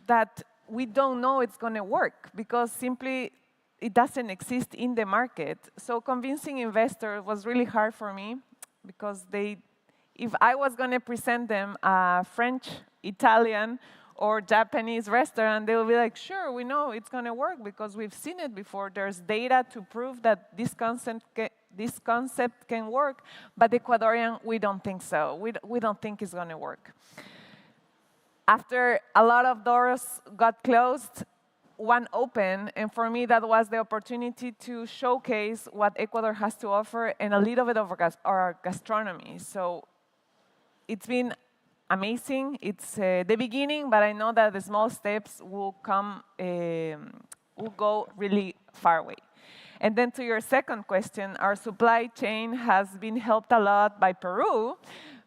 that we don't know it's going to work because simply it doesn't exist in the market. So convincing investors was really hard for me because if I was going to present them a French, Italian, or Japanese restaurant, they will be like, sure, we know it's going to work because we've seen it before. There's data to prove that this concept can work. But Ecuadorian, we don't think so. We don't think it's going to work. After a lot of doors got closed, one open, and for me that was the opportunity to showcase what Ecuador has to offer and a little bit of our gastronomy. So it's been amazing. It's the beginning, but I know that the small steps will go really far away. And then to your second question, our supply chain has been helped a lot by Peru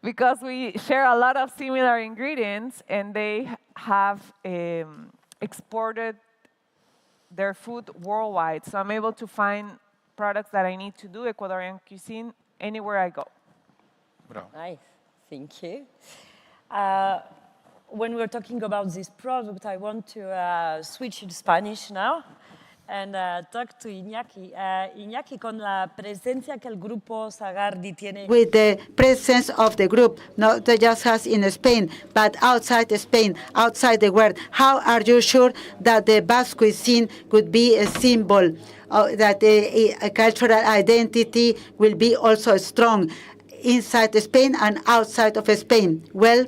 because we share a lot of similar ingredients and they have exported their food worldwide. So I'm able to find products that I need to do Ecuadorian cuisine anywhere I go. Bravo. Nice, thank you. When we're talking about this product, I want to switch to Spanish now and talk to Iñaki. Iñaki, con la presencia que el grupo Sagardi tiene. With the presence of the group, not just as in Spain, but outside Spain, outside the world, how are you sure that the Basque cuisine could be a symbol, that a cultural identity will be also strong inside Spain and outside of Spain? Well,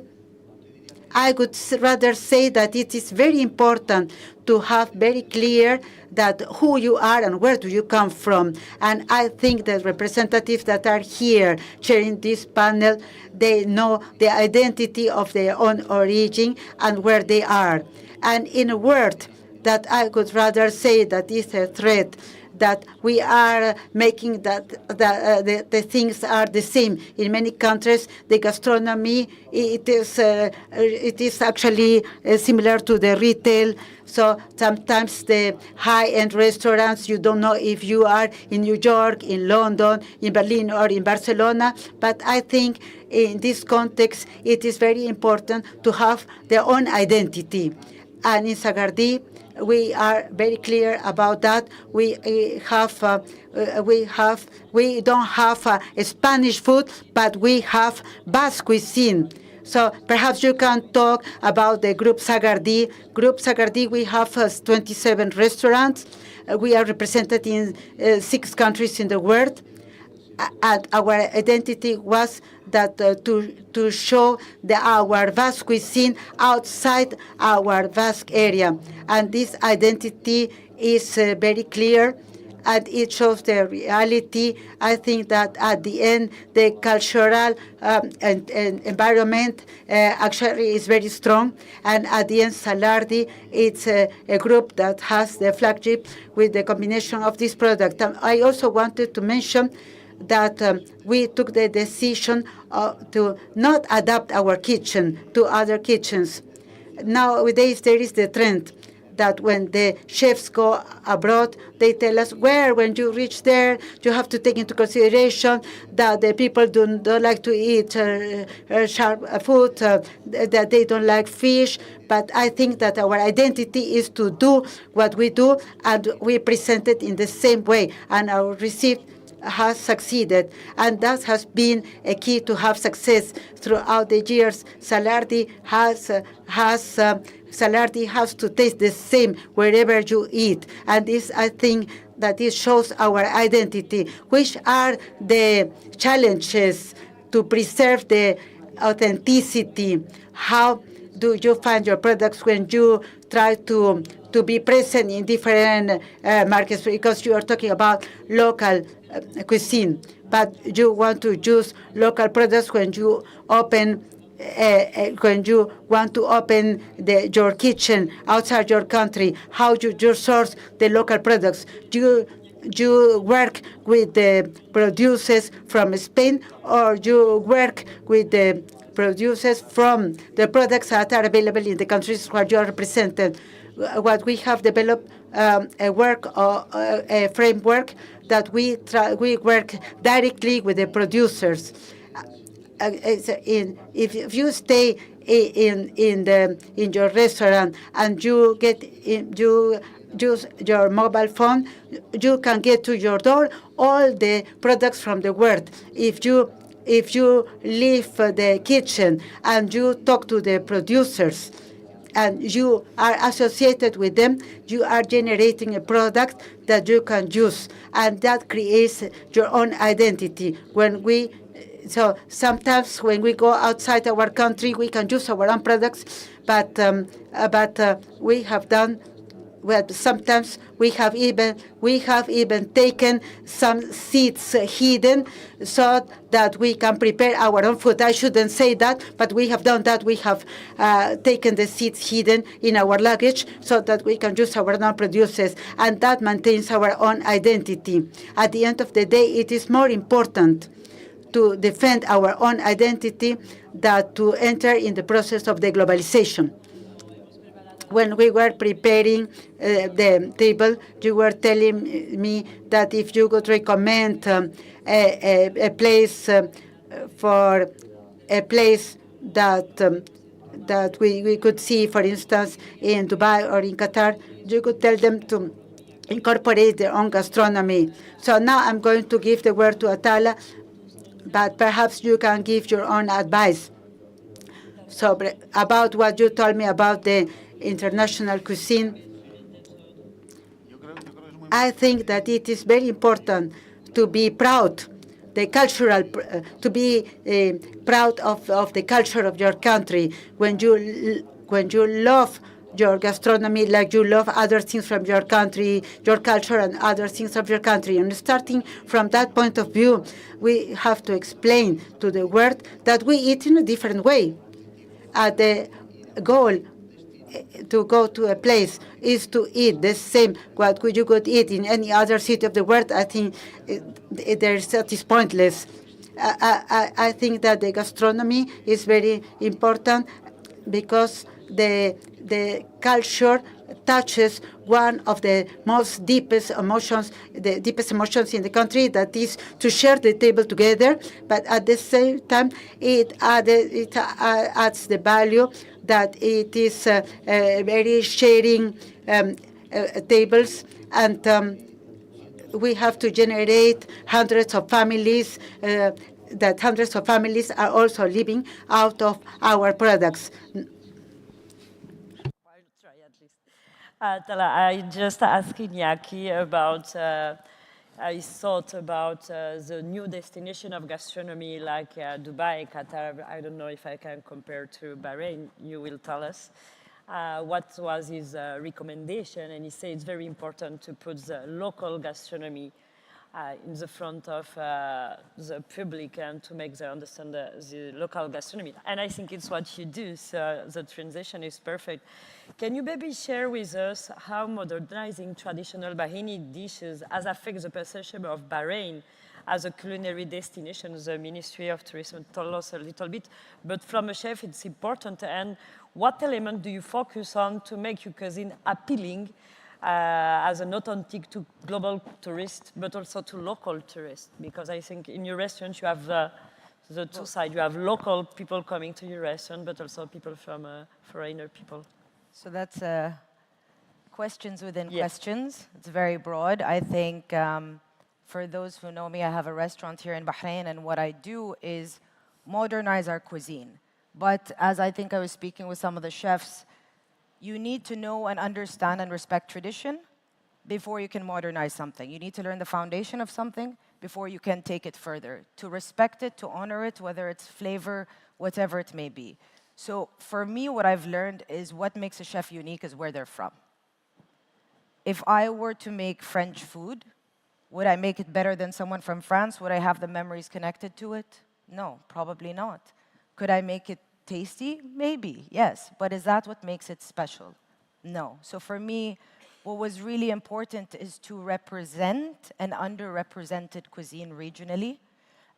I would rather say that it is very important to have very clear that who you are and where do you come from. And I think the representatives that are here chairing this panel, they know the identity of their own origin and where they are. And in a word, that I would rather say that is a threat, that we are making that the things are the same. In many countries, the gastronomy, it is actually similar to the retail. So sometimes the high-end restaurants, you don't know if you are in New York, in London, in Berlin, or in Barcelona. But I think in this context, it is very important to have their own identity. And in Sagardí, we are very clear about that. We don't have Spanish food, but we have Basque cuisine. So perhaps you can talk about the Group Sagardí. Group Sagardí, we have 27 restaurants. We are represented in 6 countries in the world. And our identity was that to show our Basque cuisine outside our Basque area. And this identity is very clear, and it shows the reality. I think that at the end, the cultural and environment actually is very strong. And at the end, Salardi, it's a group that has the flagship with the combination of this product. And I also wanted to mention that we took the decision to not adapt our kitchen to other kitchens. Nowadays, there is the trend that when the chefs go abroad, they tell us when you reach there, you have to take into consideration that the people don't like to eat sharp food, that they don't like fish. But I think that our identity is to do what we do, and we present it in the same way, and our receipt has succeeded, and that has been a key to have success throughout the years. Salardi has to taste the same wherever you eat, and this, I think, that it shows our identity. Which are the challenges to preserve the authenticity? How do you find your products when you try to be present in different markets? Because you are talking about local cuisine, but you want to use local products when you open when you want to open your kitchen outside your country. How you source the local products? You work with the producers from Spain, or you work with the producers from the products that are available in the countries where you are represented? What we have developed a framework that we work directly with the producers. If you stay in your restaurant and you use your mobile phone, you can get to your door all the products from the world. If you leave the kitchen and you talk to the producers, and you are associated with them, you are generating a product that you can use, and that creates your own identity. So sometimes when we go outside our country, we can use our own products, but we have done. Well, sometimes we have even taken some seeds hidden so that we can prepare our own food. I shouldn't say that, but we have done that. We have taken the seeds hidden in our luggage so that we can use our own producers, and that maintains our own identity. At the end of the day, it is more important to defend our own identity than to enter in the process of the globalization. When we were preparing the table, you were telling me that if you could recommend a place for a place that we could see, for instance, in Dubai or in Qatar, you could tell them to incorporate their own gastronomy. So now I'm going to give the word to Atala, but perhaps you can give your own advice. So about what you told me about the international cuisine, I think that it is very important to be proud, to be proud of the culture of your country. When you love your gastronomy like you love other things from your country, your culture and other things of your country. And starting from that point of view, we have to explain to the world that we eat in a different way. The goal to go to a place is to eat the same what you could eat in any other city of the world, I think that is pointless. I think that the gastronomy is very important because the culture touches one of the most deepest emotions, the deepest emotions in the country, that is to share the table together. But at the same time, it adds the value that it is very sharing tables, and we have to generate hundreds of families, that hundreds of families are also living out of our products. I just asked Iñaki about his thought about the new destination of gastronomy like Dubai, Qatar. I don't know if I can compare to Bahrain. You will tell us. What was his recommendation? And he said it's very important to put the local gastronomy in the front of the public and to make them understand the local gastronomy. And I think it's what you do, so the transition is perfect. Can you maybe share with us how modernizing traditional Bahraini dishes has affected the perception of Bahrain as a culinary destination? The Ministry of Tourism told us a little bit, but from a chef it's important. And what element do you focus on to make your cuisine appealing as an authentic to global tourists, but also to local tourists? Because I think in your restaurant you have the two sides. You have local people coming to your restaurant, but also people from foreigner people. So that's questions within questions. It's very broad. I think for those who know me, I have a restaurant here in Bahrain, and what I do is modernize our cuisine. But as I think I was speaking with some of the chefs, you need to know and understand and respect tradition before you can modernize something. You need to learn the foundation of something before you can take it further. To respect it, to honor it, whether it's flavor, whatever it may be. So for me, what I've learned is what makes a chef unique is where they're from. If I were to make French food, would I make it better than someone from France? Would I have the memories connected to it? No, probably not. Could I make it tasty? Maybe, yes. But is that what makes it special? No. So for me, what was really important is to represent an underrepresented cuisine regionally.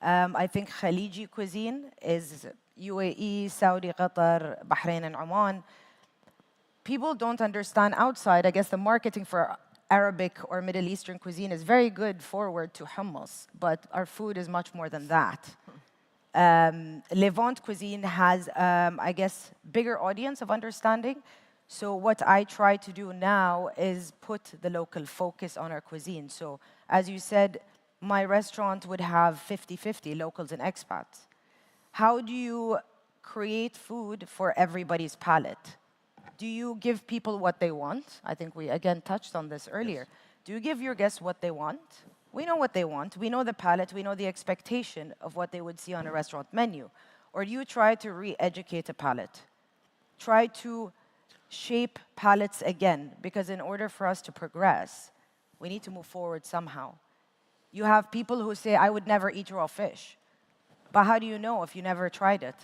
I think Khaliji cuisine is UAE, Saudi, Qatar, Bahrain, and Oman. People don't understand outside. I guess the marketing for Arabic or Middle Eastern cuisine is very good forward to hummus, but our food is much more than that. Levant cuisine has, I guess, bigger audience of understanding. So what I try to do now is put the local focus on our cuisine. So as you said, my restaurant would have 50-50 locals and expats. How do you create food for everybody's palate? Do you give people what they want? I think we, again, touched on this earlier. Yes. Do you give your guests what they want? We know what they want. We know the palate. We know the expectation of what they would see on a restaurant menu. Or do you try to re-educate a palate? Try to shape palates again, because in order for us to progress, we need to move forward somehow. You have people who say, I would never eat raw fish. But how do you know if you never tried it?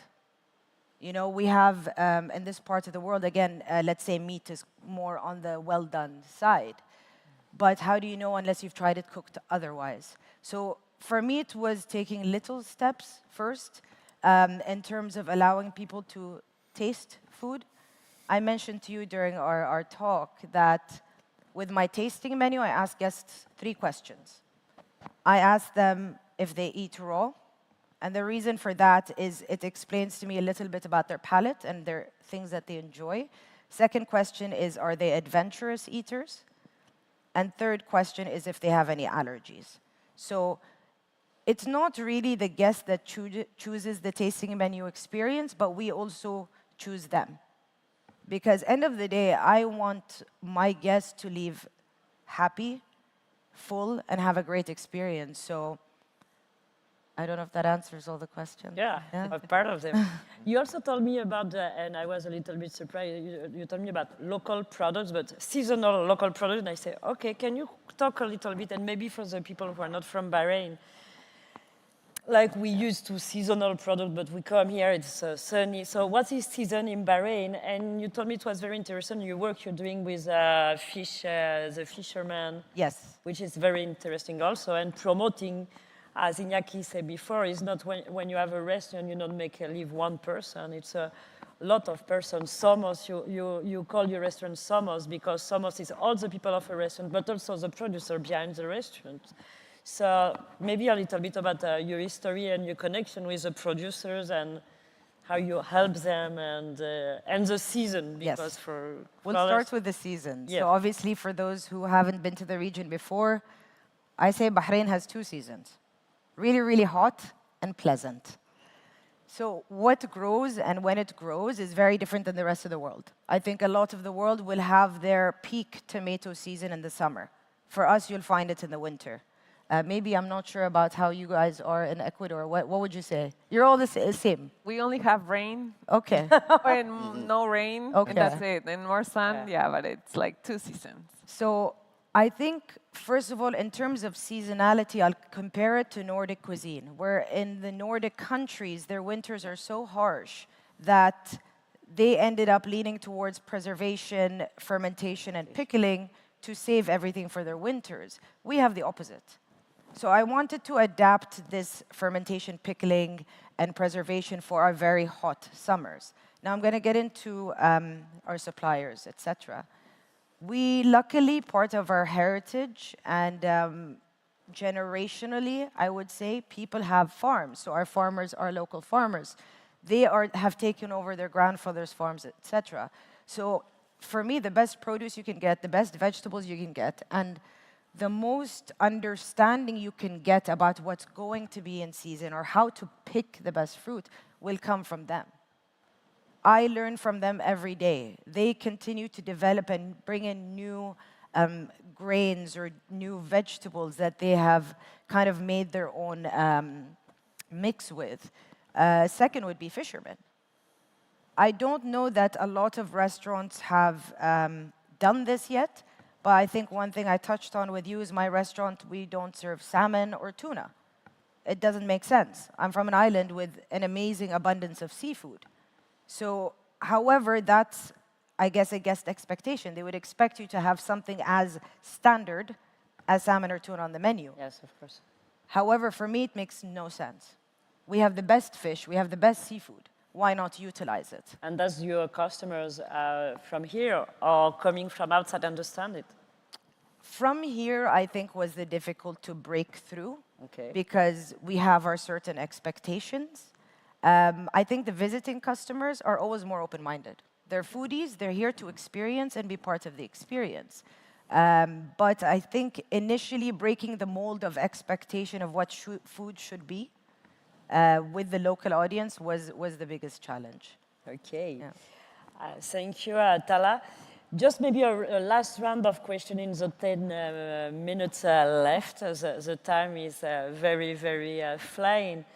You know, we have, in this part of the world, again, let's say meat is more on the well-done side. But how do you know unless you've tried it cooked otherwise? So for me, it was taking little steps first in terms of allowing people to taste food. I mentioned to you during our talk that with my tasting menu, I ask guests 3 questions. I ask them if they eat raw. And the reason for that is it explains to me a little bit about their palate and their things that they enjoy. Second question is, are they adventurous eaters? And third question is if they have any allergies. So it's not really the guest that chooses the tasting menu experience, but we also choose them. Because end of the day, I want my guests to leave happy, full, and have a great experience. So I don't know if that answers all the questions. Yeah, a part of them. You also told me about, and I was a little bit surprised, you told me about local products, but seasonal local products. And I say, okay, can you talk a little bit, and maybe for the people who are not from Bahrain, like we used to seasonal product, but we come here, it's sunny. So what is season in Bahrain? And you told me it was very interesting, your work you're doing with fish, the fishermen. Yes. Which is very interesting also, and promoting, as Iñaki said before, is not when you have a restaurant, you don't make leave one person, it's a lot of persons. Somos, you call your restaurant Somos because Somos is all the people of a restaurant, but also the producer behind the restaurant. So maybe a little bit about your history and your connection with the producers and how you help them and the season, because yes. We'll start with the season. Yeah. So obviously for those who haven't been to the region before, I say Bahrain has 2 seasons. Really, really hot and pleasant. So what grows and when it grows is very different than the rest of the world. I think a lot of the world will have their peak tomato season in the summer. For us, you'll find it in the winter. Maybe I'm not sure about how you guys are in Ecuador. What would you say? You're all the same. We only have rain. Okay. And no rain. Okay. And that's it. And more sun. Yeah, but it's like 2 seasons. So I think, first of all, in terms of seasonality, I'll compare it to Nordic cuisine, where in the Nordic countries, their winters are so harsh that they ended up leaning towards preservation, fermentation, and pickling to save everything for their winters. We have the opposite. So I wanted to adapt this fermentation, pickling, and preservation for our very hot summers. Now I'm going to get into our suppliers, etc. We luckily, part of our heritage and generationally, I would say, people have farms. So our farmers are local farmers. They have taken over their grandfather's farms, etc. So for me, the best produce you can get, the best vegetables you can get, and the most understanding you can get about what's going to be in season or how to pick the best fruit will come from them. I learn from them every day. They continue to develop and bring in new grains or new vegetables that they have kind of made their own mix with. Second would be fishermen. I don't know that a lot of restaurants have done this yet, but I think one thing I touched on with you is my restaurant, we don't serve salmon or tuna. It doesn't make sense. I'm from an island with an amazing abundance of seafood. So, however, that's, I guess, a guest expectation. They would expect you to have something as standard as salmon or tuna on the menu. Yes, of course. However, for me, it makes no sense. We have the best fish, we have the best seafood. Why not utilize it? And does your customers from here or coming from outside understand it? From here, I think, was the difficult to break through because we have our certain expectations. I think the visiting customers are always more open-minded. They're foodies, they're here to experience and be part of the experience. But I think initially breaking the mold of expectation of what food should be with the local audience was the biggest challenge. Okay. Yeah. Thank you, Tala. Just maybe a last round of questioning, the 10 minutes left. The time is very, very flying.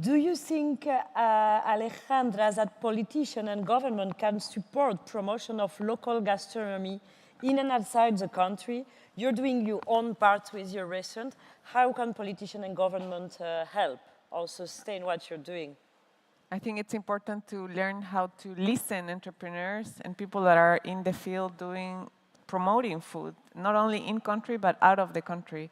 Do you think, Alejandra, that politicians and government can support promotion of local gastronomy in and outside the country? You're doing your own part with your restaurant. How can politicians and government help or sustain what you're doing? I think it's important to learn how to listen entrepreneurs and people that are in the field promoting food, not only in country, but out of the country.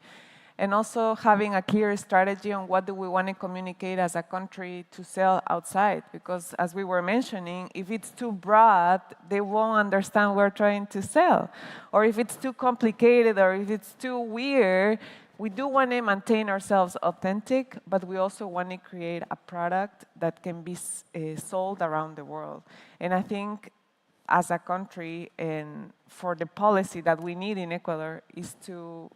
And also having a clear strategy on what do we want to communicate as a country to sell outside. Because as we were mentioning, if it's too broad, they won't understand what we're trying to sell. Or if it's too complicated or if it's too weird, we do want to maintain ourselves authentic, but we also want to create a product that can be sold around the world. And I think as a country, and for the policy that we need in Ecuador, is to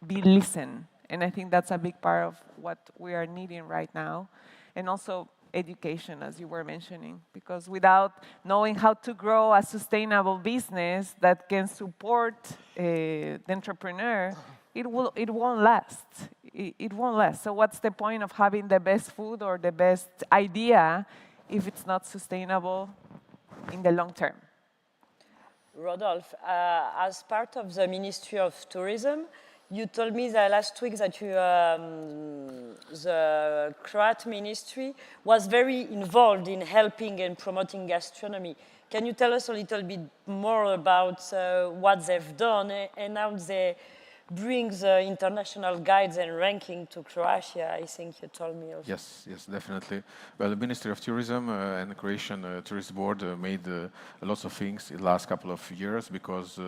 be listened. And I think that's a big part of what we are needing right now. And also education, as you were mentioning, because without knowing how to grow a sustainable business that can support the entrepreneur, it won't last. It won't last. So what's the point of having the best food or the best idea if it's not sustainable in the long term? Rodolphe, as part of the Ministry of Tourism, You told me that last week that the Croat ministry was very involved in helping and promoting gastronomy. Can you tell us a little bit more about what they've done and how they bring the international guides and ranking to Croatia? I think you told me also. Yes, yes, definitely. Well, the Ministry of Tourism and the Croatian Tourist Board made lots of things in the last couple of years because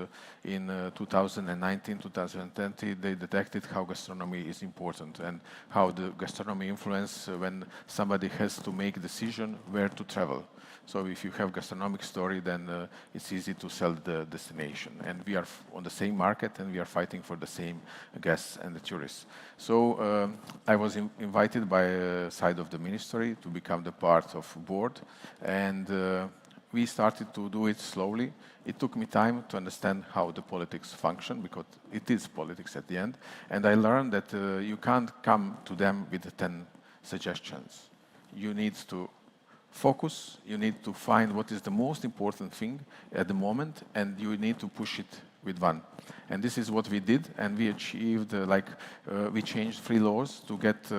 in 2019, 2020, they detected how gastronomy is important and how the gastronomy influence when somebody has to make a decision where to travel. So if you have gastronomic story, then it's easy to sell the destination. And we are on the same market, and we are fighting for the same guests and the tourists. So I was invited by side of the ministry to become the part of board, and we started to do it slowly. It took me time to understand how the politics function, because it is politics at the end. And I learned that you can't come to them with 10 suggestions. You need to focus, you need to find what is the most important thing at the moment, and you need to push it with one. And this is what we did, and we achieved, we changed 3 laws to get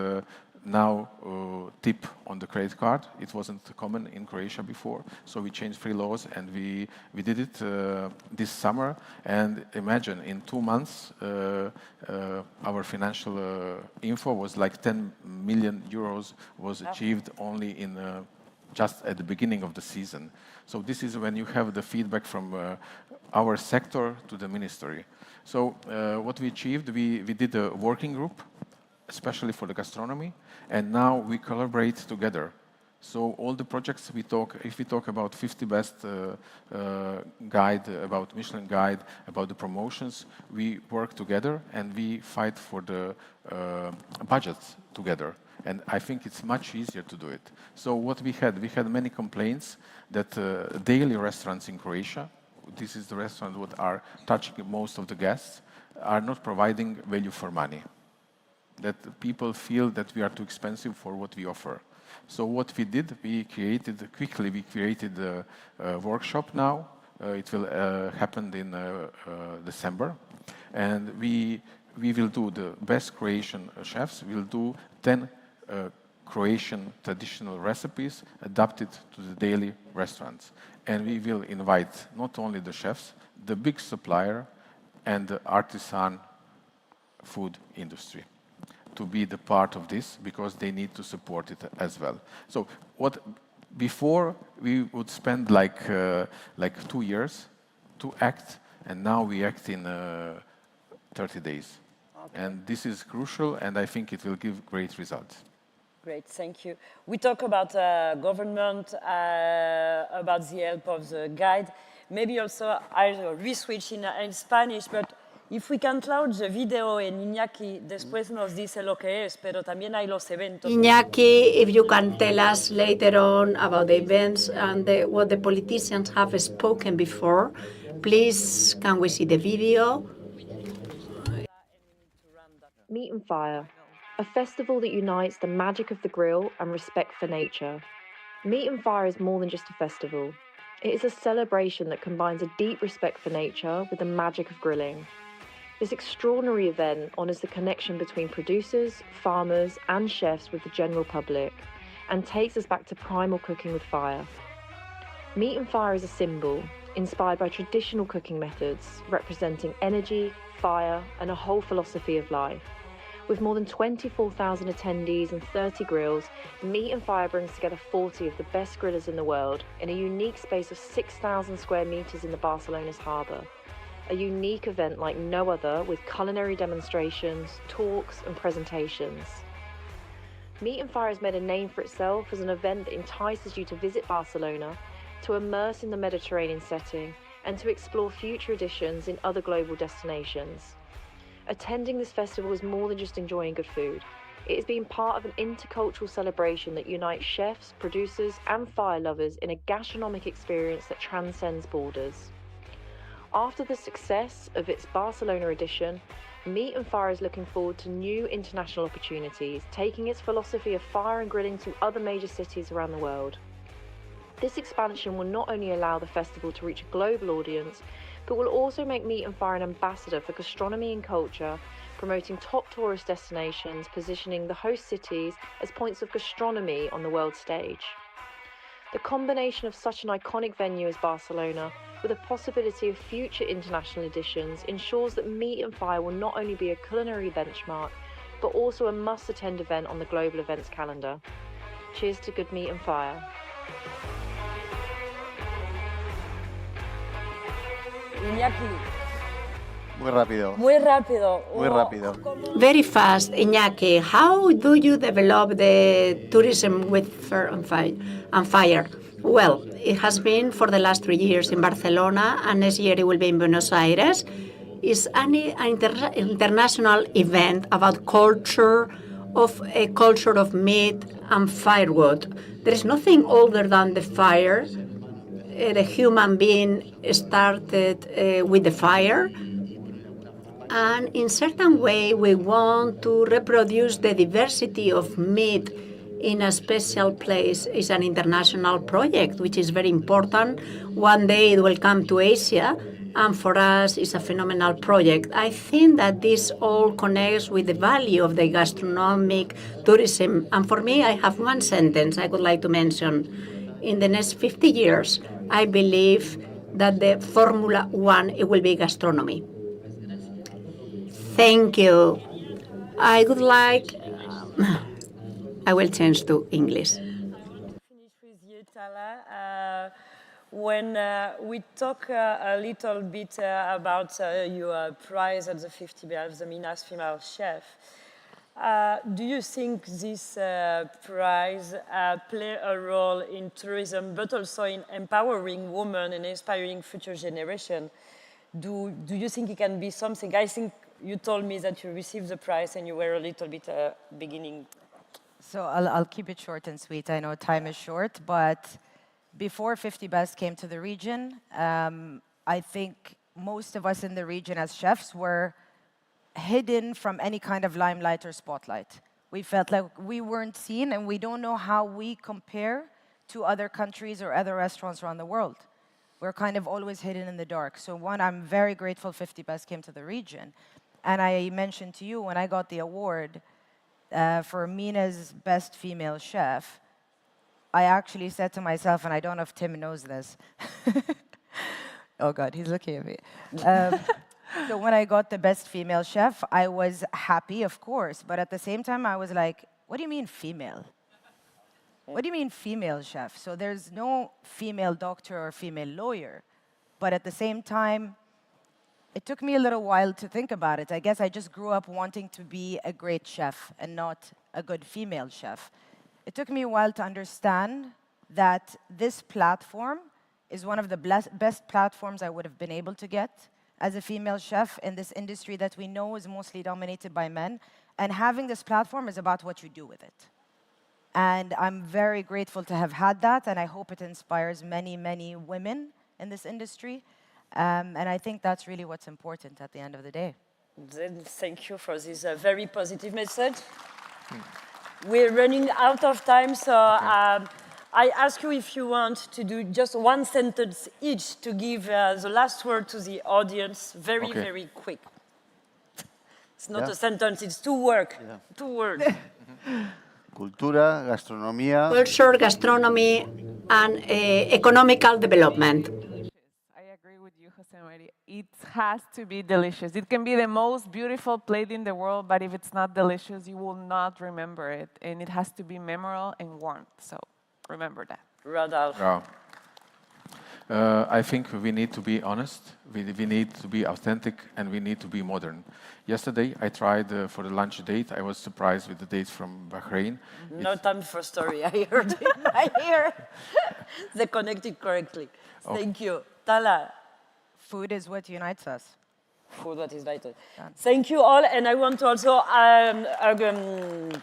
now tip on the credit card. It wasn't common in Croatia before, so we changed 3 laws, and we did it this summer. And imagine, in 2 months, our financial info was like 10 million euros was achieved only in just at the beginning of the season. So this is when you have the feedback from our sector to the ministry. So what we achieved, we did a working group, especially for the gastronomy, and now we collaborate together. So all the projects we talk, if we talk about 50 best guide, about Michelin guide, about the promotions, we work together and we fight for the budgets together. And I think it's much easier to do it. So what we had many complaints that daily restaurants in Croatia, this is the restaurant that are touching most of the guests, are not providing value for money. That people feel that we are too expensive for what we offer. So what we did, we created a workshop now. It will happen in December. And we will do the best Croatian chefs. We'll do 10 Croatian traditional recipes adapted to the daily restaurants. And we will invite not only the chefs, the big supplier and the artisan food industry to be the part of this, because they need to support it as well. So before we would spend like 2 years to act, and now we act in 30 days. Okay. And this is crucial, and I think it will give great results. Great, thank you. We talk about government, about the help of the guide. Maybe also I'll re-switch in Spanish, but if we can launch the video en Iñaki, después nos dice lo que es, pero también hay los eventos. Iñaki, if you can tell us later on about the events and what the politicians have spoken before, please, can we see the video? Meat and Fire, a festival that unites the magic of the grill and respect for nature. Meat and Fire is more than just a festival. It is a celebration that combines a deep respect for nature with the magic of grilling. This extraordinary event honours the connection between producers, farmers and chefs with the general public, and takes us back to primal cooking with fire. Meat and Fire is a symbol, inspired by traditional cooking methods, representing energy, fire and a whole philosophy of life. With more than 24,000 attendees and 30 grills, Meat and Fire brings together 40 of the best grillers in the world in a unique space of 6,000 square metres in the Barcelona's harbour. A unique event like no other, with culinary demonstrations, talks and presentations. Meat and Fire has made a name for itself as an event that entices you to visit Barcelona, to immerse in the Mediterranean setting, and to explore future editions in other global destinations. Attending this festival is more than just enjoying good food. It is being part of an intercultural celebration that unites chefs, producers and fire lovers in a gastronomic experience that transcends borders. After the success of its Barcelona edition, Meat and Fire is looking forward to new international opportunities, taking its philosophy of fire and grilling to other major cities around the world. This expansion will not only allow the festival to reach a global audience, but will also make Meat and Fire an ambassador for gastronomy and culture, promoting top tourist destinations, positioning the host cities as points of gastronomy on the world stage. The combination of such an iconic venue as Barcelona, with a possibility of future international editions, ensures that Meat and Fire will not only be a culinary benchmark, but also a must-attend event on the global events calendar. Cheers to good meat and fire. Iñaki. Muy rápido. Muy rápido. Muy rápido. Very fast, Iñaki. How do you develop the tourism with fire? Well, it has been for the last 3 years in Barcelona, and next year it will be in Buenos Aires. It's an international event about culture of meat and firewood. There is nothing older than the fire. The human being started with the fire. And in certain way, we want to reproduce the diversity of meat in a special place. It's an international project, which is very important. One day it will come to Asia, and for us, it's a phenomenal project. I think that this all connects with the value of the gastronomic tourism. And for me, I have one sentence I would like to mention. In the next 50 years, I believe that the Formula One, it will be gastronomy. Thank you. I would like, I will change to English. Finish with you, Tala. When we talk a little bit about your prize at the 50 Bells, the Minas Female Chef, do you think this prize play a role in tourism, but also in empowering women and inspiring future generation? Do you think it can be something? I think you told me that you received the prize and you were a little bit beginning. So I'll keep it short and sweet. I know time is short, but before 50 Best came to the region, I think most of us in the region as chefs were hidden from any kind of limelight or spotlight. We felt like we weren't seen, and we don't know how we compare to other countries or other restaurants around the world. We're kind of always hidden in the dark. So one, I'm very grateful 50 Best came to the region. And I mentioned to you when I got the award for Mina's Best Female Chef, I actually said to myself, and I don't know if Tim knows this. Oh God, he's looking at me. So when I got the Best Female Chef, I was happy, of course. But at the same time, I was like, what do you mean female? What do you mean female chef? So there's no female doctor or female lawyer. But at the same time, it took me a little while to think about it. I guess I just grew up wanting to be a great chef and not a good female chef. It took me a while to understand that this platform is one of the best platforms I would have been able to get as a female chef in this industry that we know is mostly dominated by men. And having this platform is about what you do with it. And I'm very grateful to have had that, and I hope it inspires many, many women in this industry. And I think that's really what's important at the end of the day. Then thank you for this very positive message. We're running out of time, so I ask you if you want to do just one sentence each to give the last word to the audience, very, very quick. It's not a sentence, it's two words. Cultura, gastronomía. Culture, gastronomy, and economical development. It has to be delicious. It can be the most beautiful plate in the world, but if it's not delicious, you will not remember it. And it has to be memorable and warm. So remember that. Rodolphe. I think we need to be honest, we need to be authentic, and we need to be modern. Yesterday, I tried for the lunch date. I was surprised with the dates from Bahrain. No time for story. I heard it. I hear they connected correctly. Thank you. Tala. Food is what unites us. Food, what is vital. Thank you all, and I want to also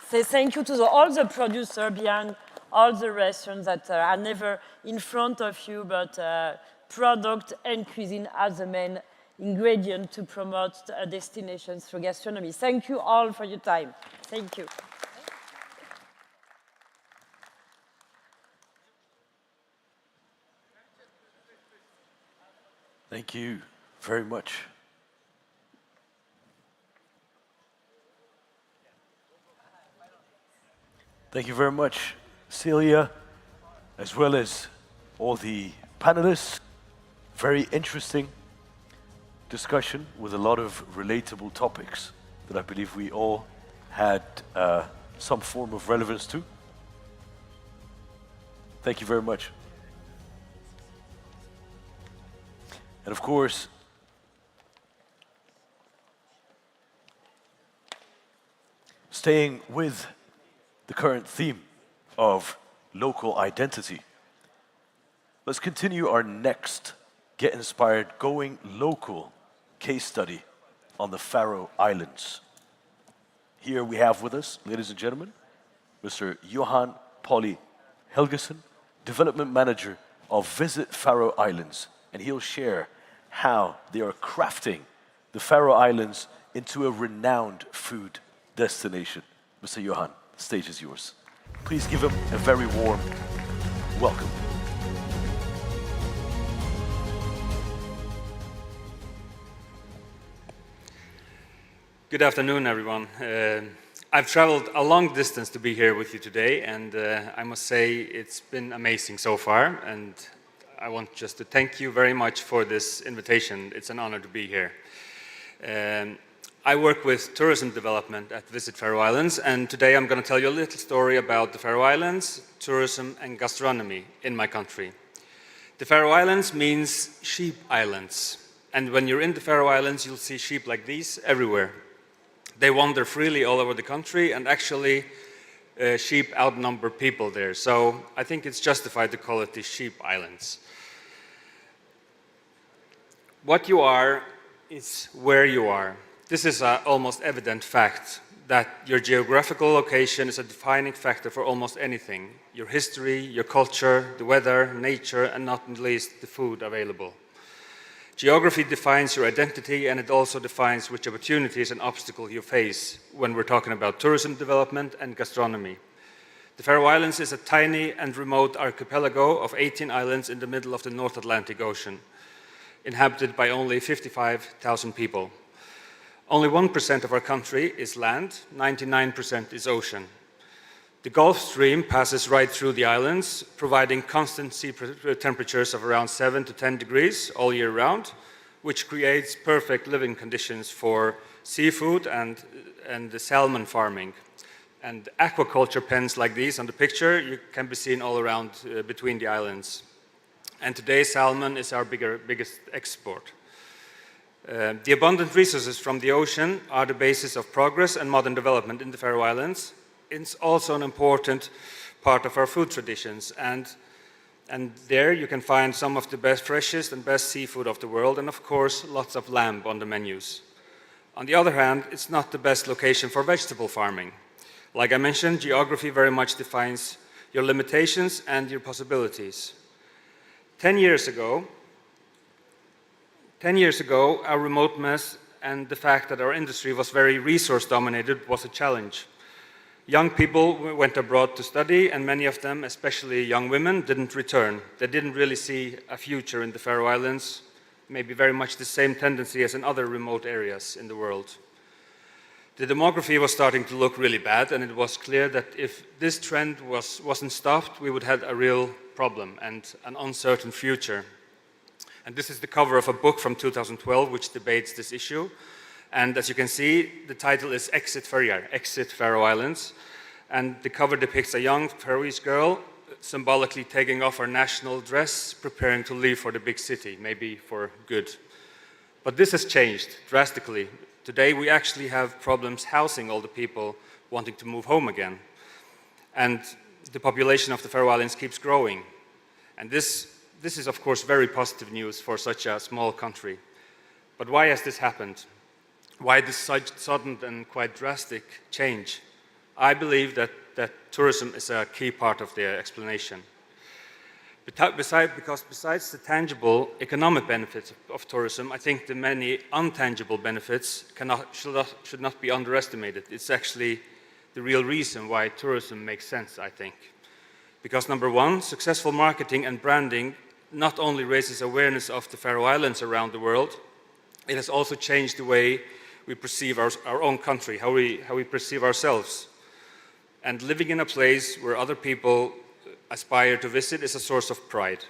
say thank you to all the producers behind all the restaurants that are never in front of you, but product and cuisine as the main ingredient to promote destinations through gastronomy. Thank you all for your time. Thank you. Thank you very much. Thank you very much, Celia, as well as all the panelists. Very interesting discussion with a lot of relatable topics that I believe we all had some form of relevance to. Thank you very much. And of course, staying with the current theme of local identity, let's continue our next Get Inspired Going Local case study on the Faroe Islands. Here we have with us, ladies and gentlemen, Mr. Johan Polly Helgesen, Development Manager of Visit Faroe Islands, and he'll share how they are crafting the Faroe Islands into a renowned food destination. Mr. Johan, the stage is yours. Please give him a very warm welcome. Good afternoon, everyone. I've traveled a long distance to be here with you today, and I must say it's been amazing so far, and I want just to thank you very much for this invitation. It's an honor to be here. I work with tourism development at Visit Faroe Islands, and today I'm going to tell you a little story about the Faroe Islands, tourism and gastronomy in my country. The Faroe Islands means sheep islands, and when you're in the Faroe Islands, you'll see sheep like these everywhere. They wander freely all over the country, and actually sheep outnumber people there. So I think it's justified to call it the sheep islands. What you are is where you are. This is an almost evident fact that your geographical location is a defining factor for almost anything. Your history, your culture, the weather, nature, and not least the food available. Geography defines your identity, and it also defines which opportunities and obstacles you face when we're talking about tourism development and gastronomy. The Faroe Islands is a tiny and remote archipelago of 18 islands in the middle of the North Atlantic Ocean, inhabited by only 55,000 people. Only 1% of our country is land, 99% is ocean. The Gulf Stream passes right through the islands, providing constant sea temperatures of around 7 to 10 degrees all year round, which creates perfect living conditions for seafood and the salmon farming. And aquaculture pens like these on the picture can be seen all around between the islands. And today, salmon is our biggest export. The abundant resources from the ocean are the basis of progress and modern development in the Faroe Islands. It's also an important part of our food traditions, and there you can find some of the best, freshest and best seafood of the world, and of course lots of lamb on the menus. On the other hand, it's not the best location for vegetable farming. Like I mentioned, geography very much defines your limitations and your possibilities. 10 years ago, our remoteness and the fact that our industry was very resource-dominated was a challenge. Young people went abroad to study, and many of them, especially young women, didn't return. They didn't really see a future in the Faroe Islands, maybe very much the same tendency as in other remote areas in the world. The demography was starting to look really bad, and it was clear that if this trend wasn't stopped, we would have a real problem and an uncertain future. And this is the cover of a book from 2012 which debates this issue. And as you can see, the title is Exit Faroe Islands. And the cover depicts a young Faroese girl symbolically taking off her national dress, preparing to leave for the big city, maybe for good. But this has changed drastically. Today we actually have problems housing all the people wanting to move home again. And the population of the Faroe Islands keeps growing. And this is of course very positive news for such a small country. But why has this happened? Why this sudden and quite drastic change? I believe that tourism is a key part of the explanation. Because besides the tangible economic benefits of tourism, I think the many untangible benefits should not be underestimated. It's actually the real reason why tourism makes sense, I think. Because number one, successful marketing and branding not only raises awareness of the Faroe Islands around the world, it has also changed the way we perceive our own country, how we perceive ourselves. And living in a place where other people aspire to visit is a source of pride.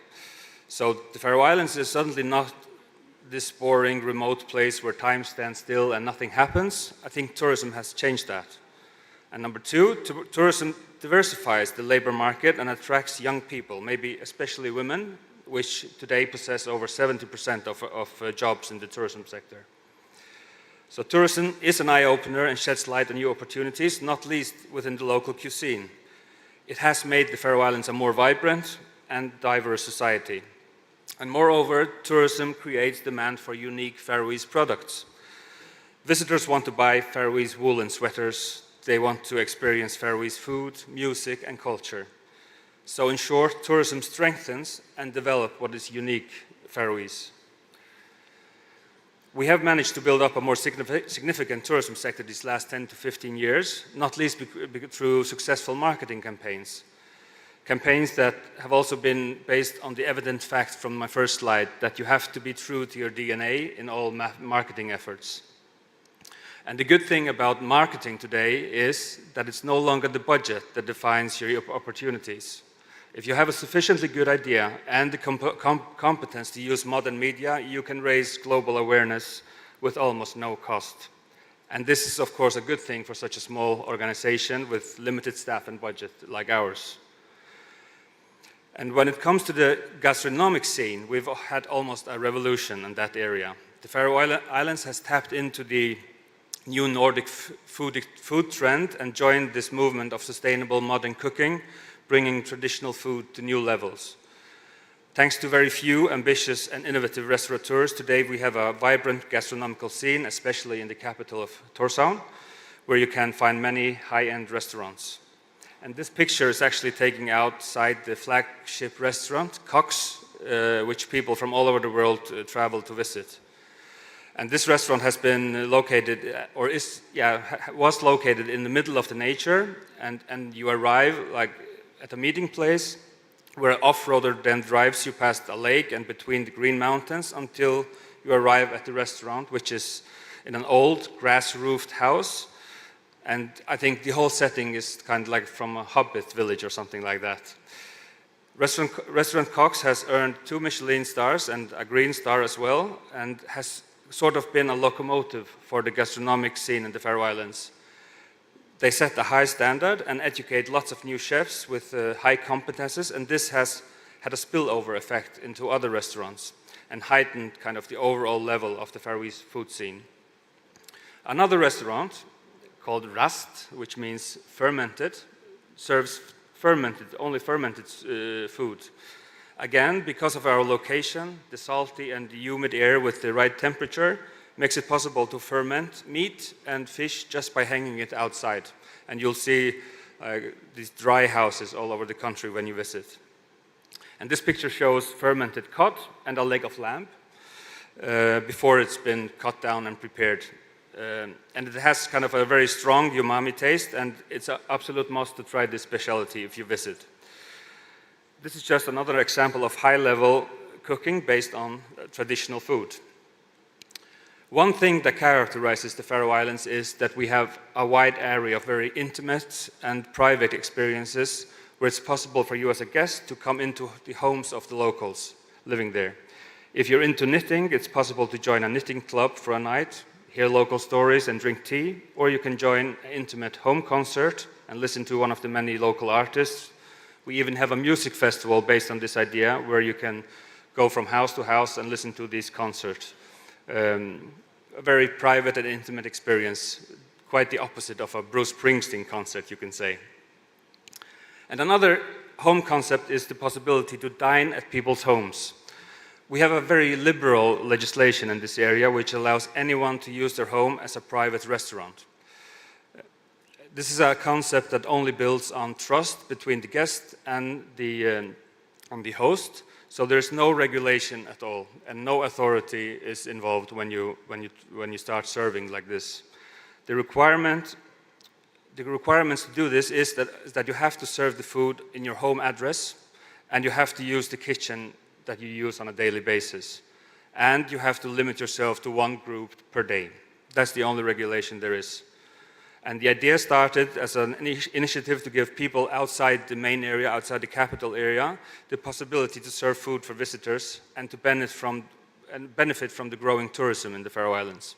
So the Faroe Islands is suddenly not this boring, remote place where time stands still and nothing happens. I think tourism has changed that. And number two, tourism diversifies the labor market and attracts young people, maybe especially women, which today possess over 70% of jobs in the tourism sector. So tourism is an eye-opener and sheds light on new opportunities, not least within the local cuisine. It has made the Faroe Islands a more vibrant and diverse society. And moreover, tourism creates demand for unique Faroese products. Visitors want to buy Faroese woolen sweaters. They want to experience Faroese food, music, and culture. So in short, tourism strengthens and develops what is unique Faroese. We have managed to build up a more significant tourism sector these last 10 to 15 years, not least through successful marketing campaigns. Campaigns that have also been based on the evident fact from my first slide that you have to be true to your DNA in all marketing efforts. And the good thing about marketing today is that it's no longer the budget that defines your opportunities. If you have a sufficiently good idea and the competence to use modern media, you can raise global awareness with almost no cost. And this is, of course, a good thing for such a small organization with limited staff and budget like ours. And when it comes to the gastronomic scene, we've had almost a revolution in that area. The Faroe Islands has tapped into the new Nordic food trend and joined this movement of sustainable modern cooking, bringing traditional food to new levels. Thanks to very few ambitious and innovative restaurateurs, today we have a vibrant gastronomical scene, especially in the capital of Tórshavn, where you can find many high-end restaurants. And this picture is actually taken outside the flagship restaurant, Cox, which people from all over the world travel to visit. And this restaurant has been located, was located in the middle of the nature, and you arrive at a meeting place where an off-roader then drives you past a lake and between the green mountains until you arrive at the restaurant, which is in an old grass-roofed house. And I think the whole setting is kind of like from a Hobbit village or something like that. Restaurant Cox has earned 2 Michelin stars and a green star as well, and has sort of been a locomotive for the gastronomic scene in the Faroe Islands. They set a high standard and educate lots of new chefs with high competences, and this has had a spillover effect into other restaurants and heightened kind of the overall level of the Faroese food scene. Another restaurant called Rast, which means fermented, serves only fermented food. Again, because of our location, the salty and the humid air with the right temperature makes it possible to ferment meat and fish just by hanging it outside. And you'll see these dry houses all over the country when you visit. And this picture shows fermented cod and a leg of lamb before it's been cut down and prepared. And it has kind of a very strong umami taste, and it's an absolute must to try this specialty if you visit. This is just another example of high-level cooking based on traditional food. One thing that characterizes the Faroe Islands is that we have a wide area of very intimate and private experiences where it's possible for you as a guest to come into the homes of the locals living there. If you're into knitting, it's possible to join a knitting club for a night, hear local stories and drink tea, or you can join an intimate home concert and listen to one of the many local artists. We even have a music festival based on this idea where you can go from house to house and listen to these concerts. A very private and intimate experience, quite the opposite of a Bruce Springsteen concert, you can say. And another home concept is the possibility to dine at people's homes. We have a very liberal legislation in this area which allows anyone to use their home as a private restaurant. This is a concept that only builds on trust between the guest and the host. So there's no regulation at all, and no authority is involved when you start serving like this. The requirements to do this is that you have to serve the food in your home address, and you have to use the kitchen that you use on a daily basis, and you have to limit yourself to one group per day. That's the only regulation there is. And the idea started as an initiative to give people outside the main area, outside the capital area, the possibility to serve food for visitors and to benefit from the growing tourism in the Faroe Islands.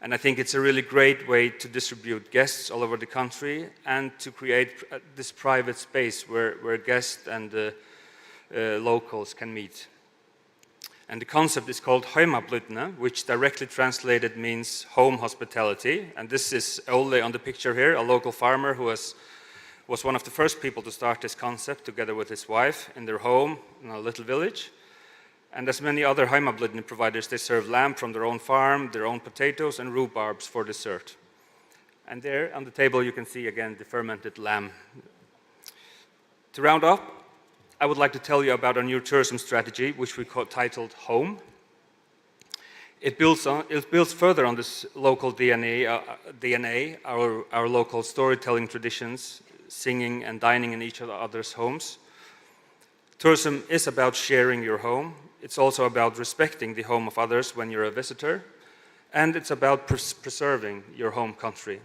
And I think it's a really great way to distribute guests all over the country and to create this private space where guests and locals can meet. And the concept is called heimablutne, which directly translated means home hospitality. And this is Ole on the picture here, a local farmer who was one of the first people to start this concept together with his wife in their home in a little village. And as many other heimablutne providers, they serve lamb from their own farm, their own potatoes, and rhubarbs for dessert. And there on the table you can see again the fermented lamb. To round up, I would like to tell you about our new tourism strategy, which we titled Home. It builds further on this local DNA, our local storytelling traditions, singing and dining in each other's homes. Tourism is about sharing your home. It's also about respecting the home of others when you're a visitor. And it's about preserving your home country.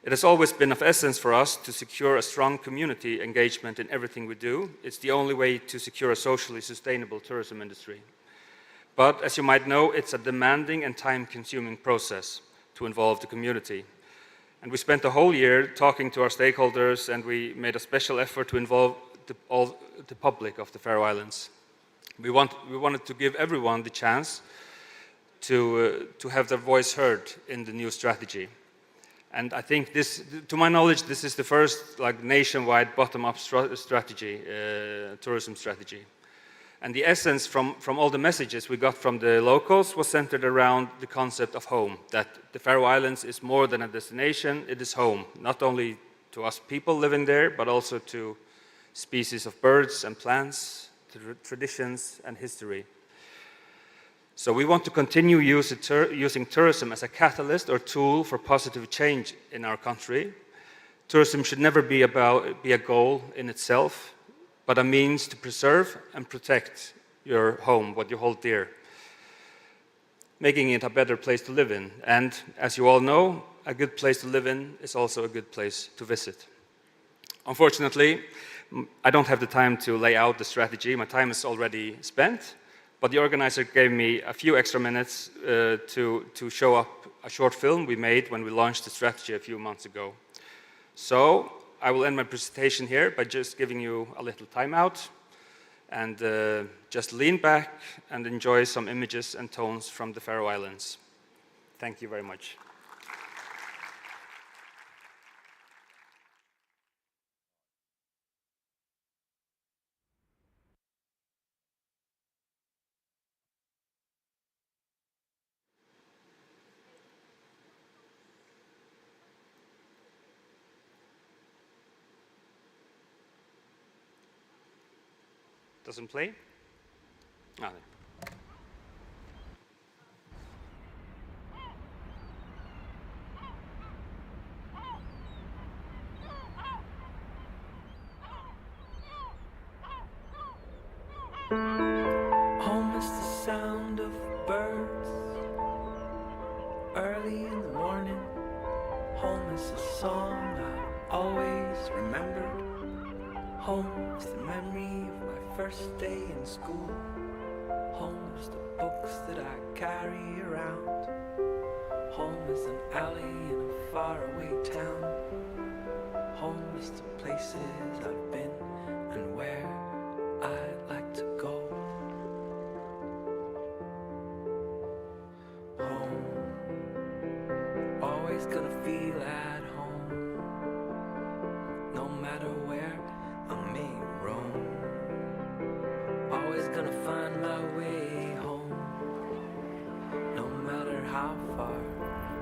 It has always been of essence for us to secure a strong community engagement in everything we do. It's the only way to secure a socially sustainable tourism industry. But as you might know, it's a demanding and time-consuming process to involve the community. And we spent the whole year talking to our stakeholders, and we made a special effort to involve all the public of the Faroe Islands. We wanted to give everyone the chance to have their voice heard in the new strategy. And I think this, to my knowledge, this is the first nationwide bottom-up strategy, tourism strategy. And the essence from all the messages we got from the locals was centered around the concept of home, that the Faroe Islands is more than a destination, it is home, not only to us people living there, but also to species of birds and plants, to traditions and history. So we want to continue using tourism as a catalyst or tool for positive change in our country. Tourism should never be a goal in itself, but a means to preserve and protect your home, what you hold dear, making it a better place to live in. And as you all know, a good place to live in is also a good place to visit. Unfortunately, I don't have the time to lay out the strategy. My time is already spent. But the organizer gave me a few extra minutes to show up a short film we made when we launched the strategy a few months ago. So I will end my presentation here by just giving you a little timeout and just lean back and enjoy some images and tones from the Faroe Islands. Thank you very much. Doesn't play? Ah, there. Home is the sound of birds early in the morning. Home is a song I always remembered. Home is the memory of my first day in school. Home is the books that I carry around. Home is an alley in a faraway town. Home is the places I've been and where I'd like to go. Home, always gonna feel at home, no matter where I may roam. Always gonna find my way home, no matter how far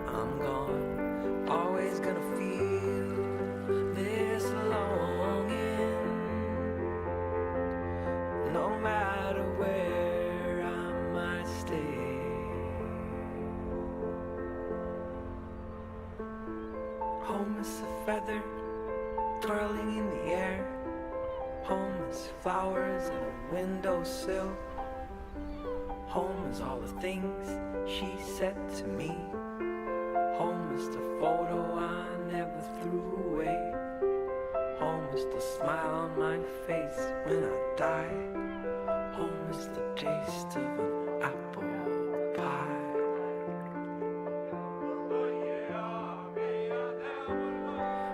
I'm gone. Always gonna feel this longing, no matter where I might stay. Home is a feather twirling in the air. Home is flowers on a windowsill. Home is all the things she said to me. Home is the photo I never threw away. Home is the smile on my face when I die. Home is the taste of an apple pie.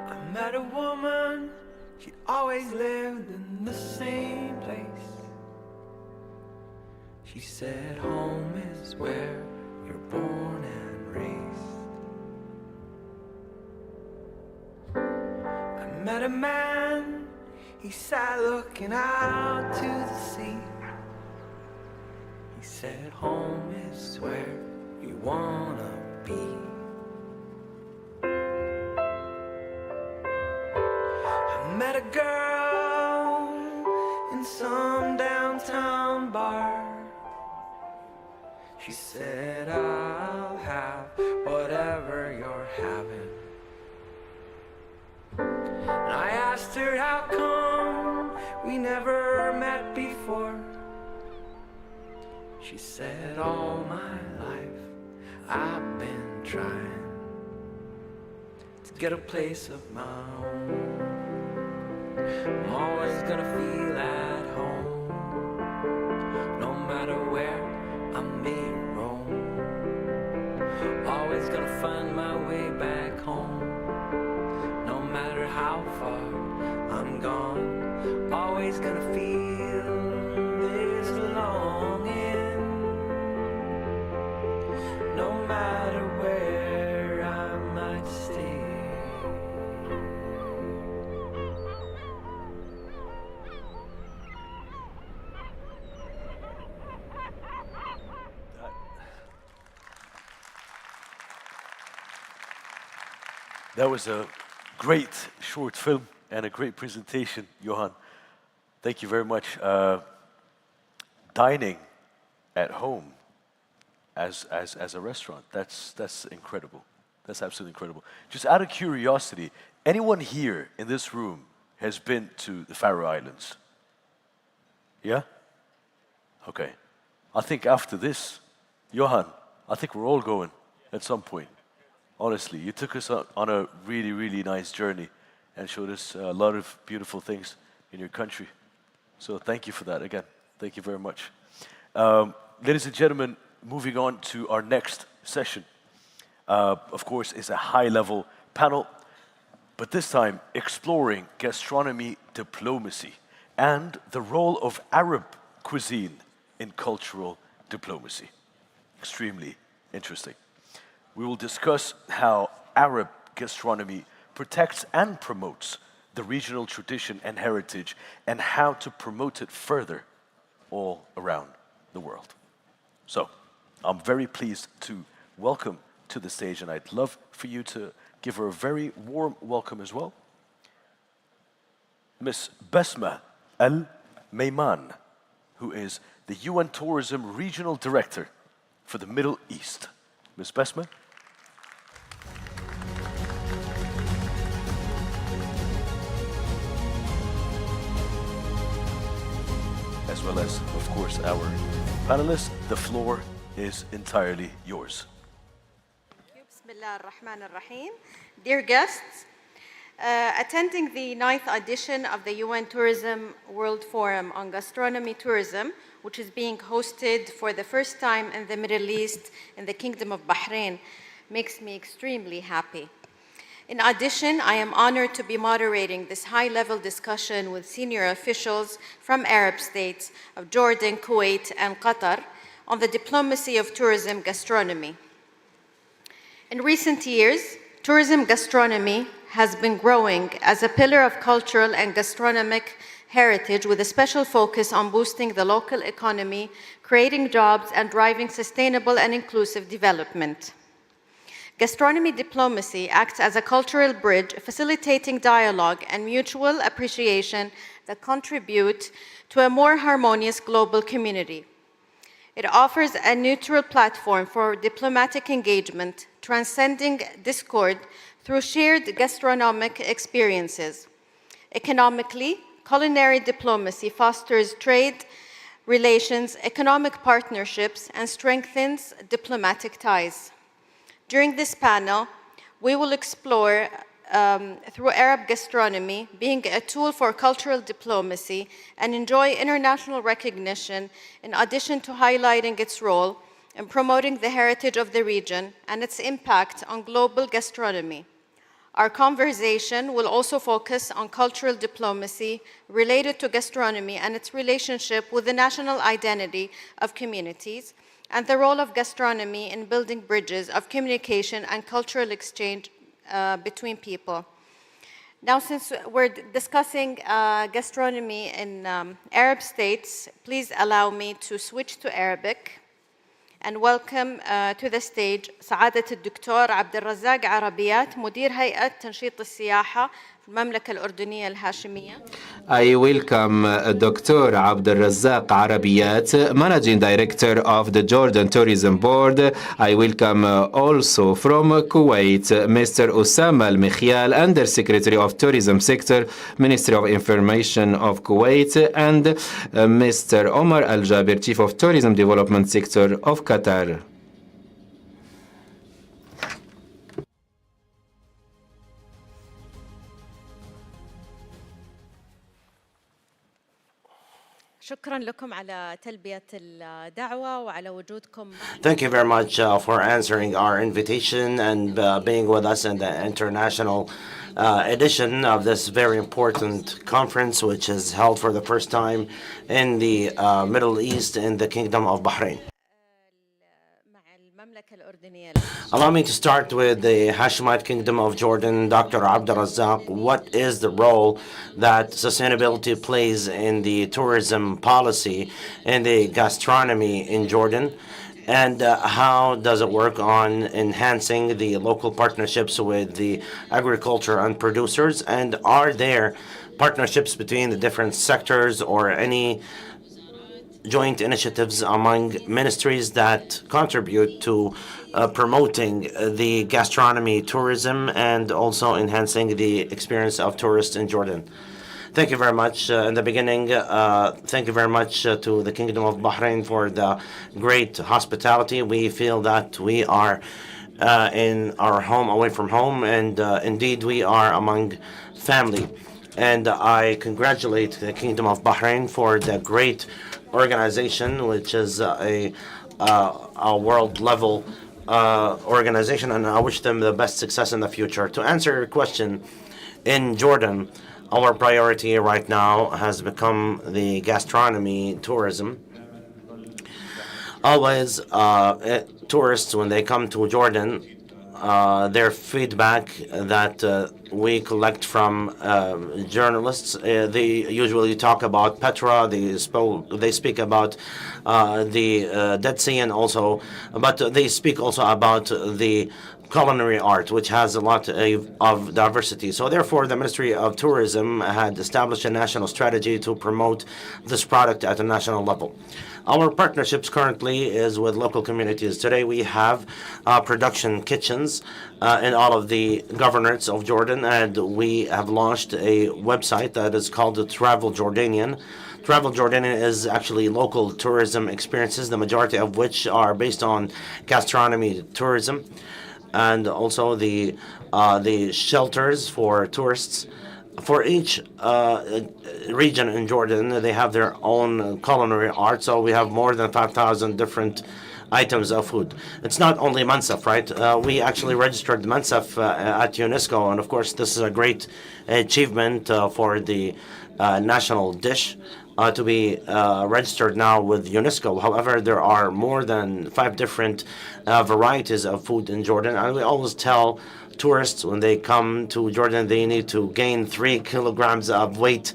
I met a woman, she always lived in the same place. She said home is where you're born and raised. I met a man, he sat looking out to the sea. He said home is where you wanna be. I met a girl in some downtown bar. She said, I'll have whatever you're having. And I asked her, how come we never met before? She said, all my life I've been trying to get a place of my own. I'm always gonna feel at home, no matter where I may roam. Always gonna find my way back home, no matter how far I'm gone. Always gonna feel this longing, no matter where I might stay. That was a great short film and a great presentation, Johan. Thank you very much. Dining at home as a restaurant, that's incredible. That's absolutely incredible. Just out of curiosity, anyone here in this room has been to the Faroe Islands? Yeah? Okay. I think after this, Johan, I think we're all going at some point. Honestly, you took us on a really, really nice journey and showed us a lot of beautiful things in your country. So thank you for that again. Thank you very much. Ladies and gentlemen, moving on to our next session. Of course, is a high-level panel, but this time exploring gastronomy diplomacy and the role of Arab cuisine in cultural diplomacy. Extremely interesting. We will discuss how Arab gastronomy protects and promotes the regional tradition and heritage and how to promote it further all around the world. So, I'm very pleased to welcome to the stage, and I'd love for you to give her a very warm welcome as well, Ms. Besma Al-Meiman, who is the UN Tourism Regional Director for the Middle East. Ms. Besma. As well as, of course, our panelists, the floor is entirely yours. Bismillah ar-Rahman ar-Rahim. Dear guests, attending the 9th edition of the UN Tourism World Forum on Gastronomy Tourism, which is being hosted for the first time in the Middle East in the Kingdom of Bahrain, makes me extremely happy. In addition, I am honored to be moderating this high-level discussion with senior officials from Arab states of Jordan, Kuwait, and Qatar on the diplomacy of tourism gastronomy. In recent years, tourism gastronomy has been growing as a pillar of cultural and gastronomic heritage with a special focus on boosting the local economy, creating jobs, and driving sustainable and inclusive development. Gastronomy diplomacy acts as a cultural bridge, facilitating dialogue and mutual appreciation that contribute to a more harmonious global community. It offers a neutral platform for diplomatic engagement, transcending discord through shared gastronomic experiences. Economically, culinary diplomacy fosters trade relations, economic partnerships, and strengthens diplomatic ties. During this panel, We will explore through Arab gastronomy being a tool for cultural diplomacy and enjoy international recognition in addition to highlighting its role in promoting the heritage of the region and its impact on global gastronomy. Our conversation will also focus on cultural diplomacy related to gastronomy and its relationship with the national identity of communities and the role of gastronomy in building bridges of communication and cultural exchange between people. Now, since we're discussing gastronomy in Arab states, please allow me to switch to Arabic and welcome to the stage سعادة الدكتور عبد الرزاق عربيات مدير هيئة تنشيط السياحة في المملكة الأردنية الهاشمية. I welcome Dr. Abdel Razak Arabiyat, Managing Director of the Jordan Tourism Board. I welcome also from Kuwait, Mr. Osama Al-Mikhyal, Under-Secretary of Tourism Sector, Ministry of Information of Kuwait, and Mr. Omar Al-Jabir, Chief of Tourism Development Sector of Qatar. شكرا لكم على تلبية الدعوة وعلى وجودكم. Thank you very much for answering our invitation and being with us in the international edition of this very important conference, which is held for the first time in the Middle East in the Kingdom of Bahrain. Allow me to start with the Hashemite Kingdom of Jordan. Dr. Abdel Razak, what is the role that sustainability plays in the tourism policy and the gastronomy in Jordan? And how does it work on enhancing the local partnerships with the agriculture and producers? And are there partnerships between the different sectors or any joint initiatives among ministries that contribute to promoting the gastronomy tourism and also enhancing the experience of tourists in Jordan? Thank you very much. In the beginning, thank you very much to the Kingdom of Bahrain for the great hospitality. We feel that we are in our home, away from home, and indeed we are among family. And I congratulate the Kingdom of Bahrain for the great organization, which is a world-level organization, and I wish them the best success in the future. To answer your question, in Jordan, our priority right now has become the gastronomy tourism. Always, tourists, when they come to Jordan, their feedback that we collect from journalists, they usually talk about Petra, they speak about the Dead Sea, and also, but they speak also about the culinary art, which has a lot of diversity. So therefore, the Ministry of Tourism had established a national strategy to promote this product at a national level. Our partnerships currently is with local communities. Today we have production kitchens in all of the governorates of Jordan, and we have launched a website that is called the Travel Jordanian. Travel Jordanian is actually local tourism experiences, the majority of which are based on gastronomy tourism, and also the shelters for tourists. For each region in Jordan, they have their own culinary art, so we have more than 5,000 different items of food. It's not only mansaf, right? We actually registered mansaf at UNESCO, and of course this is a great achievement for the national dish to be registered now with UNESCO. However, there are more than 5 different varieties of food in Jordan, and we always tell tourists when they come to Jordan they need to gain 3 kilograms of weight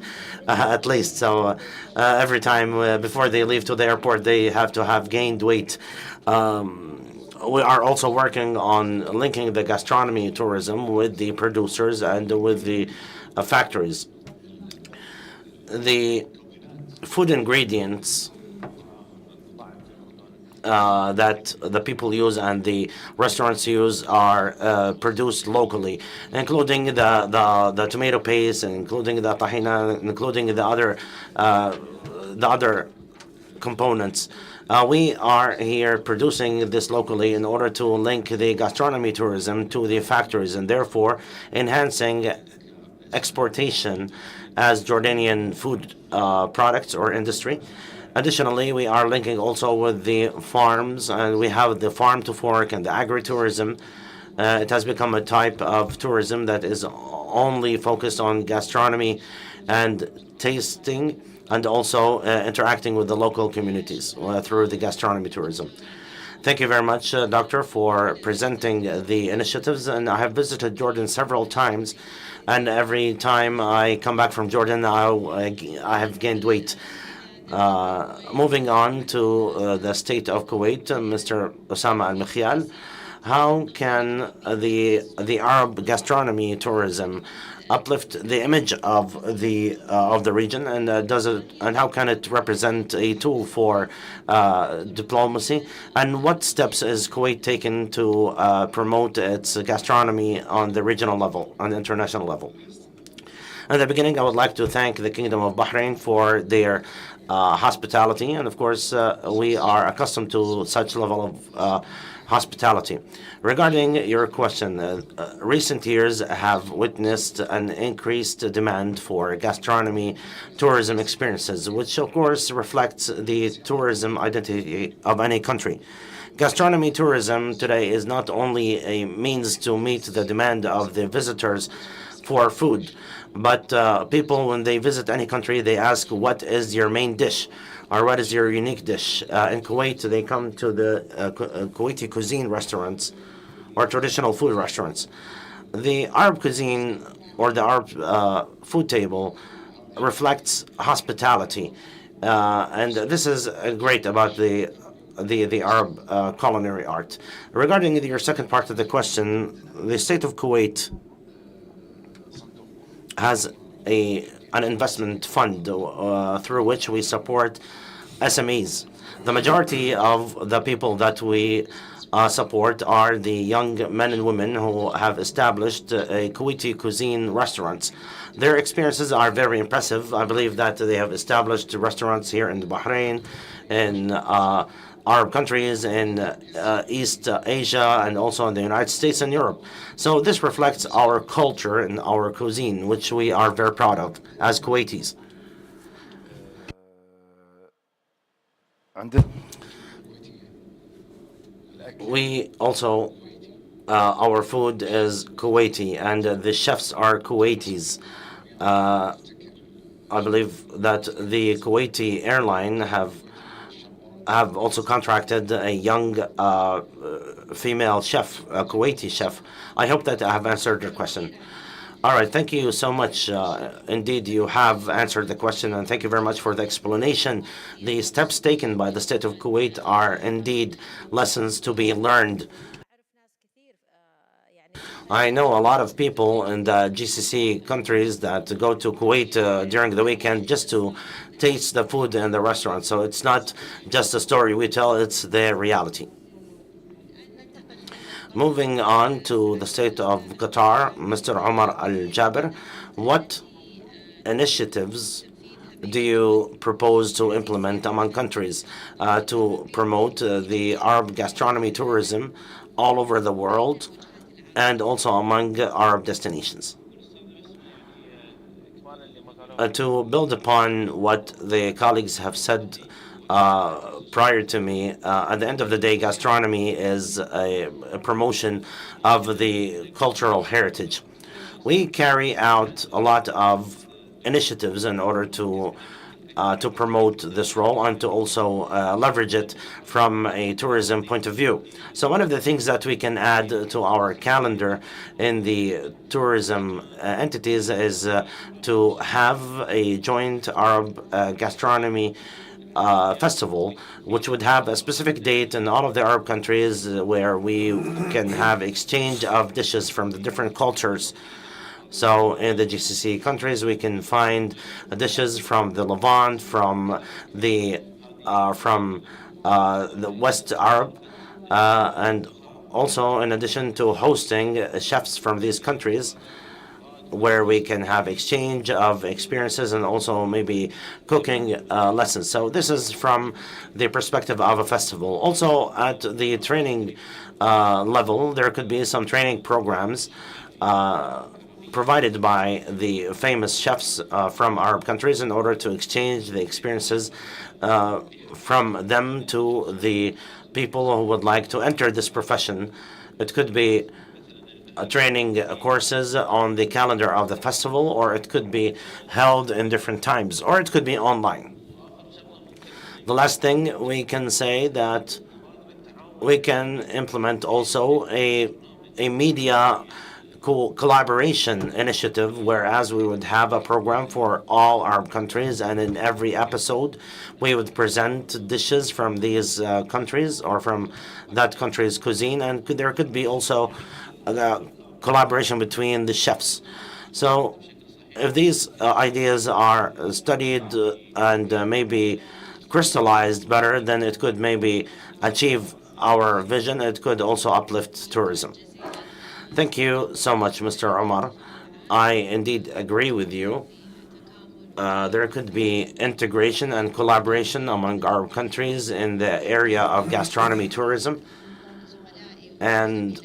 at least. So every time before they leave to the airport they have to have gained weight. We are also working on linking the gastronomy tourism with the producers and with the factories. The food ingredients that the people use and the restaurants use are produced locally, including the tomato paste, including the tahina, including the other components. We are here producing this locally in order to link the gastronomy tourism to the factories and therefore enhancing exportation as Jordanian food products or industry. Additionally, we are linking also with the farms, and we have the farm to fork and the agritourism. It has become a type of tourism that is only focused on gastronomy and tasting, and also interacting with the local communities through the gastronomy tourism. Thank you very much, Doctor, for presenting the initiatives. And I have visited Jordan several times, and every time I come back from Jordan, I have gained weight. Moving on to the state of Kuwait, Mr. Osama Al-Mikhyal, how can the Arab gastronomy tourism uplift the image of the region, and how can it represent a tool for diplomacy? And what steps is Kuwait taking to promote its gastronomy on the regional level, on the international level? In the beginning, I would like to thank the Kingdom of Bahrain for their hospitality, and of course, we are accustomed to such level of hospitality. Regarding your question, recent years have witnessed an increased demand for gastronomy tourism experiences, which of course reflects the tourism identity of any country. Gastronomy tourism today is not only a means to meet the demand of the visitors for food, but people, when they visit any country, they ask, what is your main dish? Or what is your unique dish? In Kuwait, they come to the Kuwaiti cuisine restaurants or traditional food restaurants. The Arab cuisine or the Arab food table reflects hospitality. And this is great about the Arab culinary art. Regarding your second part of the question, the state of Kuwait has an investment fund through which we support SMEs. The majority of the people that we support are the young men and women who have established Kuwaiti cuisine restaurants. Their experiences are very impressive. I believe that they have established restaurants here in Bahrain, in Arab countries, in East Asia, and also in the United States and Europe. So this reflects our culture and our cuisine, which we are very proud of as Kuwaitis. We also, our food is Kuwaiti, and the chefs are Kuwaitis. I believe that the Kuwaiti airline have also contracted a young female chef, a Kuwaiti chef. I hope that I have answered your question. All right, thank you so much. Indeed, you have answered the question, and thank you very much for the explanation. The steps taken by the state of Kuwait are indeed lessons to be learned. I know a lot of people in the GCC countries that go to Kuwait during the weekend just to taste the food in the restaurant. So it's not just a story we tell, it's the reality. Moving on to the state of Qatar, Mr. Omar Al-Jaber, what initiatives do you propose to implement among countries to promote the Arab gastronomy tourism all over the world and also among Arab destinations? To build upon what the colleagues have said prior to me, at the end of the day, gastronomy is a promotion of the cultural heritage. We carry out a lot of initiatives in order to promote this role and to also leverage it from a tourism point of view. So one of the things that we can add to our calendar in the tourism entities is to have a joint Arab gastronomy festival, which would have a specific date in all of the Arab countries where we can have exchange of dishes from the different cultures. So in the GCC countries, we can find dishes from the Levant, from the West Arab, and also in addition to hosting chefs from these countries, where we can have exchange of experiences and also maybe cooking lessons. So this is from the perspective of a festival. Also at the training level, there could be some training programs provided by the famous chefs from Arab countries in order to exchange the experiences from them to the people who would like to enter this profession. It could be training courses on the calendar of the festival, or it could be held in different times, or it could be online. The last thing we can say that we can implement also a media collaboration initiative, whereas we would have a program for all Arab countries, and in every episode we would present dishes from these countries or from that country's cuisine, and there could be also collaboration between the chefs. So if these ideas are studied and maybe crystallized better, then it could maybe achieve our vision. It could also uplift tourism. Thank you so much, Mr. Omar. I indeed agree with you. There could be integration and collaboration among Arab countries in the area of gastronomy tourism. And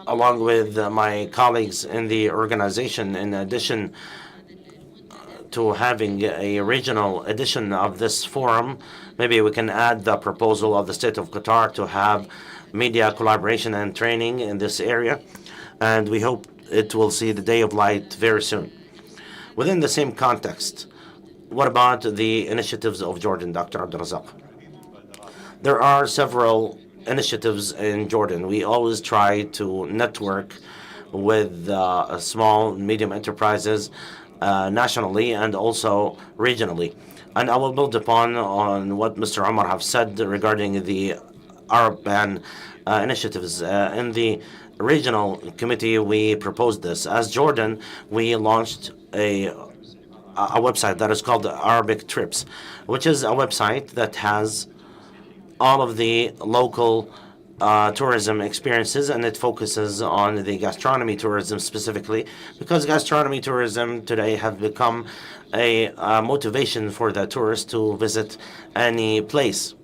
along with my colleagues in the organization, in addition to having a regional edition of this forum, maybe we can add the proposal of the State of Qatar to have media collaboration and training in this area, and we hope it will see the day of light very soon. Within the same context, what about the initiatives of Jordan, Dr. Abdulrazak? There are several initiatives in Jordan. We always try to network with small, medium enterprises nationally and also regionally. And I will build upon on what Mr. Omar have said regarding the Arab ban initiatives. In the regional committee, we proposed this. As Jordan, we launched a website that is called Arabic Trips, which is a website that has all of the local tourism experiences, and it focuses on the gastronomy tourism specifically, because gastronomy tourism today have become a motivation for the tourist to visit any place.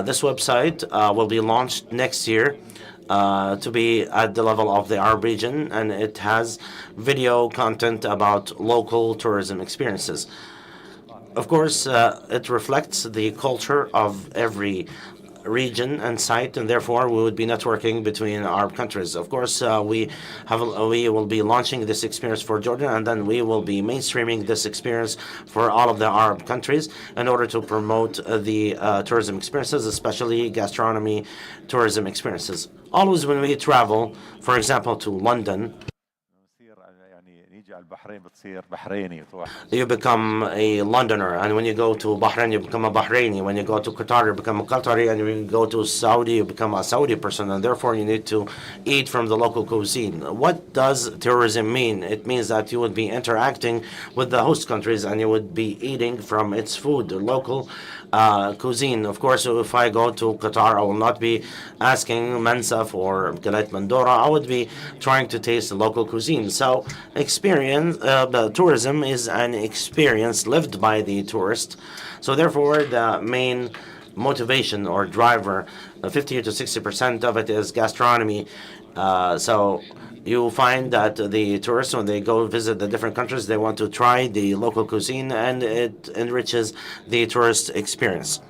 This website will be launched next year to be at the level of the Arab region, and it has video content about local tourism experiences. Of course, it reflects the culture of every region and site, and therefore we would be networking between Arab countries. Of course, we will be launching this experience for Jordan, and then we will be mainstreaming this experience for all of the Arab countries in order to promote the tourism experiences, especially gastronomy tourism experiences. Always when we travel, for example, to London, you become a Londoner, and when you go to Bahrain, you become a Bahraini. When you go to Qatar, you become a Qatari, and when you go to Saudi, you become a Saudi person, and therefore you need to eat from the local cuisine. What does tourism mean? It means that you would be interacting with the host countries, and you would be eating from its food, local cuisine. Of course, if I go to Qatar, I will not be asking Mansaf or Galat Mandora. I would be trying to taste the local cuisine. So experience, tourism is an experience lived by the tourist. So therefore, the main motivation or driver, 50 to 60% of it is gastronomy. So you find that the tourists, when they go visit the different countries, they want to try the local cuisine, and it enriches the tourist experience.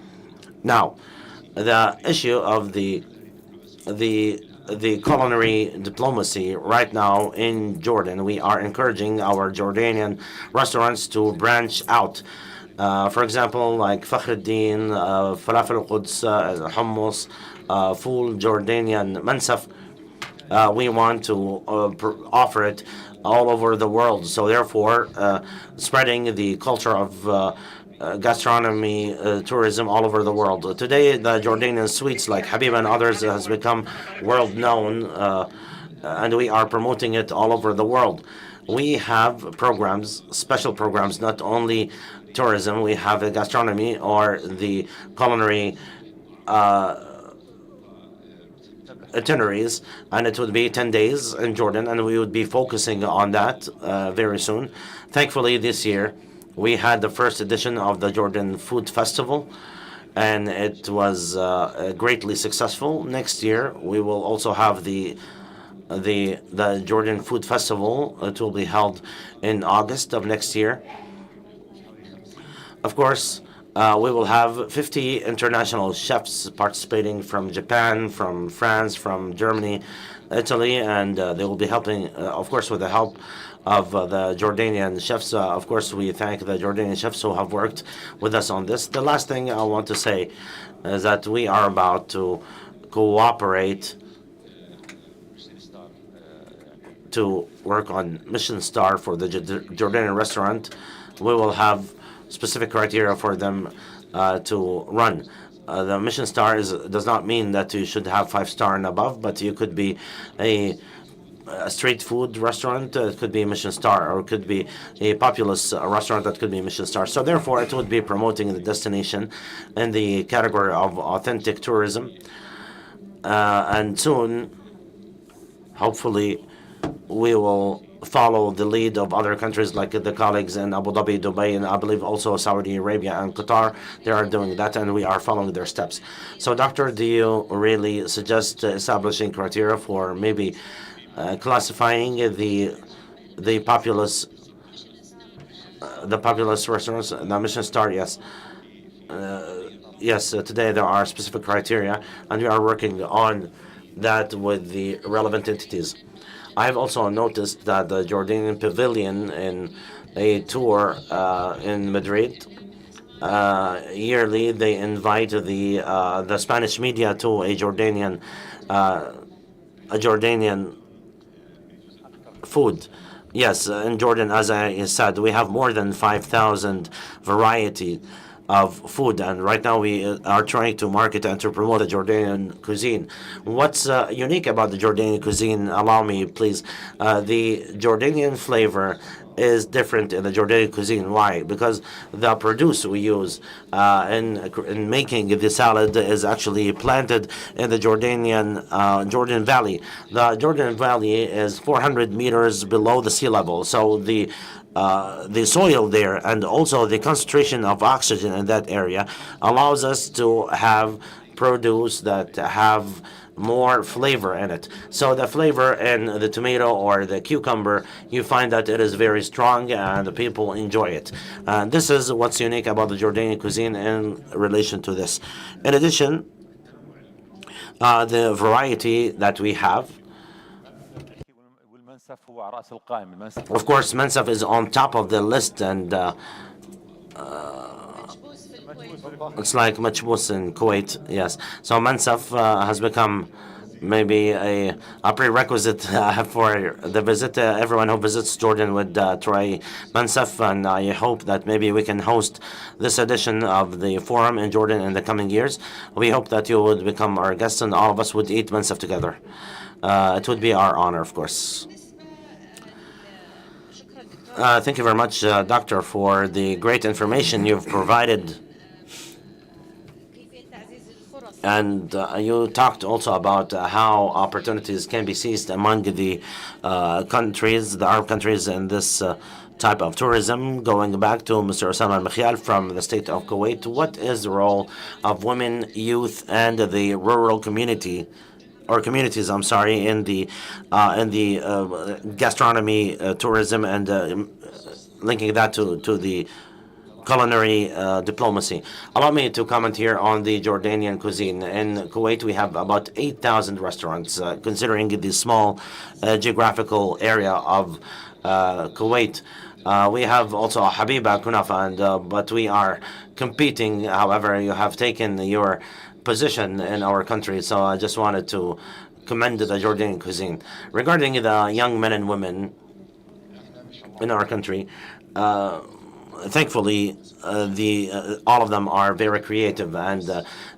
Now, the issue of the culinary diplomacy right now in Jordan, we are encouraging our Jordanian restaurants to branch out. For example, like Fakhruddin, Falafel al-Quds, hummus, full Jordanian mansaf. We want to offer it all over the world. So therefore, spreading the culture of gastronomy tourism all over the world. Today, the Jordanian sweets like Habib and others has become world known, and we are promoting it all over the world. We have programs, special programs, not only tourism. We have the gastronomy or the culinary itineraries, and it would be 10 days in Jordan, and we would be focusing on that very soon. Thankfully, this year, we had the first edition of the Jordan Food Festival, and it was greatly successful. Next year, we will also have the Jordan Food Festival. It will be held in August of next year. Of course, we will have 50 international chefs participating from Japan, from France, from Germany, Italy, and they will be helping, of course, with the help of the Jordanian chefs. Of course, we thank the Jordanian chefs who have worked with us on this. The last thing I want to say is that we are about to cooperate to work on Michelin star for the Jordanian restaurant. We will have specific criteria for them to run. The Michelin star does not mean that you should have 5-star and above, but you could be a street food restaurant, it could be a Michelin star, or it could be a populous restaurant that could be a Michelin star. So therefore, it would be promoting the destination in the category of authentic tourism. And soon, hopefully, we will follow the lead of other countries like the colleagues in Abu Dhabi, Dubai, and I believe also Saudi Arabia and Qatar. They are doing that, and we are following their steps. So, Doctor, do you really suggest establishing criteria for maybe classifying the populous restaurants, the Michelin star? Yes. Yes, today there are specific criteria, and we are working on that with the relevant entities. I have also noticed that the Jordanian Pavilion in a tour in Madrid, yearly they invite the Spanish media to a Jordanian food. Yes, in Jordan, as I said, we have more than 5,000 variety of food, and right now we are trying to market and to promote the Jordanian cuisine. What's unique about the Jordanian cuisine, allow me please, the Jordanian flavor is different in the Jordanian cuisine. Why? Because the produce we use in making the salad is actually planted in the Jordan Valley. The Jordan Valley is 400 meters below the sea level, so the soil there and also the concentration of oxygen in that area allows us to have produce that have more flavor in it. So the flavor in the tomato or the cucumber, you find that it is very strong and the people enjoy it. This is what's unique about the Jordanian cuisine in relation to this. In addition, the variety that we have, of course, Mansaf is on top of the list, and it's like Machbous in Kuwait, yes. So Mansaf has become maybe a prerequisite for the visit. Everyone who visits Jordan would try Mansaf, and I hope that maybe we can host this edition of the forum in Jordan in the coming years. We hope that you would become our guests and all of us would eat Mansaf together. It would be our honor, of course. Thank you very much, Doctor, for the great information you've provided. And you talked also about how opportunities can be seized among the countries, the Arab countries, in this type of tourism. Going back to Mr. Osama Al-Makhyal from the state of Kuwait, what is the role of women, youth, and the rural community, or communities, I'm sorry, in the gastronomy tourism, and linking that to the culinary diplomacy? Allow me to comment here on the Jordanian cuisine. In Kuwait, we have about 8,000 restaurants, considering the small geographical area of Kuwait. We have also Habiba Kunafa, and but we are competing. However, you have taken your position in our country, so I just wanted to commend the Jordanian cuisine. Regarding the young men and women in our country, thankfully, all of them are very creative, and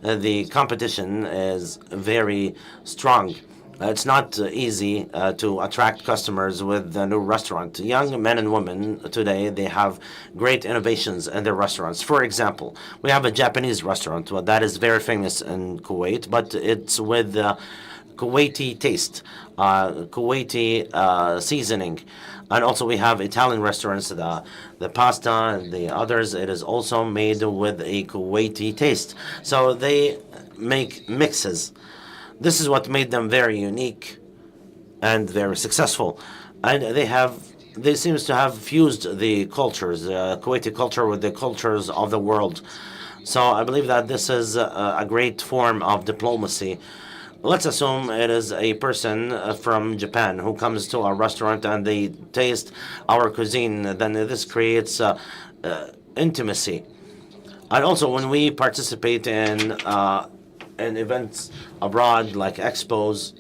the competition is very strong. It's not easy to attract customers with a new restaurant. Young men and women today, they have great innovations in their restaurants. For example, we have a Japanese restaurant that is very famous in Kuwait, but it's with Kuwaiti taste, Kuwaiti seasoning. And also we have Italian restaurants, the pasta and the others, it is also made with a Kuwaiti taste. So they make mixes. This is what made them very unique and very successful. And they seems to have fused the cultures, Kuwaiti culture with the cultures of the world. So I believe that this is a great form of diplomacy. Let's assume it is a person from Japan who comes to our restaurant and they taste our cuisine. Then this creates intimacy. And also when we participate in events abroad like expos,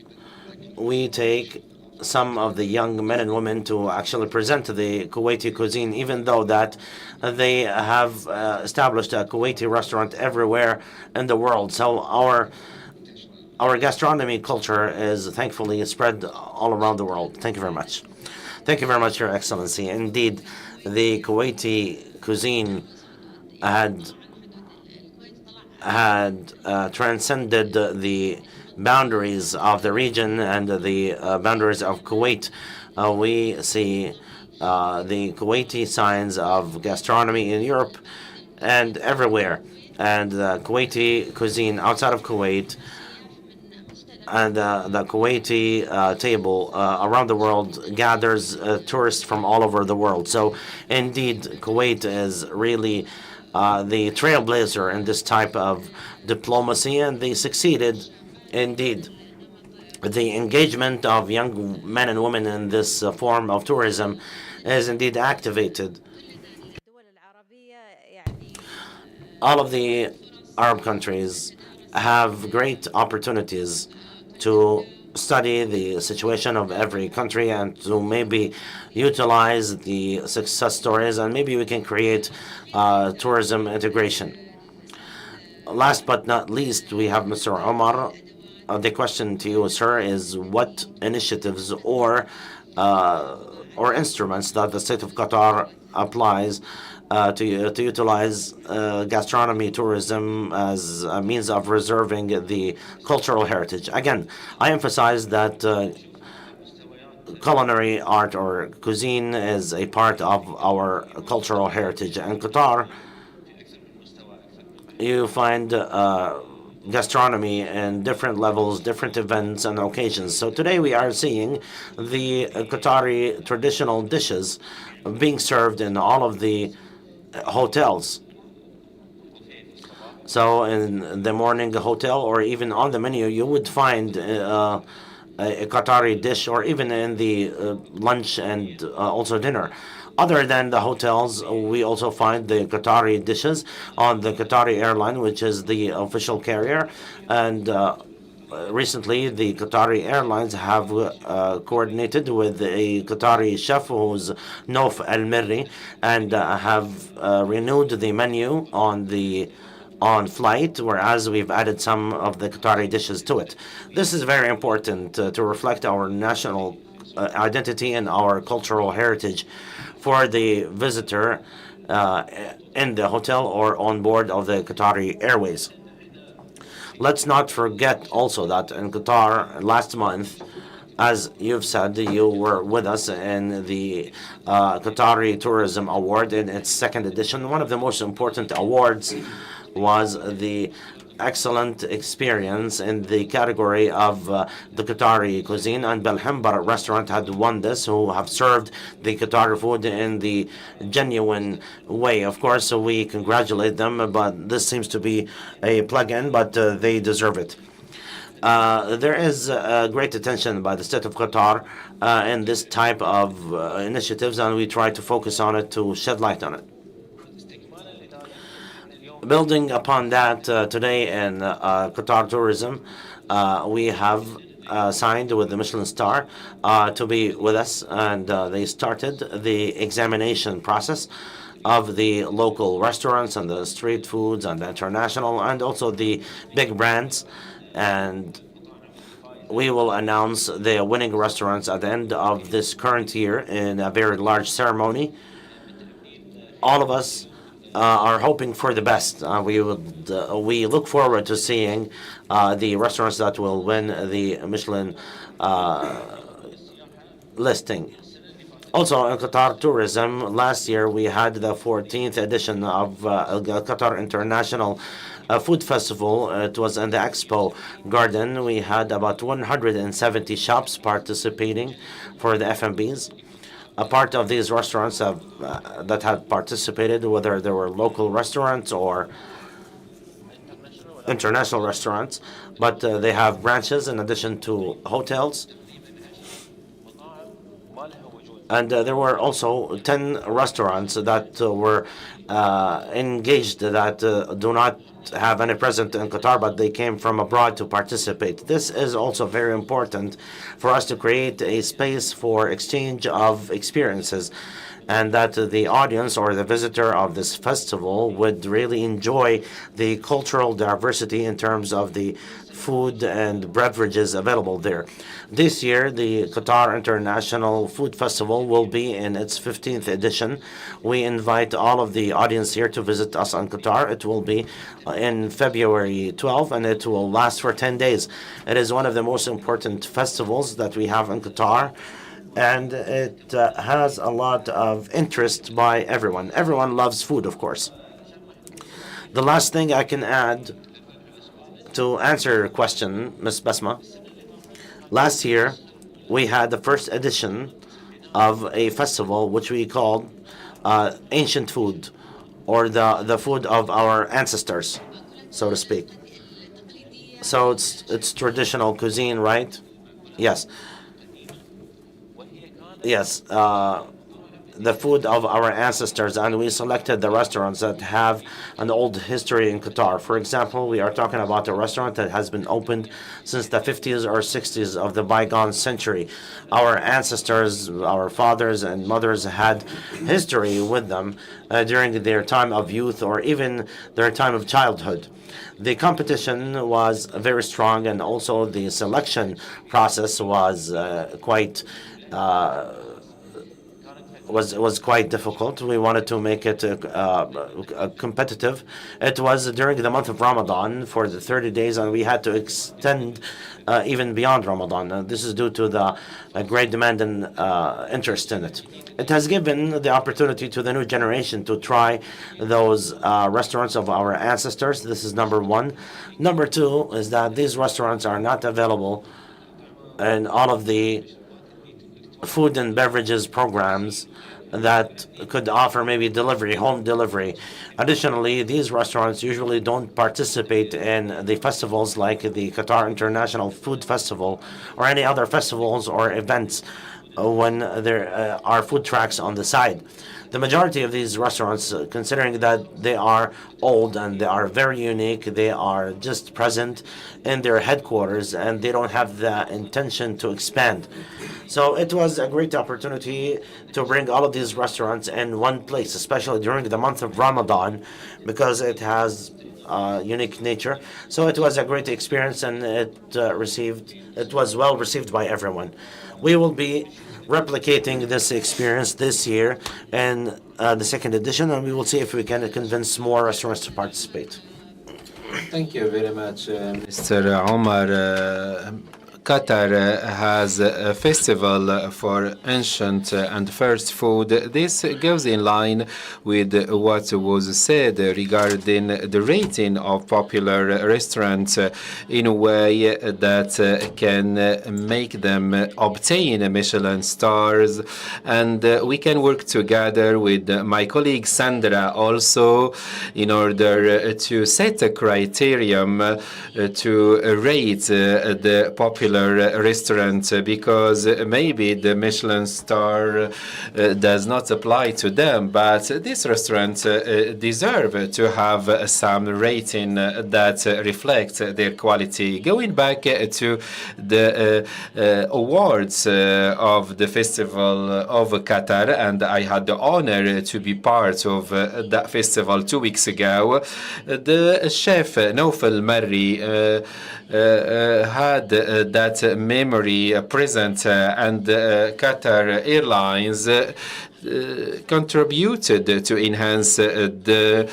we take some of the young men and women to actually present the Kuwaiti cuisine, even though that they have established a Kuwaiti restaurant everywhere in the world. So our gastronomy culture is thankfully spread all around the world. Thank you very much. Thank you very much, Your Excellency. Indeed, the Kuwaiti cuisine had transcended the boundaries of the region and the boundaries of Kuwait. We see the Kuwaiti signs of gastronomy in Europe and everywhere. And the Kuwaiti cuisine outside of Kuwait and the Kuwaiti table around the world gathers tourists from all over the world. So indeed, Kuwait is really the trailblazer in this type of diplomacy, and they succeeded. Indeed, the engagement of young men and women in this form of tourism is indeed activated. All of the Arab countries have great opportunities to study the situation of every country and to maybe utilize the success stories, and maybe we can create tourism integration. Last but not least, we have Mr. Omar. The question to you, sir, is what initiatives or instruments that the state of Qatar applies to utilize gastronomy tourism as a means of preserving the cultural heritage. Again, I emphasize that culinary art or cuisine is a part of our cultural heritage. In Qatar, you find gastronomy in different levels, different events and occasions. So today we are seeing the Qatari traditional dishes being served in all of the hotels. So in the morning hotel or even on the menu, you would find a Qatari dish, or even in the lunch and also dinner. Other than the hotels, we also find the Qatari dishes on the Qatari airline, which is the official carrier. And recently, the Qatari Airlines have coordinated with a Qatari chef who's Nof Al Mirri, and have renewed the menu on flight, whereas we've added some of the Qatari dishes to it. This is very important to reflect our national identity and our cultural heritage for the visitor in the hotel or on board of the Qatari Airways. Let's not forget also that in Qatar last month, as you've said, you were with us in the Qatari Tourism Award in its second edition. One of the most important awards was the excellent experience in the category of the Qatari cuisine, and Belhembar restaurant had won this, who have served the Qatari food in the genuine way. Of course, so we congratulate them, but this seems to be a plug-in, but they deserve it. There is great attention by the state of Qatar in this type of initiatives, and we try to focus on it to shed light on it. Building upon that, today in Qatar Tourism, we have signed with the Michelin Star to be with us, and they started the examination process of the local restaurants and the street foods and the international and also the big brands. And we will announce the winning restaurants at the end of this current year in a very large ceremony. All of us are hoping for the best. We look forward to seeing the restaurants that will win the Michelin listing. Also, in Qatar tourism, last year we had the 14th edition of Qatar International Food Festival. It was in the Expo Garden. We had about 170 shops participating for the F&Bs. A part of these restaurants that had participated, whether they were local restaurants or international restaurants, but they have branches in addition to hotels. And there were also 10 restaurants that were engaged that do not have any presence in Qatar, but they came from abroad to participate. This is also very important for us to create a space for exchange of experiences, and that the audience or the visitor of this festival would really enjoy the cultural diversity in terms of the food and beverages available there. This year, the Qatar International Food Festival will be in its 15th edition. We invite all of the audience here to visit us in Qatar. It will be in February 12, and it will last for 10 days. It is one of the most important festivals that we have in Qatar, and it has a lot of interest by everyone. Everyone loves food, of course. The last thing I can add to answer your question, Ms. Basma, last year we had the first edition of a festival which we called ancient food, or the food of our ancestors, so to speak. So it's traditional cuisine, right? Yes. Yes. The food of our ancestors, and we selected the restaurants that have an old history in Qatar. For example, we are talking about a restaurant that has been opened since the 50s or 60s of the bygone century. Our ancestors, our fathers and mothers had history with them during their time of youth or even their time of childhood. The competition was very strong, and also the selection process was quite difficult. We wanted to make it competitive. It was during the month of Ramadan for the 30 days, and we had to extend even beyond Ramadan. This is due to the great demand and interest in it. It has given the opportunity to the new generation to try those restaurants of our ancestors. This is number one. Number two is that these restaurants are not available in all of the food and beverages programs that could offer maybe delivery, home delivery. Additionally, these restaurants usually don't participate in the festivals like the Qatar International Food Festival or any other festivals or events when there are food trucks on the side. The majority of these restaurants, considering that they are old and they are very unique, they are just present in their headquarters and they don't have the intention to expand. So it was a great opportunity to bring all of these restaurants in one place, especially during the month of Ramadan, because it has unique nature. So it was a great experience, and it was well received by everyone. We will be replicating this experience this year in the second edition, and we will see if we can convince more restaurants to participate. Thank you very much, Mr. Omar. Qatar has a festival for ancient and first food. This goes in line with what was said regarding the rating of popular restaurants in a way that can make them obtain Michelin stars. And we can work together with my colleague Sandra also in order to set a criterion to rate the popular restaurant, because maybe the Michelin star does not apply to them, but this restaurant deserve to have some rating that reflects their quality. Going back to the awards of the Festival of Qatar, and I had the honor to be part of that festival 2 weeks ago, the chef Naufal Marri had that that memory present, and Qatar Airlines contributed to enhance the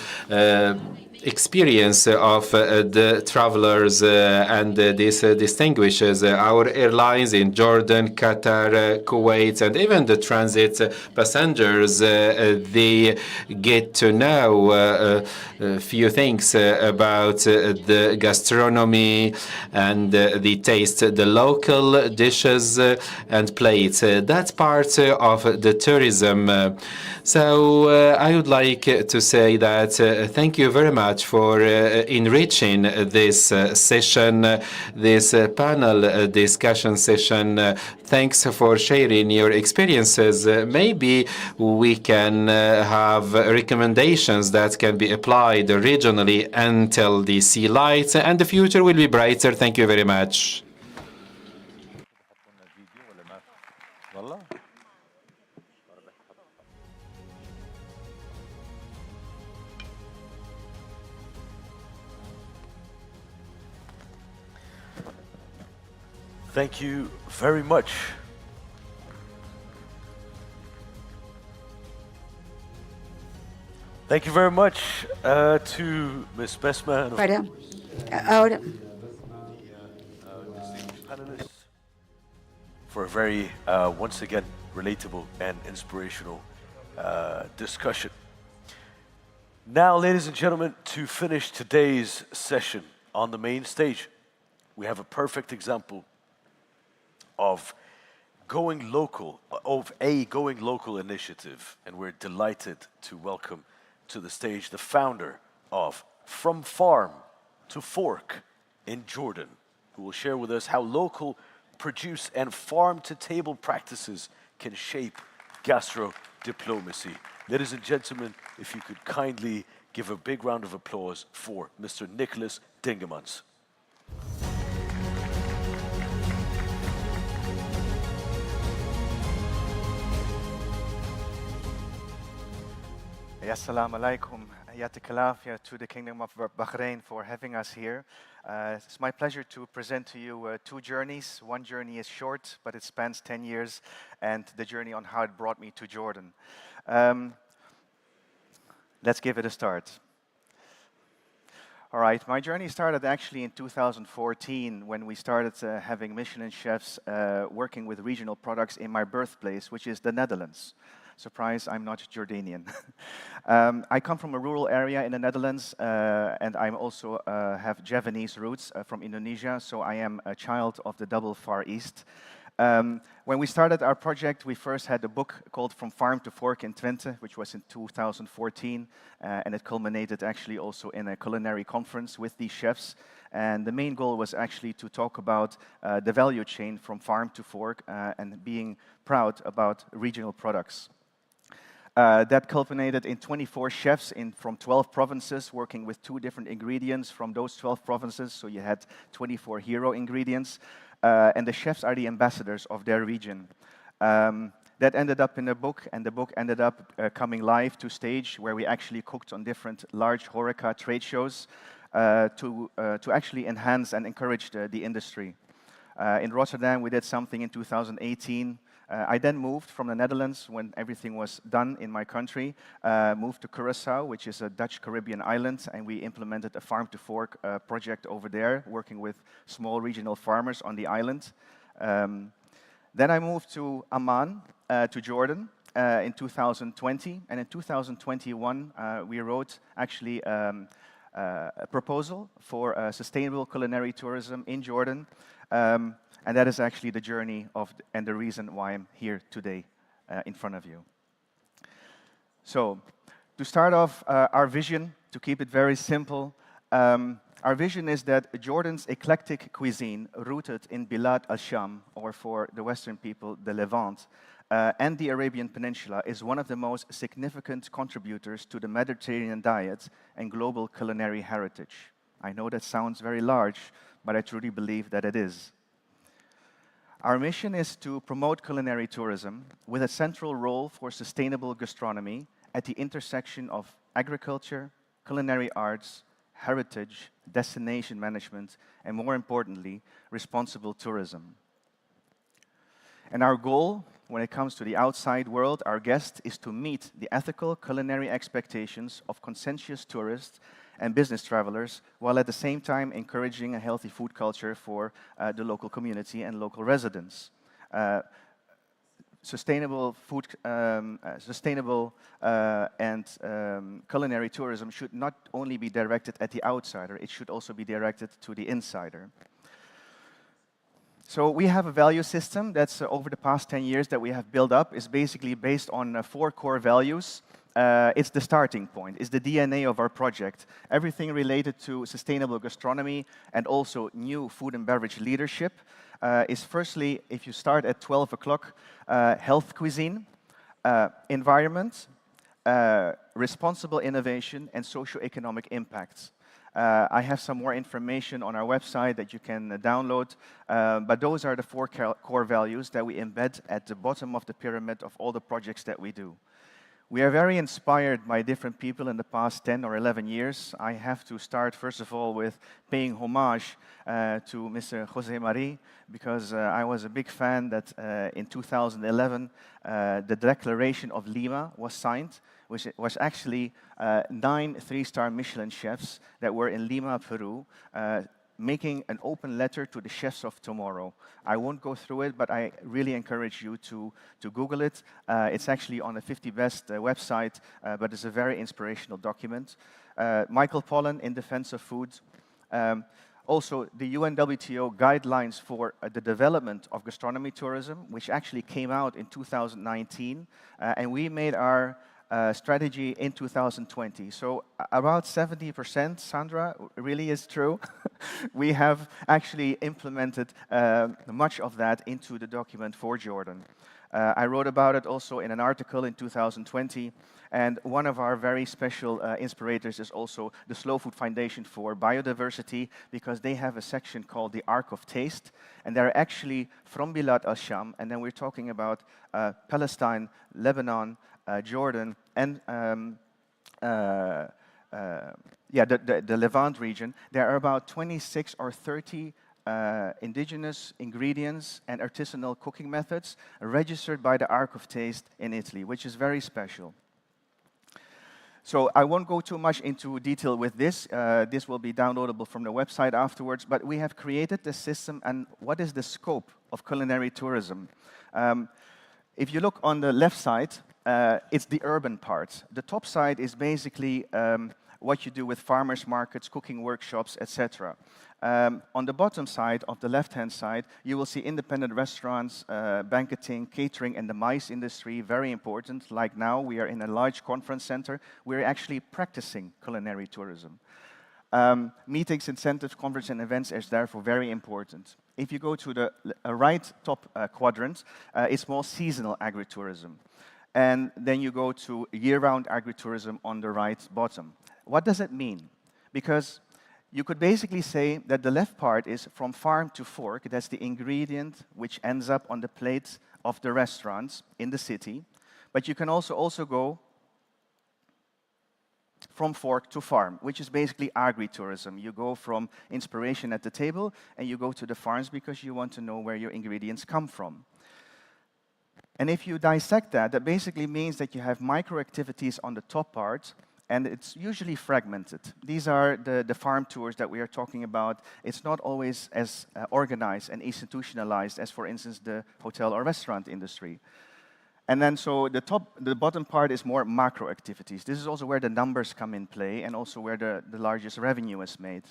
experience of the travelers, and this distinguishes our airlines in Jordan, Qatar, Kuwait, and even the transit passengers. They get to know a few things about the gastronomy, and they taste the local dishes and plates. That's part of the tourism. So I would like to say that thank you very much for enriching this session, this panel discussion session. Thanks for sharing your experiences. Maybe we can have recommendations that can be applied regionally until the sea light, and the future will be brighter. Thank you very much. Thank you very much. Thank you very much to Ms. Besma and Para ahora, panelists for a very, once again, relatable and inspirational discussion. Now, ladies and gentlemen, to finish today's session on the main stage, we have a perfect example of going local, of a going local initiative, and we're delighted to welcome to the stage the founder of From Farm to Fork in Jordan, who will share with us how local produce and farm-to-table practices can shape gastro-diplomacy. Ladies and gentlemen, if you could kindly give a big round of applause for Mr. Nicholas Dingemans. Assalamu alaikum. Yatik alafia to the Kingdom of Bahrain for having us here. It's my pleasure to present to you two journeys. One journey is short, but it spans 10 years, and the journey on how it brought me to Jordan. Let's give it a start. All right, my journey started actually in 2014 when we started having Michelin chefs working with regional products in my birthplace, which is the Netherlands. Surprise, I'm not Jordanian. I come from a rural area in the Netherlands, and I also have Javanese roots from Indonesia, so I am a child of the double Far East. When we started our project, we first had a book called From Farm to Fork in Twente, which was in 2014, and it culminated actually also in a culinary conference with these chefs. And the main goal was actually to talk about the value chain from farm to fork and being proud about regional products. That culminated in 24 chefs from 12 provinces working with 2 different ingredients from those 12 provinces. So you had 24 hero ingredients. And the chefs are the ambassadors of their region. That ended up in a book, and the book ended up coming live to stage where we actually cooked on different large HoReCa trade shows to actually enhance and encourage the industry. In Rotterdam, we did something in 2018. I then moved from the Netherlands when everything was done in my country, moved to Curacao, which is a Dutch Caribbean island, and we implemented a farm-to-fork project over there, working with small regional farmers on the island. Then I moved to Amman, to Jordan, in 2020, and in 2021 we wrote actually a proposal for sustainable culinary tourism in Jordan. And that is actually the journey and the reason why I'm here today in front of you. So, to start off our vision, to keep it very simple, our vision is that Jordan's eclectic cuisine, rooted in Bilad al-Sham, or for the Western people, the Levant, and the Arabian Peninsula, is one of the most significant contributors to the Mediterranean diet and global culinary heritage. I know that sounds very large, but I truly believe that it is. Our mission is to promote culinary tourism with a central role for sustainable gastronomy at the intersection of agriculture, culinary arts, heritage, destination management, and more importantly, responsible tourism. And our goal, when it comes to the outside world, our guest, is to meet the ethical culinary expectations of conscientious tourists and business travelers, while at the same time encouraging a healthy food culture for the local community and local residents. Sustainable food, culinary tourism should not only be directed at the outsider, it should also be directed to the insider. So we have a value system that's over the past 10 years that we have built up. Is basically based on 4 core values. It's the starting point, it's the DNA of our project. Everything related to sustainable gastronomy and also new food and beverage leadership is firstly, if you start at 12 o'clock, health cuisine, environment, responsible innovation, and socio-economic impacts. I have some more information on our website that you can download, but those are the 4 core values that we embed at the bottom of the pyramid of all the projects that we do. We are very inspired by different people in the past 10 or 11 years. I have to start, first of all, with paying homage to Mr. José Marí, because I was a big fan that in 2011, the Declaration of Lima was signed, which was actually 9 3-star Michelin chefs that were in Lima, Peru, making an open letter to the chefs of tomorrow. I won't go through it, but I really encourage you to Google it. It's actually on the 50 Best website, but it's a very inspirational document. Michael Pollan, In Defense of Food. Also, the UNWTO guidelines for the development of gastronomy tourism, which actually came out in 2019, and we made our strategy in 2020. So about 70%, Sandra, really is true. We have actually implemented much of that into the document for Jordan. I wrote about it also in an article in 2020, and one of our very special inspirators is also the Slow Food Foundation for Biodiversity, because they have a section called the Ark of Taste, and they're actually from Bilad al-Sham, and then we're talking about Palestine, Lebanon, Jordan, and the Levant region. There are about 26 or 30 indigenous ingredients and artisanal cooking methods registered by the Ark of Taste in Italy, which is very special. So I won't go too much into detail with this. This will be downloadable from the website afterwards, but we have created this system, and what is the scope of culinary tourism? If you look on the left side, it's the urban part. The top side is basically what you do with farmers markets, cooking workshops, etc. On the bottom side, of the left-hand side, you will see independent restaurants, banqueting, catering, and the MICE industry, very important. Like now, we are in a large conference center. We're actually practicing culinary tourism. Meetings, incentives, conferences, and events is therefore very important. If you go to the right top quadrant, it's more seasonal agritourism. And then you go to year-round agritourism on the right bottom. What does it mean? Because you could basically say that the left part is from farm to fork. That's the ingredient which ends up on the plates of the restaurants in the city. But you can also go from fork to farm, which is basically agritourism. You go from inspiration at the table, and you go to the farms because you want to know where your ingredients come from. And if you dissect that, that basically means that you have micro-activities on the top part, and it's usually fragmented. These are the farm tours that we are talking about. It's not always as organized and institutionalized as, for instance, the hotel or restaurant industry. And then so the bottom part is more macro activities. This is also where the numbers come in play, and also where the largest revenue is made.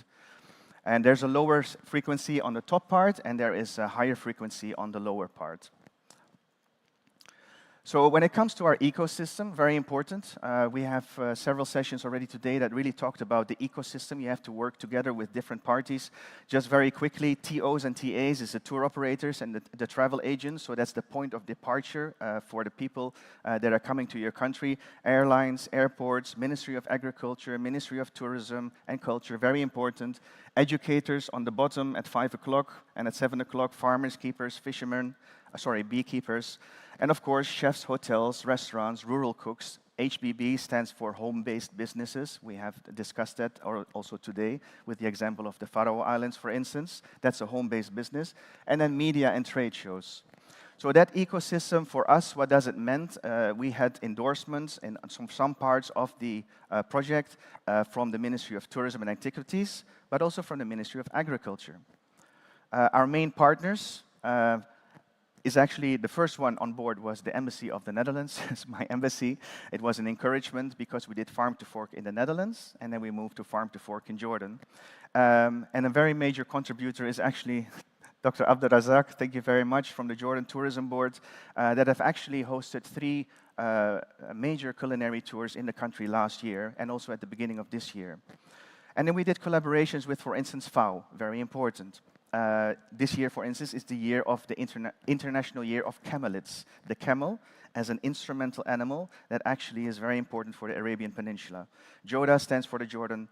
And there's a lower frequency on the top part, and there is a higher frequency on the lower part. So when it comes to our ecosystem, very important. We have several sessions already today that really talked about the ecosystem. You have to work together with different parties. Just very quickly, TOs and TAs is the tour operators and the travel agents. So that's the point of departure for the people that are coming to your country. Airlines, airports, Ministry of Agriculture, Ministry of Tourism and Culture, very important. Educators on the bottom at 5 o'clock, and at 7 o'clock, farmers, keepers, fishermen, beekeepers. And of course, chefs, hotels, restaurants, rural cooks, HBB stands for home-based businesses. We have discussed that also today with the example of the Faroe Islands, for instance. That's a home-based business. And then media and trade shows. So that ecosystem for us, what does it mean? We had endorsements in some parts of the project from the Ministry of Tourism and Antiquities, but also from the Ministry of Agriculture. Our main partners is actually the first one on board was the Embassy of the Netherlands. It's my embassy. It was an encouragement because we did farm to fork in the Netherlands, and then we moved to farm to fork in Jordan. And a very major contributor is actually Dr. Abdelrazak, thank you very much, from the Jordan Tourism Board, that have actually hosted 3 major culinary tours in the country last year, and also at the beginning of this year. And then we did collaborations with, for instance, FAO, very important. This year, for instance, is the year of the International Year of Camelids. The camel as an instrumental animal that actually is very important for the Arabian Peninsula. JODA stands for the Jordan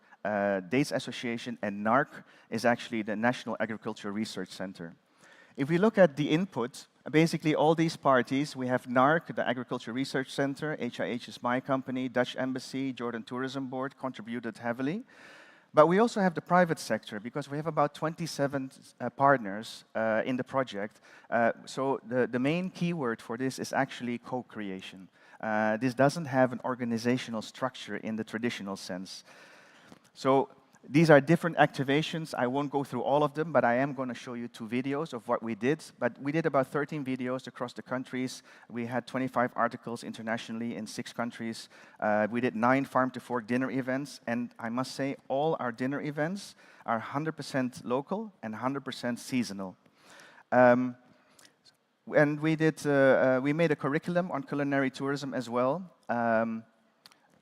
Dates Association, and NARC is actually the National Agricultural Research Center. If we look at the input, basically all these parties, we have NARC, the Agriculture Research Center, HIH is my company, Dutch Embassy, Jordan Tourism Board contributed heavily. But we also have the private sector, because we have about 27 partners in the project. So the main keyword for this is actually co-creation. This doesn't have an organizational structure in the traditional sense. So these are different activations. I won't go through all of them, but I am going to show you 2 videos of what we did. But we did about 13 videos across the countries. We had 25 articles internationally in 6 countries. We did 9 farm-to-fork dinner events. And I must say, all our dinner events are 100% local and 100% seasonal. And we made a curriculum on culinary tourism as well, and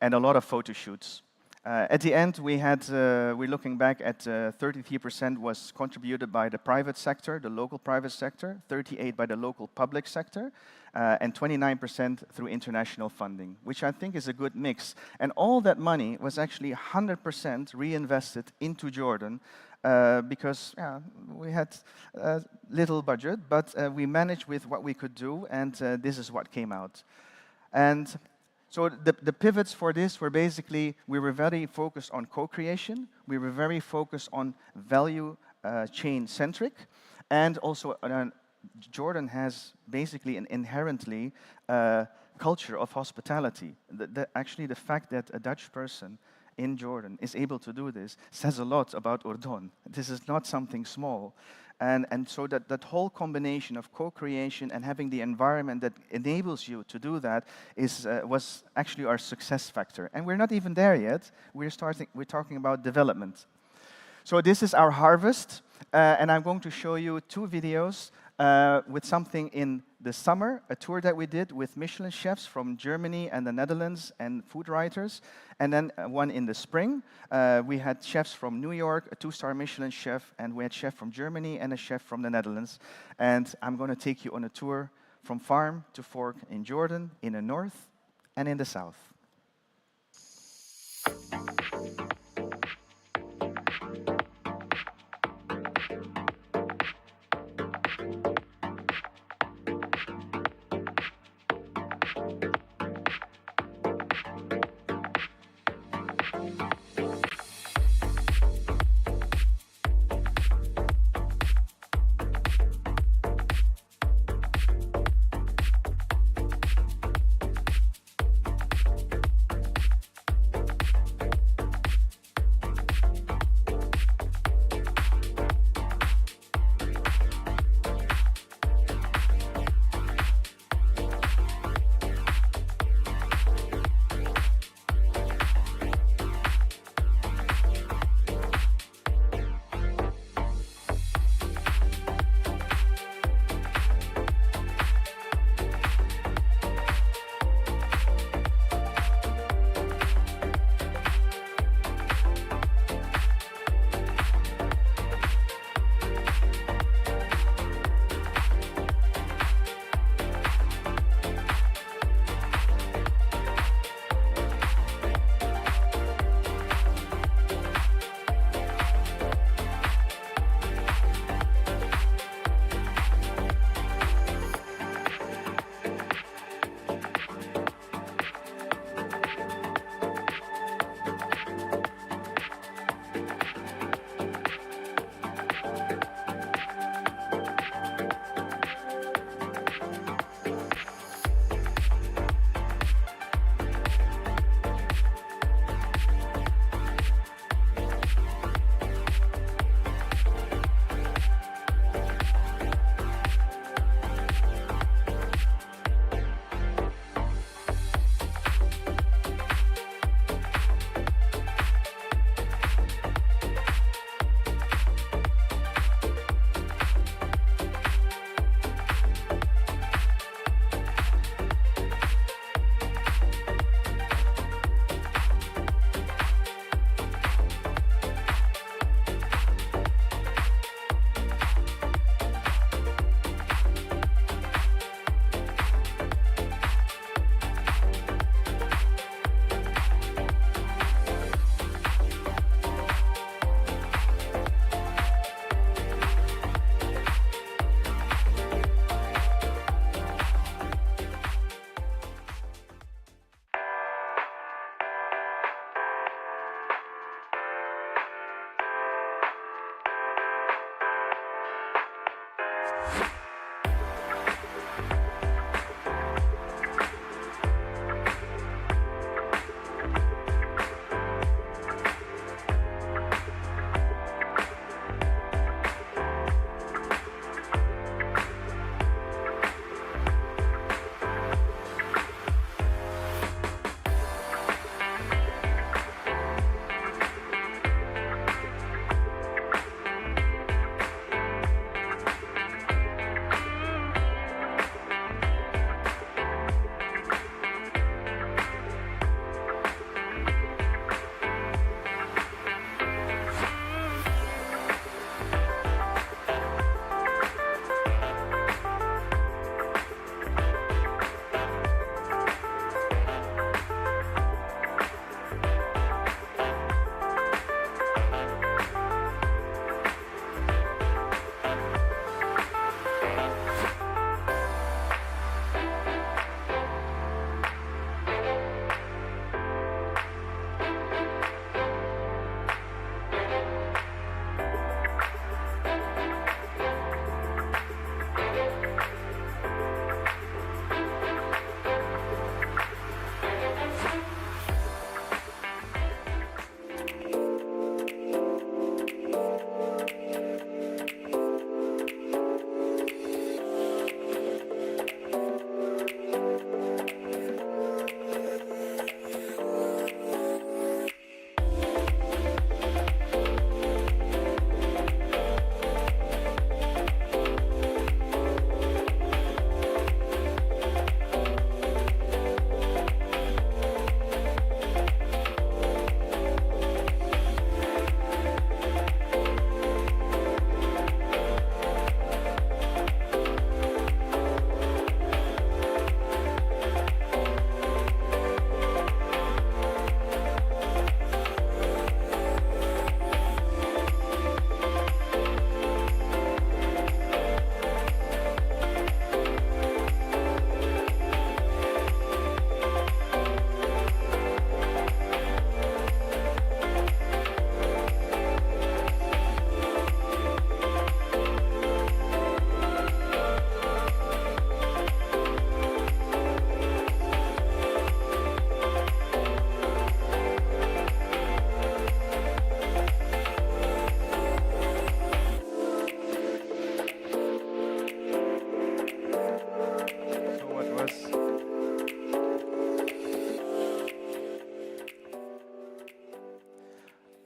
a lot of photo shoots. At the end, we're looking back at 33% was contributed by the private sector, the local private sector, 38% by the local public sector, and 29% through international funding, which I think is a good mix. And all that money was actually 100% reinvested into Jordan, because we had little budget, but we managed with what we could do, and this is what came out. And so the pivots for this were basically, we were very focused on co-creation, we were very focused on value chain-centric, and also Jordan has basically an inherently culture of hospitality. Actually, the fact that a Dutch person in Jordan is able to do this says a lot about Urdun. This is not something small. And so that whole combination of co-creation and having the environment that enables you to do that was actually our success factor. And we're not even there yet. We're talking about development. So this is our harvest, and I'm going to show you 2 videos with something in the summer, a tour that we did with Michelin chefs from Germany and the Netherlands and food writers, and then one in the spring. We had chefs from New York, a 2-star Michelin chef, and we had a chef from Germany and a chef from the Netherlands. And I'm going to take you on a tour from farm to fork in Jordan, in the north and in the south.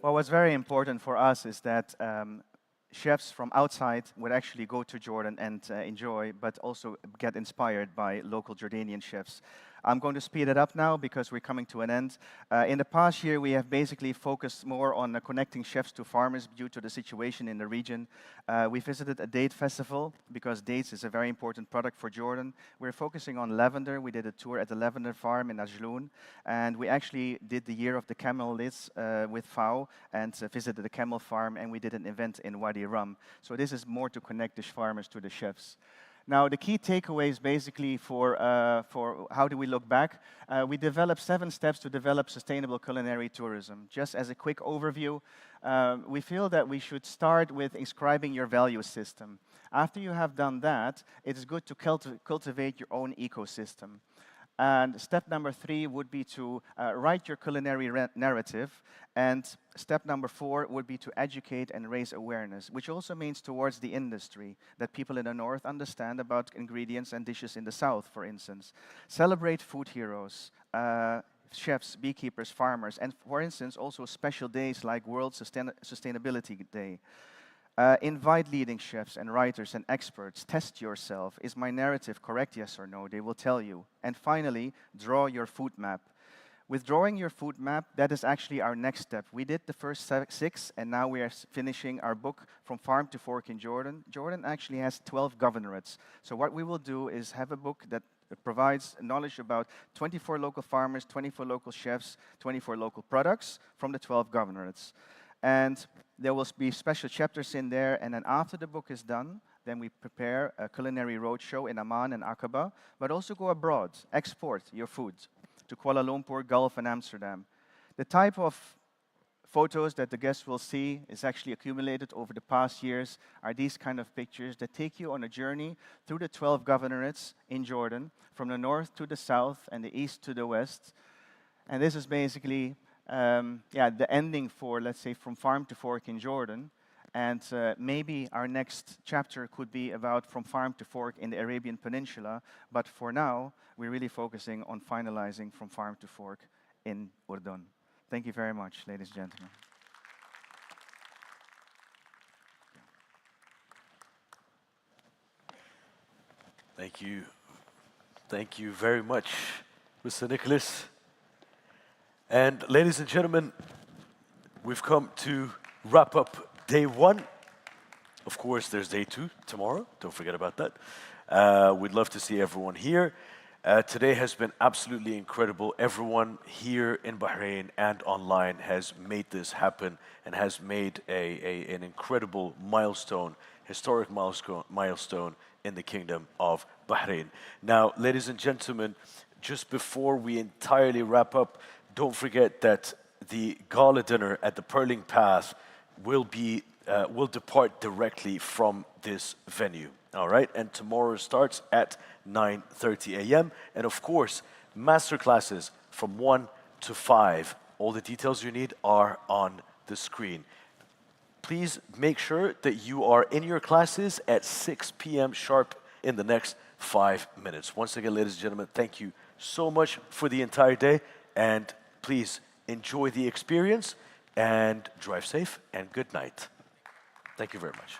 Well, what's very important for us is that chefs from outside would actually go to Jordan and enjoy, but also get inspired by local Jordanian chefs. I'm going to speed it up now because we're coming to an end. In the past year, we have basically focused more on connecting chefs to farmers due to the situation in the region. We visited a date festival because dates is a very important product for Jordan. We're focusing on lavender. We did a tour at the lavender farm in Ajloun, and we actually did the year of the camel lids with FAO and visited the camel farm, and we did an event in Wadi Rum. So this is more to connect the farmers to the chefs. Now, the key takeaways basically for how do we look back, we developed 7 steps to develop sustainable culinary tourism. Just as a quick overview, we feel that we should start with inscribing your value system. After you have done that, it is good to cultivate your own ecosystem. And step number 3 would be to write your culinary narrative. And step number 4 would be to educate and raise awareness, which also means towards the industry, that people in the north understand about ingredients and dishes in the south, for instance. Celebrate food heroes, chefs, beekeepers, farmers, and for instance, also special days like World Sustainability Day. Invite leading chefs and writers and experts. Test yourself. Is my narrative correct, yes or no? They will tell you. And finally, draw your food map. With drawing your food map, that is actually our next step. We did the first 6, and now we are finishing our book, From Farm to Fork in Jordan. Jordan actually has 12 governorates. So what we will do is have a book that provides knowledge about 24 local farmers, 24 local chefs, 24 local products from the 12 governorates. And there will be special chapters in there, and then after the book is done, then we prepare a culinary roadshow in Amman and Aqaba, but also go abroad, export your food to Kuala Lumpur, Gulf, and Amsterdam. The type of photos that the guests will see is actually accumulated over the past years are these kind of pictures that take you on a journey through the 12 governorates in Jordan, from the north to the south and the east to the west. And this is basically the ending for, let's say, from farm to fork in Jordan. And maybe our next chapter could be about from farm to fork in the Arabian Peninsula. But for now, we're really focusing on finalizing from farm to fork in Urdun. Thank you very much, ladies and gentlemen. Thank you. Thank you very much, Mr. Nicholas. And ladies and gentlemen, we've come to wrap up day one. Of course, there's day two tomorrow. Don't forget about that. We'd love to see everyone here. Today has been absolutely incredible. Everyone here in Bahrain and online has made this happen and has made an incredible milestone, historic milestone in the Kingdom of Bahrain. Now, ladies and gentlemen, just before we entirely wrap up, don't forget that the gala dinner at the Pearling Path will depart directly from this venue. All right, and tomorrow starts at 9:30 a.m. And of course, masterclasses from 1 to 5. All the details you need are on the screen. Please make sure that you are in your classes at 6 p.m. sharp in the next 5 minutes. Once again, ladies and gentlemen, thank you so much for the entire day. And please enjoy the experience and drive safe and good night. Thank you very much.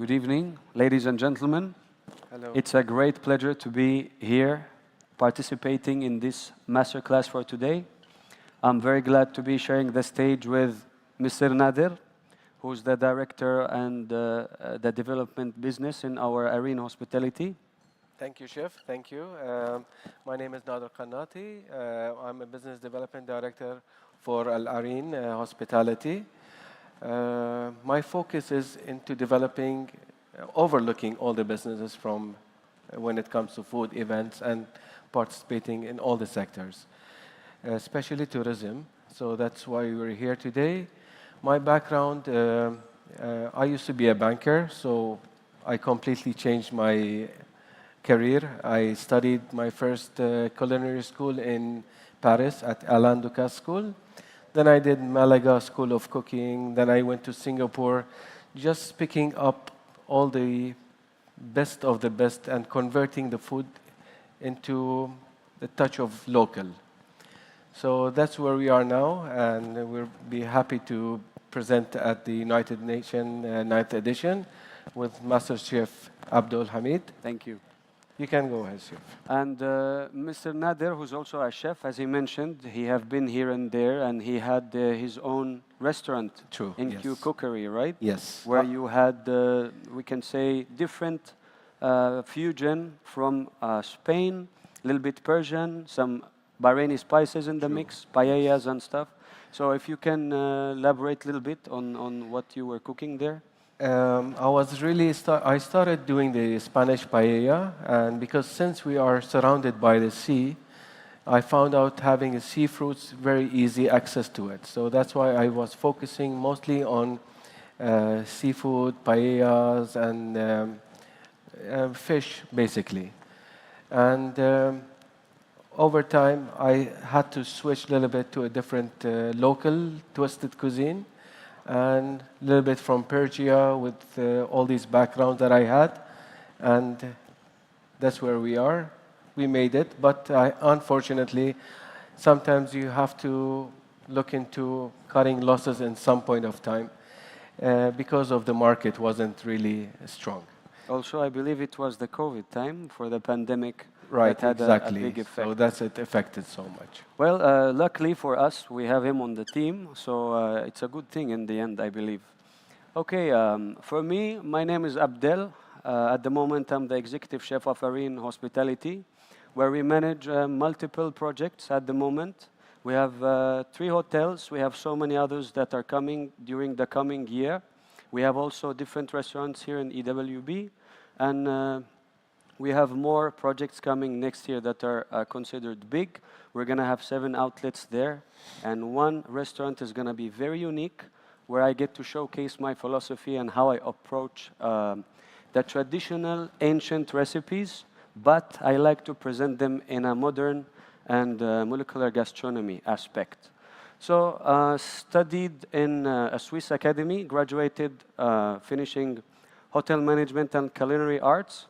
Good evening, ladies and gentlemen. Hello. It's a great pleasure to be here participating in this masterclass for today. I'm very glad to be sharing the stage with Mr. Nader, who's the director and the development business in our Arena Hospitality. Thank you, Chef. Thank you. My name is Nader Qannati. I'm a business development director for Al Areen Hospitality. My focus is into developing, overlooking all the businesses from when it comes to food events and participating in all the sectors, especially tourism. So that's why we're here today. My background, I used to be a banker, so I completely changed my career. I studied my first culinary school in Paris at Alain Ducasse School. Then I did Malaga School of Cooking. Then I went to Singapore, just picking up all the best of the best and converting the food into the touch of local. So that's where we are now, and we'll be happy to present at the United Nations 9th edition with Master Chef Abdul Hamid. Thank you. You can go ahead, Chef. And Mr. Nader, who's also a chef, as he mentioned, he have been here and there, and he had his own restaurant in yes. Q Cookery, right? Yes. Where you had, we can say, different fusion from Spain, a little bit Persian, some Bahraini spices in the mix, paellas and stuff. So if you can elaborate a little bit on what you were cooking there. I started doing the Spanish paella, and because since we are surrounded by the sea, I found out having seafoods very easy access to it. So that's why I was focusing mostly on seafood, paellas, and fish, basically. And over time, I had to switch a little bit to a different local twisted cuisine, and a little bit from Persia with all these backgrounds that I had. And that's where we are. We made it, but unfortunately, sometimes you have to look into cutting losses in some point of time because of the market wasn't really strong. Also, I believe it was the COVID time for the pandemic. Right, that had exactly. a big effect. So that's it affected so much. Well, luckily for us, we have him on the team, so it's a good thing in the end, I believe. Okay, for me, my name is Abdel. At the moment, I'm the executive chef of Areen Hospitality, where we manage multiple projects at the moment. We have 3 hotels. We have so many others that are coming during the coming year. We have also different restaurants here in EWB, and we have more projects coming next year that are considered big. We're going to have 7 outlets there, and 1 restaurant is going to be very unique, where I get to showcase my philosophy and how I approach the traditional ancient recipes, but I like to present them in a modern and molecular gastronomy aspect. So studied in a Swiss academy, graduated finishing hotel management and culinary arts.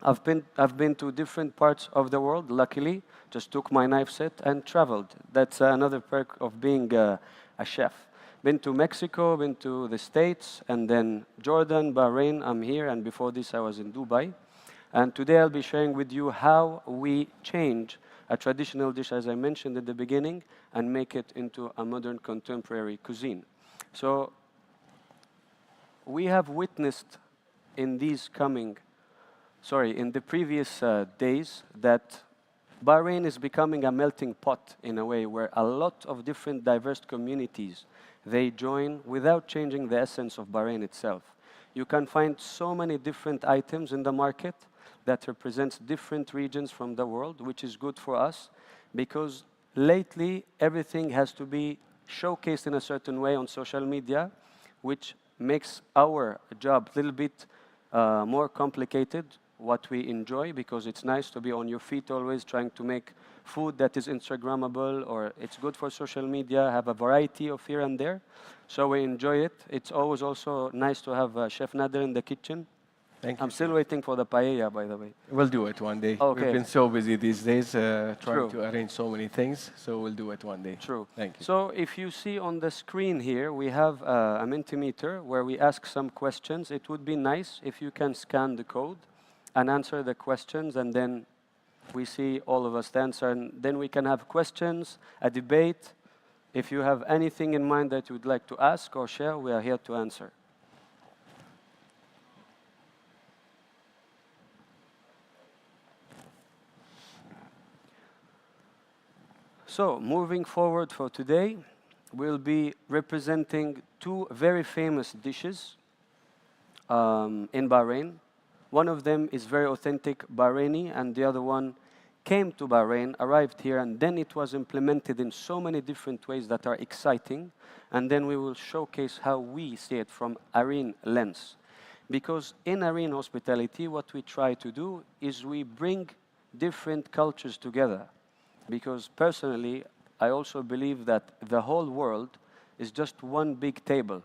I've been to different parts of the world, luckily. Just took my knife set and traveled. That's another perk of being a chef. Been to Mexico, been to the States, and then Jordan, Bahrain, I'm here, and before this I was in Dubai. And today I'll be sharing with you how we change a traditional dish, as I mentioned at the beginning, and make it into a modern contemporary cuisine. So we have witnessed in the previous days that Bahrain is becoming a melting pot in a way where a lot of different diverse communities, they join without changing the essence of Bahrain itself. You can find so many different items in the market that represents different regions from the world, which is good for us because lately everything has to be showcased in a certain way on social media, which makes our job a little bit more complicated, what we enjoy, because it's nice to be on your feet always trying to make food that is Instagrammable, or it's good for social media, have a variety of here and there. So we enjoy it. It's always also nice to have Chef Nader in the kitchen Thank you. I'm still waiting for the paella, by the way. We'll do it one day. Okay. We've been so busy these days trying True. to arrange so many things, so we'll do it one day. True. Thank you. So if you see on the screen here, we have a Mentimeter where we ask some questions. It would be nice if you can scan the code and answer the questions, and then we see all of us answer, and then we can have questions, a debate. If you have anything in mind that you would like to ask or share, we are here to answer. So, moving forward for today, we'll be representing two very famous dishes in Bahrain. One of them is very authentic Bahraini, and the other one came to Bahrain, arrived here, and then it was implemented in so many different ways that are exciting. And then we will showcase how we see it from Areen lens. Because in Areen hospitality, what we try to do is we bring different cultures together. Because personally, I also believe that the whole world is just one big table.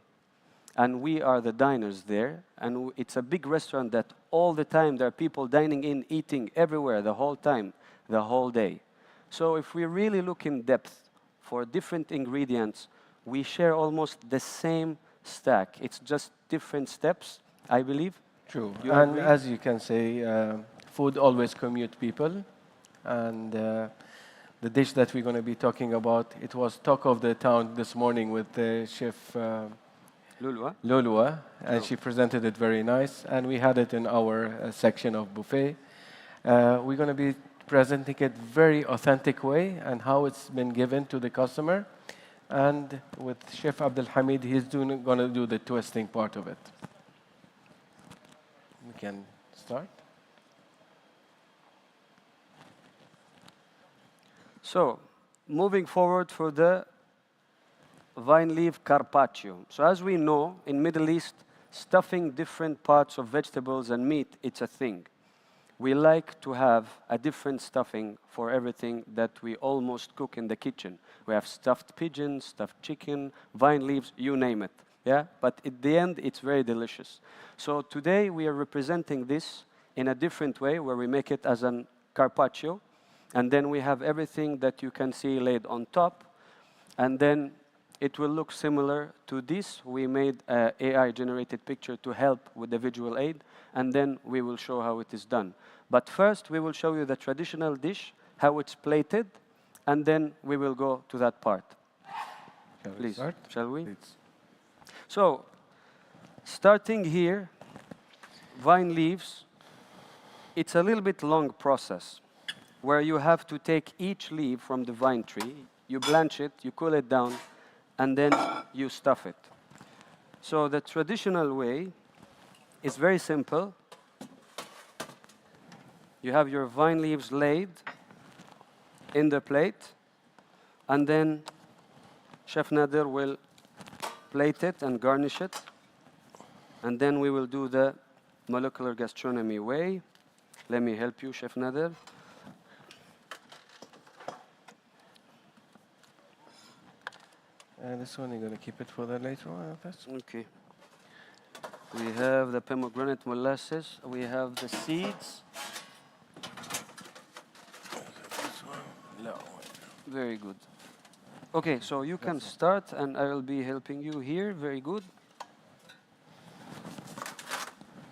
And we are the diners there. And it's a big restaurant that all the time there are people dining in, eating everywhere, the whole time, the whole day. So if we really look in depth for different ingredients, we share almost the same stack. It's just different steps, I believe. True. You And agree? as you can say, food always commute people. And the dish that we're going to be talking about, it was talk of the town this morning with the chef Lulua, and she presented it very nice. And we had it in our section of buffet. We're going to be presenting it very authentic way and how it's been given to the customer. And with Chef Abdul Hamid, he's going to do the twisting part of it. We can start. So, moving forward for the vine leaf carpaccio. So as we know, in Middle East, stuffing different parts of vegetables and meat, it's a thing. We like to have a different stuffing for everything that we almost cook in the kitchen. We have stuffed pigeon, stuffed chicken, vine leaves, you name it. Yeah? But at the end, it's very delicious. So today we are representing this in a different way where we make it as an carpaccio. And then we have everything that you can see laid on top. And then it will look similar to this. We made an AI-generated picture to help with the visual aid. And then we will show how it is done. But first, we will show you the traditional dish, how it's plated. And then we will go to that part. Please, shall we? Please. So, starting here, vine leaves, it's a little bit long process, where you have to take each leaf from the vine tree, you blanch it, you cool it down, and then you stuff it. So the traditional way is very simple. You have your vine leaves laid in the plate, and then Chef Nader will plate it and garnish it, and then we will do the molecular gastronomy way. Let me help you, Chef Nader. And this one, you're going to keep it for the later on? Okay. We have the pomegranate molasses. We have the seeds. Very good. Okay, so you can start, and I will be helping you here. Very good.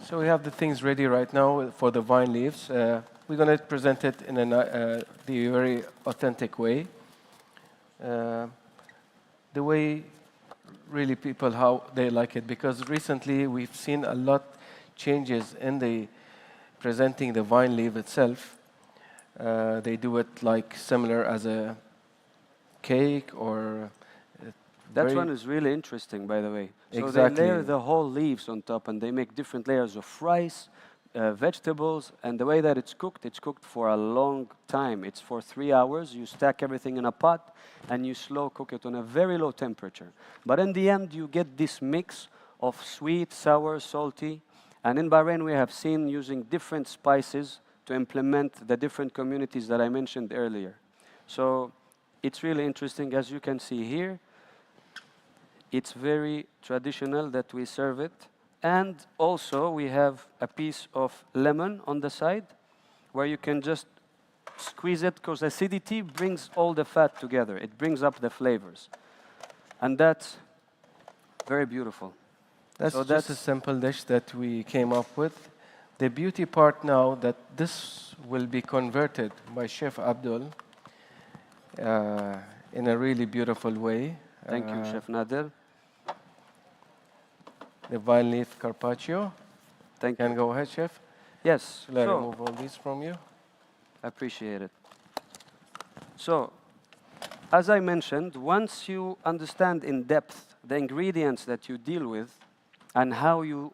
So we have the things ready right now for the vine leaves. We're going to present it in the very authentic way. The way really people, how they like it. Because recently we've seen a lot changes in the presenting the vine leaf itself. They do it like similar as a cake or... That one is really interesting, by the way. So Exactly. they layer the whole leaves on top, and they make different layers of rice, vegetables, and the way that it's cooked for a long time. It's for 3 hours. You stack everything in a pot, and you slow cook it on a very low temperature. But in the end, you get this mix of sweet, sour, salty. And in Bahrain, we have seen using different spices to implement the different communities that I mentioned earlier. So it's really interesting. As you can see here, it's very traditional that we serve it And also we have a piece of lemon on the side where you can just squeeze it because acidity brings all the fat together. It brings up the flavors. And that's very beautiful. That's So just a simple dish that we came up with. The beauty part now that this will be converted by Chef Abdul in a really beautiful way. Thank you, Chef Nader. The vine leaf carpaccio. Thank you. Can you. go ahead, Chef. Yes. Let so, remove all these from you. I appreciate it. So, as I mentioned, once you understand in depth the ingredients that you deal with and how you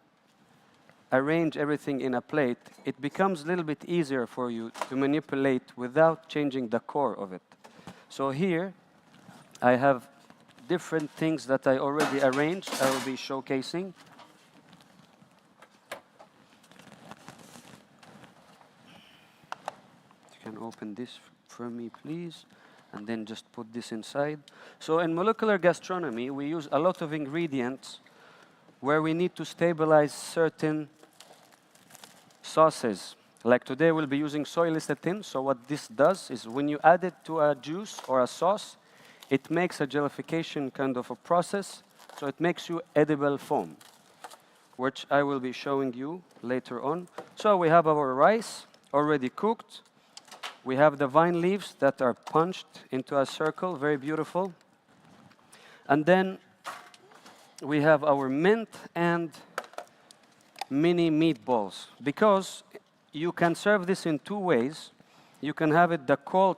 arrange everything in a plate, it becomes a little bit easier for you to manipulate without changing the core of it. So here, I have different things that I already arranged. I will be showcasing. You can open this for me, please, and then just put this inside. So in molecular gastronomy, we use a lot of ingredients where we need to stabilize certain sauces. Like today, we'll be using soy lecithin. So what this does is when you add it to a juice or a sauce, it makes a gelification kind of a process. So it makes you edible foam, which I will be showing you later on. So we have our rice already cooked. We have the vine leaves that are punched into a circle, very beautiful. And then we have our mint and mini meatballs. Because you can serve this in two ways. You can have it the cold,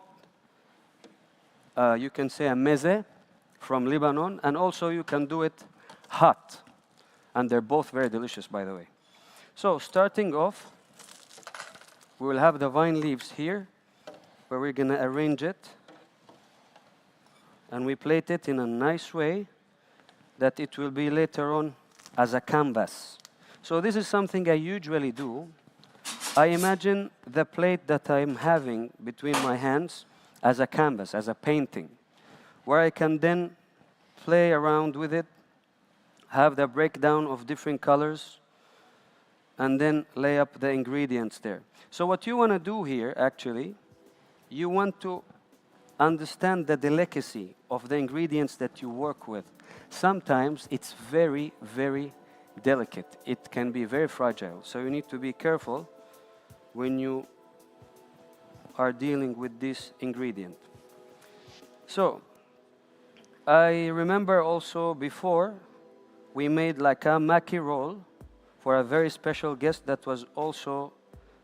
you can say a meze from Lebanon, and also you can do it hot. And they're both very delicious, by the way. So starting off, we will have the vine leaves here, where we're going to arrange it. And we plate it in a nice way that it will be later on as a canvas. So this is something I usually do. I imagine the plate that I'm having between my hands as a canvas, as a painting, where I can then play around with it, have the breakdown of different colors, and then lay up the ingredients there. So what you want to do here, actually, you want to understand the delicacy of the ingredients that you work with. Sometimes it's very, very delicate. It can be very fragile. So you need to be careful when you are dealing with this ingredient. So I remember also before we made like a maki roll for a very special guest that was also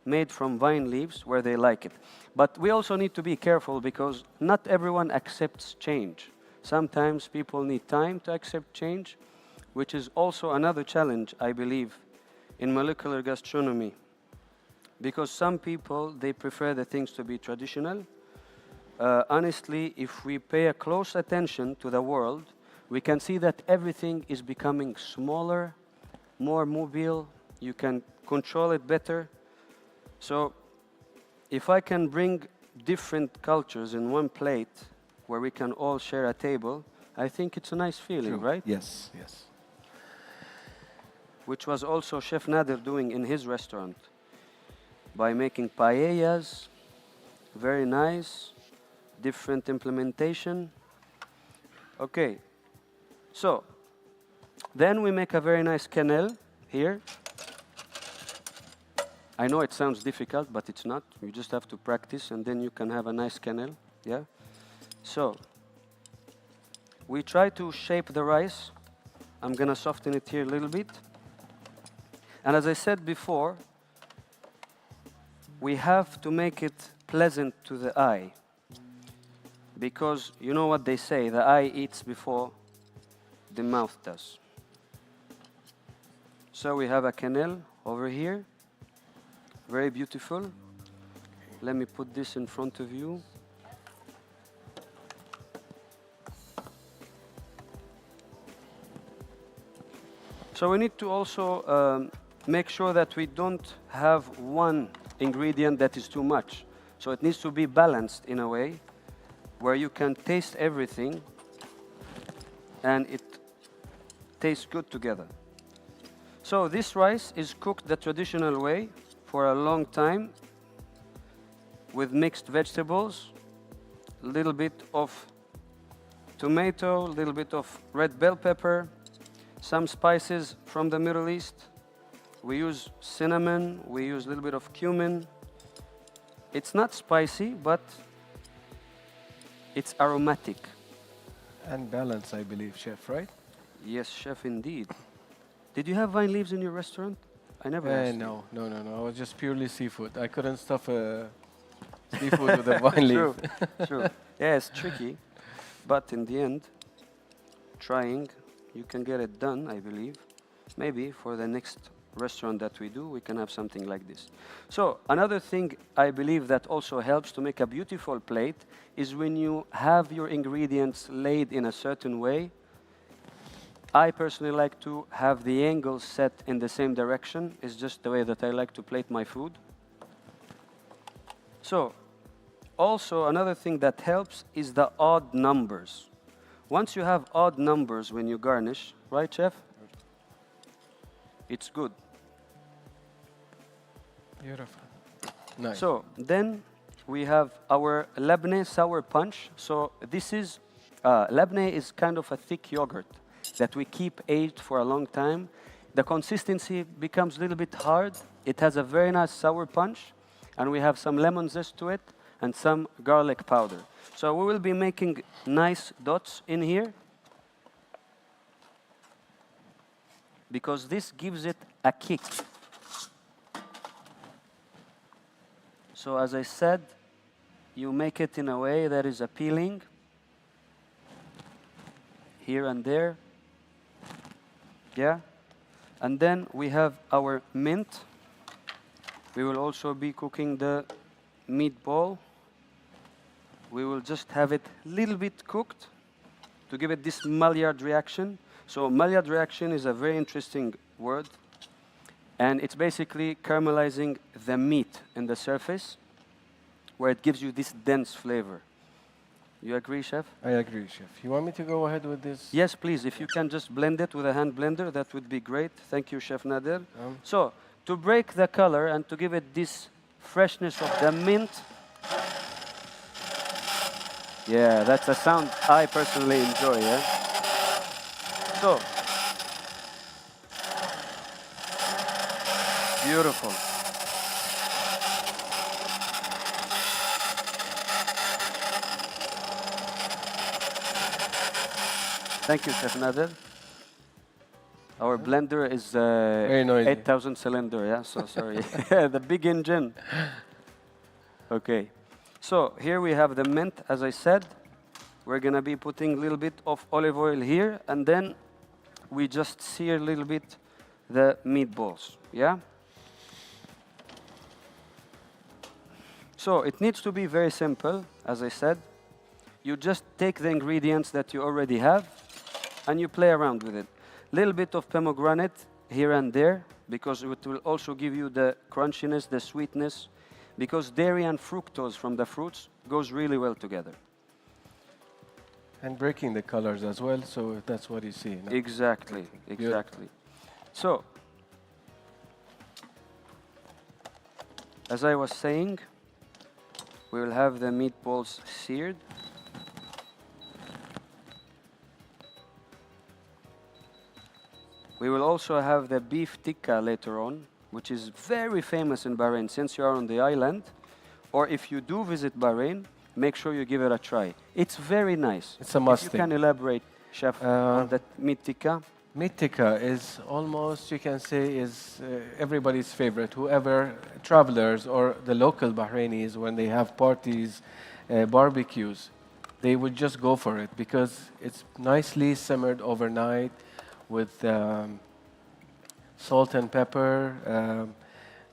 made from vine leaves where they like it. But we also need to be careful because not everyone accepts change. Sometimes people need time to accept change, which is also another challenge, I believe, in molecular gastronomy. Because some people, they prefer the things to be traditional. Honestly, if we pay a close attention to the world, we can see that everything is becoming smaller, more mobile. You can control it better. So if I can bring different cultures in one plate where we can all share a table, I think it's a nice feeling, True. right? Yes, yes. Which was also Chef Nader doing in his restaurant by making paellas, very nice, different implementation. Okay, so then we make a very nice quenelle here. I know it sounds difficult, but it's not. You just have to practice, and then you can have a nice quenelle, yeah? So we try to shape the rice. I'm gonna soften it here a little bit. And as I said before, we have to make it pleasant to the eye. Because you know what they say, the eye eats before the mouth does. So we have a quenelle over here. Very beautiful. Let me put this in front of you. So we need to also make sure that we don't have one ingredient that is too much. So it needs to be balanced in a way where you can taste everything and it tastes good together. So this rice is cooked the traditional way for a long time with mixed vegetables, a little bit of tomato, a little bit of red bell pepper, some spices from the Middle East. We use cinnamon, we use a little bit of cumin. It's not spicy, but it's aromatic. And balanced, I believe, chef, right? Yes, chef, indeed. Did you have vine leaves in your restaurant? I never asked. No. I was just purely seafood. I couldn't stuff seafood with a vine leaf. True. Yeah, it's tricky. But in the end, trying, you can get it done, I believe. Maybe for the next restaurant that we do, we can have something like this. So another thing I believe that also helps to make a beautiful plate is when you have your ingredients laid in a certain way. I personally like to have the angles set in the same direction. It's just the way that I like to plate my food. So also another thing that helps is the odd numbers. Once you have odd numbers when you garnish, right, chef? It's good. Beautiful. Nice. So then we have our Labneh sour punch. So this is, Labneh is kind of a thick yogurt that we keep aged for a long time. The consistency becomes a little bit hard. It has a very nice sour punch, and we have some lemon zest to it and some garlic powder. So we will be making nice dots in here because this gives it a kick. So as I said, you make it in a way that is appealing here and there. Yeah. And then we have our mint. We will also be cooking the meatball. We will just have it a little bit cooked to give it this Maillard reaction. So Maillard reaction is a very interesting word. And it's basically caramelizing the meat in the surface where it gives you this dense flavor. You agree, chef? I agree, chef. You want me to go ahead with this? Yes, please. If you can just blend it with a hand blender, that would be great. Thank you, Chef Nader. So, to break the color and to give it this freshness of the mint. Yeah, that's a sound I personally enjoy, yeah? So, beautiful. Thank you, Chef Nader. Our blender is 8,000 cylinder, yeah, so sorry. The big engine. Okay. So here we have the mint, as I said. We're going to be putting a little bit of olive oil here, and then we just sear a little bit the meatballs, yeah? So it needs to be very simple, as I said. You just take the ingredients that you already have, and you play around with it. Little bit of pomegranate here and there, because it will also give you the crunchiness, the sweetness, because dairy and fructose from the fruits goes really well together. And breaking the colors as well, so that's what you see. No? Exactly. So, as I was saying, we will have the meatballs seared. We will also have the beef tikka later on, which is very famous in Bahrain since you are on the island. Or if you do visit Bahrain, make sure you give it a try. It's very nice. It's a must. If you can elaborate, chef, on that meat tikka. Meat tikka is almost, you can say, is everybody's favorite. Whoever, travelers or the local Bahrainis, when they have parties, barbecues, they would just go for it because it's nicely simmered overnight with salt and pepper,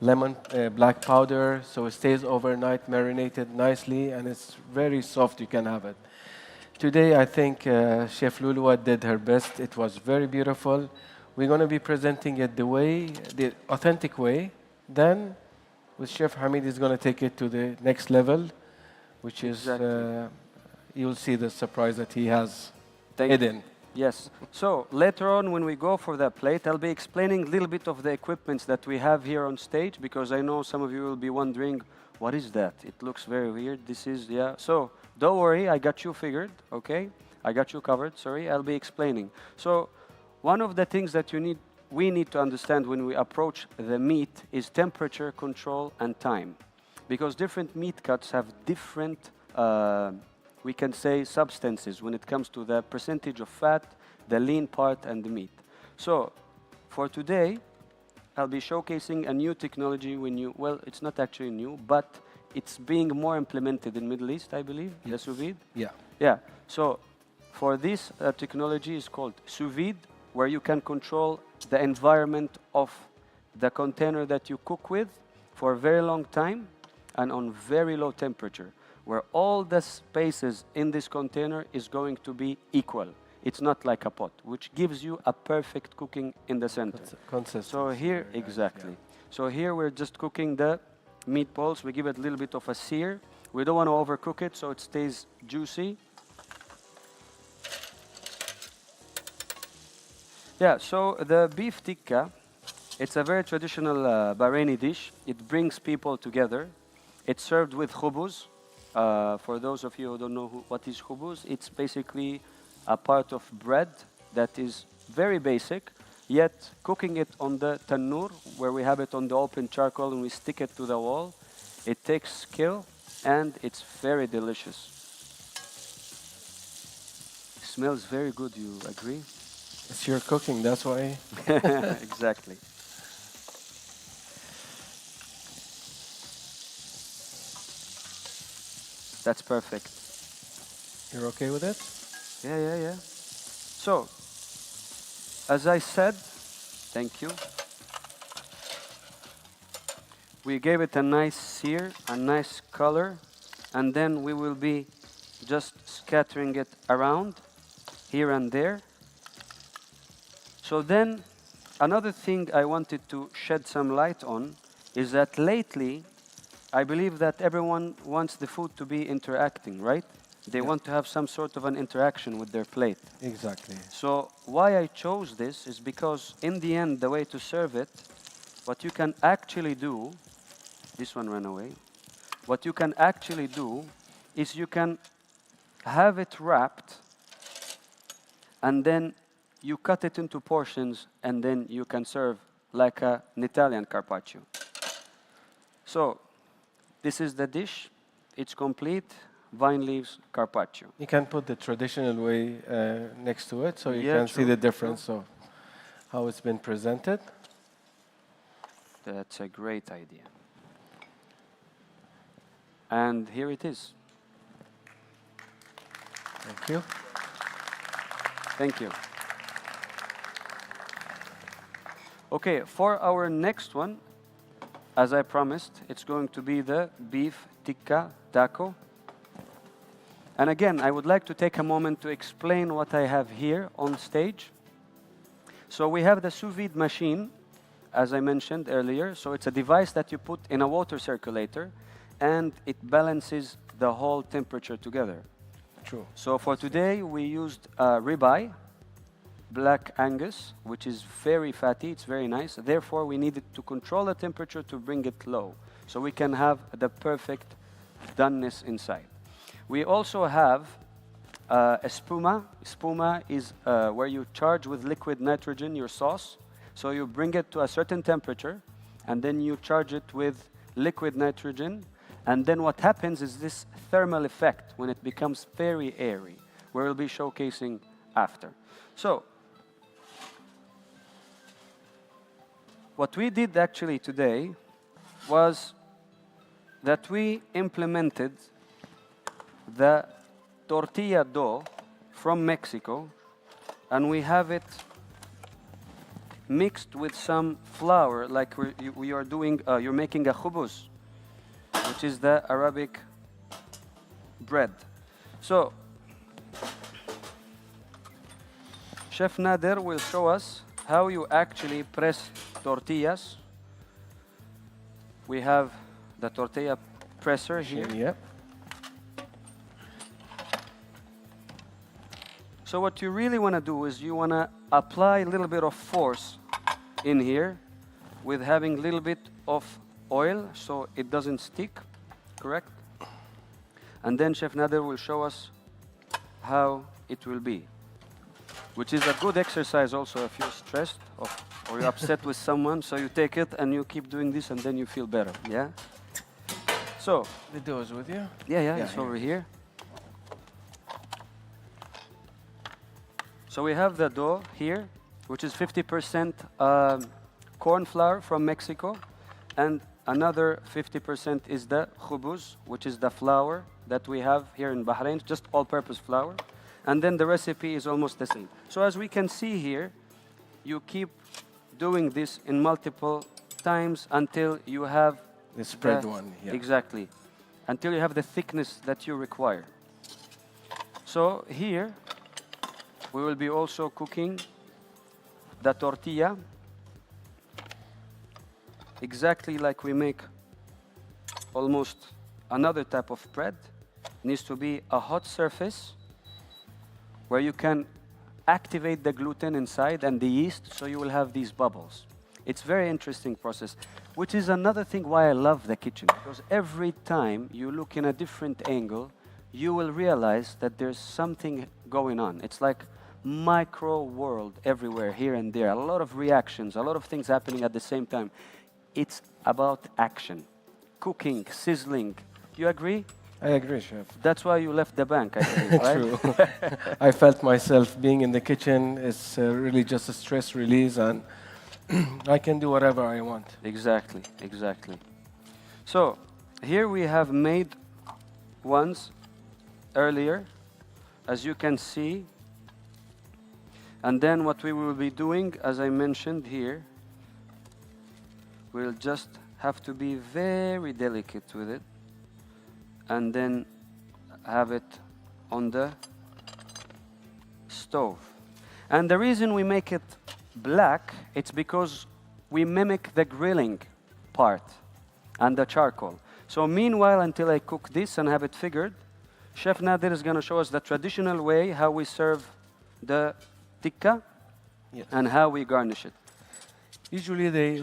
lemon black powder, so it stays overnight marinated nicely, and it's very soft. You can have it. Today, I think Chef Lulua did her best. It was very beautiful. We're going to be presenting it the authentic way. Then, with Chef Hamid, is going to take it to the next level, which is, you'll see the surprise that he has hidden. Yes. So later on, when we go for that plate, I'll be explaining a little bit of the equipments that we have here on stage, because I know some of you will be wondering, what is that? It looks very weird. This is, yeah. So don't worry, I got you figured, okay? I got you covered, sorry. I'll be explaining. So one of the things that we need to understand when we approach the meat is temperature control and time. Because different meat cuts have different we can say substances when it comes to the percentage of fat, the lean part, and the meat. So for today, I'll be showcasing a new technology. Well, it's not actually new, but it's being more implemented in Middle East, I believe, the sous vide. Yeah. Yeah. So for this technology is called sous vide, where you can control the environment of the container that you cook with for a very long time and on very low temperature, where all the spaces in this container is going to be equal. It's not like a pot, which gives you a perfect cooking in the center. Consistency. So here, exactly. Yeah. So here we're just cooking the meatballs. We give it a little bit of a sear. We don't want to overcook it, so it stays juicy. Yeah, so the beef tikka, it's a very traditional Bahraini dish. It brings people together. It's served with khubuz. For those of you who don't know what is khubuz, it's basically a part of bread that is very basic, yet cooking it on the tannoor, where we have it on the open charcoal and we stick it to the wall, it takes skill and it's very delicious. It smells very good, you agree? It's your cooking, that's why. Exactly. That's perfect. You're okay with it? Yeah. So, as I said, thank you. We gave it a nice sear, a nice color, and then we will be just scattering it around here and there. So then, another thing I wanted to shed some light on is that lately, I believe that everyone wants the food to be interacting, right? They want to have some sort of an interaction with their plate. Exactly. So why I chose this is because in the end, the way to serve it, what you can actually do, this one ran away. What you can actually do is you can have it wrapped and then you cut it into portions and then you can serve like an Italian carpaccio. So this is the dish. It's complete. Vine leaves carpaccio. You can put the traditional way next to it so you can see true, the difference of how it's been presented. That's a great idea. And here it is. Thank you. Thank you. Okay, for our next one, as I promised, it's going to be the beef tikka taco. And again, I would like to take a moment to explain what I have here on stage. So we have the sous vide machine, as I mentioned earlier. So it's a device that you put in a water circulator, and it balances the whole temperature together. True. So for today, we used ribeye, Black Angus, which is very fatty, it's very nice. Therefore, we needed to control the temperature to bring it low, so we can have the perfect doneness inside. We also have a spuma. Spuma is where you charge with liquid nitrogen your sauce. So you bring it to a certain temperature, and then you charge it with liquid nitrogen. And then what happens is this thermal effect when it becomes very airy, where we'll be showcasing after. So what we did actually today was that we implemented the tortilla dough from Mexico, and we have it mixed with some flour, like we are doing, you're making a khubuz, which is the Arabic bread. So, Chef Nader will show us how you actually press tortillas. We have the tortilla presser here. Yep. So what you really want to do is you want to apply a little bit of force in here with having a little bit of oil so it doesn't stick, correct? And then Chef Nader will show us how it will be, which is a good exercise also if you're stressed or you're upset with someone. So you take it and you keep doing this and then you feel better, yeah? So. The dough is with you? Yeah, it's over here. So we have the dough here, which is 50% corn flour from Mexico, and another 50% is the khubuz, which is the flour that we have here in Bahrain, just all-purpose flour. And then the recipe is almost the same. So as we can see here, you keep doing this in multiple times until you have the spread one. Yeah. Exactly. Until you have the thickness that you require. So here, we will be also cooking the tortilla exactly like we make almost another type of bread. It needs to be a hot surface where you can activate the gluten inside and the yeast, so you will have these bubbles. It's a very interesting process, which is another thing why I love the kitchen, because every time you look in a different angle, you will realize that there's something going on. It's like micro world everywhere, here and there, a lot of reactions, a lot of things happening at the same time. It's about action, cooking, sizzling. You agree? I agree, Chef. That's why you left the bank, I think, right? True. I felt myself being in the kitchen is really just a stress release, and I can do whatever I want. Exactly, exactly. So here we have made ones earlier, as you can see. And then what we will be doing, as I mentioned here, we'll just have to be very delicate with it and then have it on the stove. And the reason we make it black, it's because we mimic the grilling part and the charcoal. So meanwhile, until I cook this and have it figured, Chef Nader is going to show us the traditional way how we serve the tikka and how we garnish it. Usually, they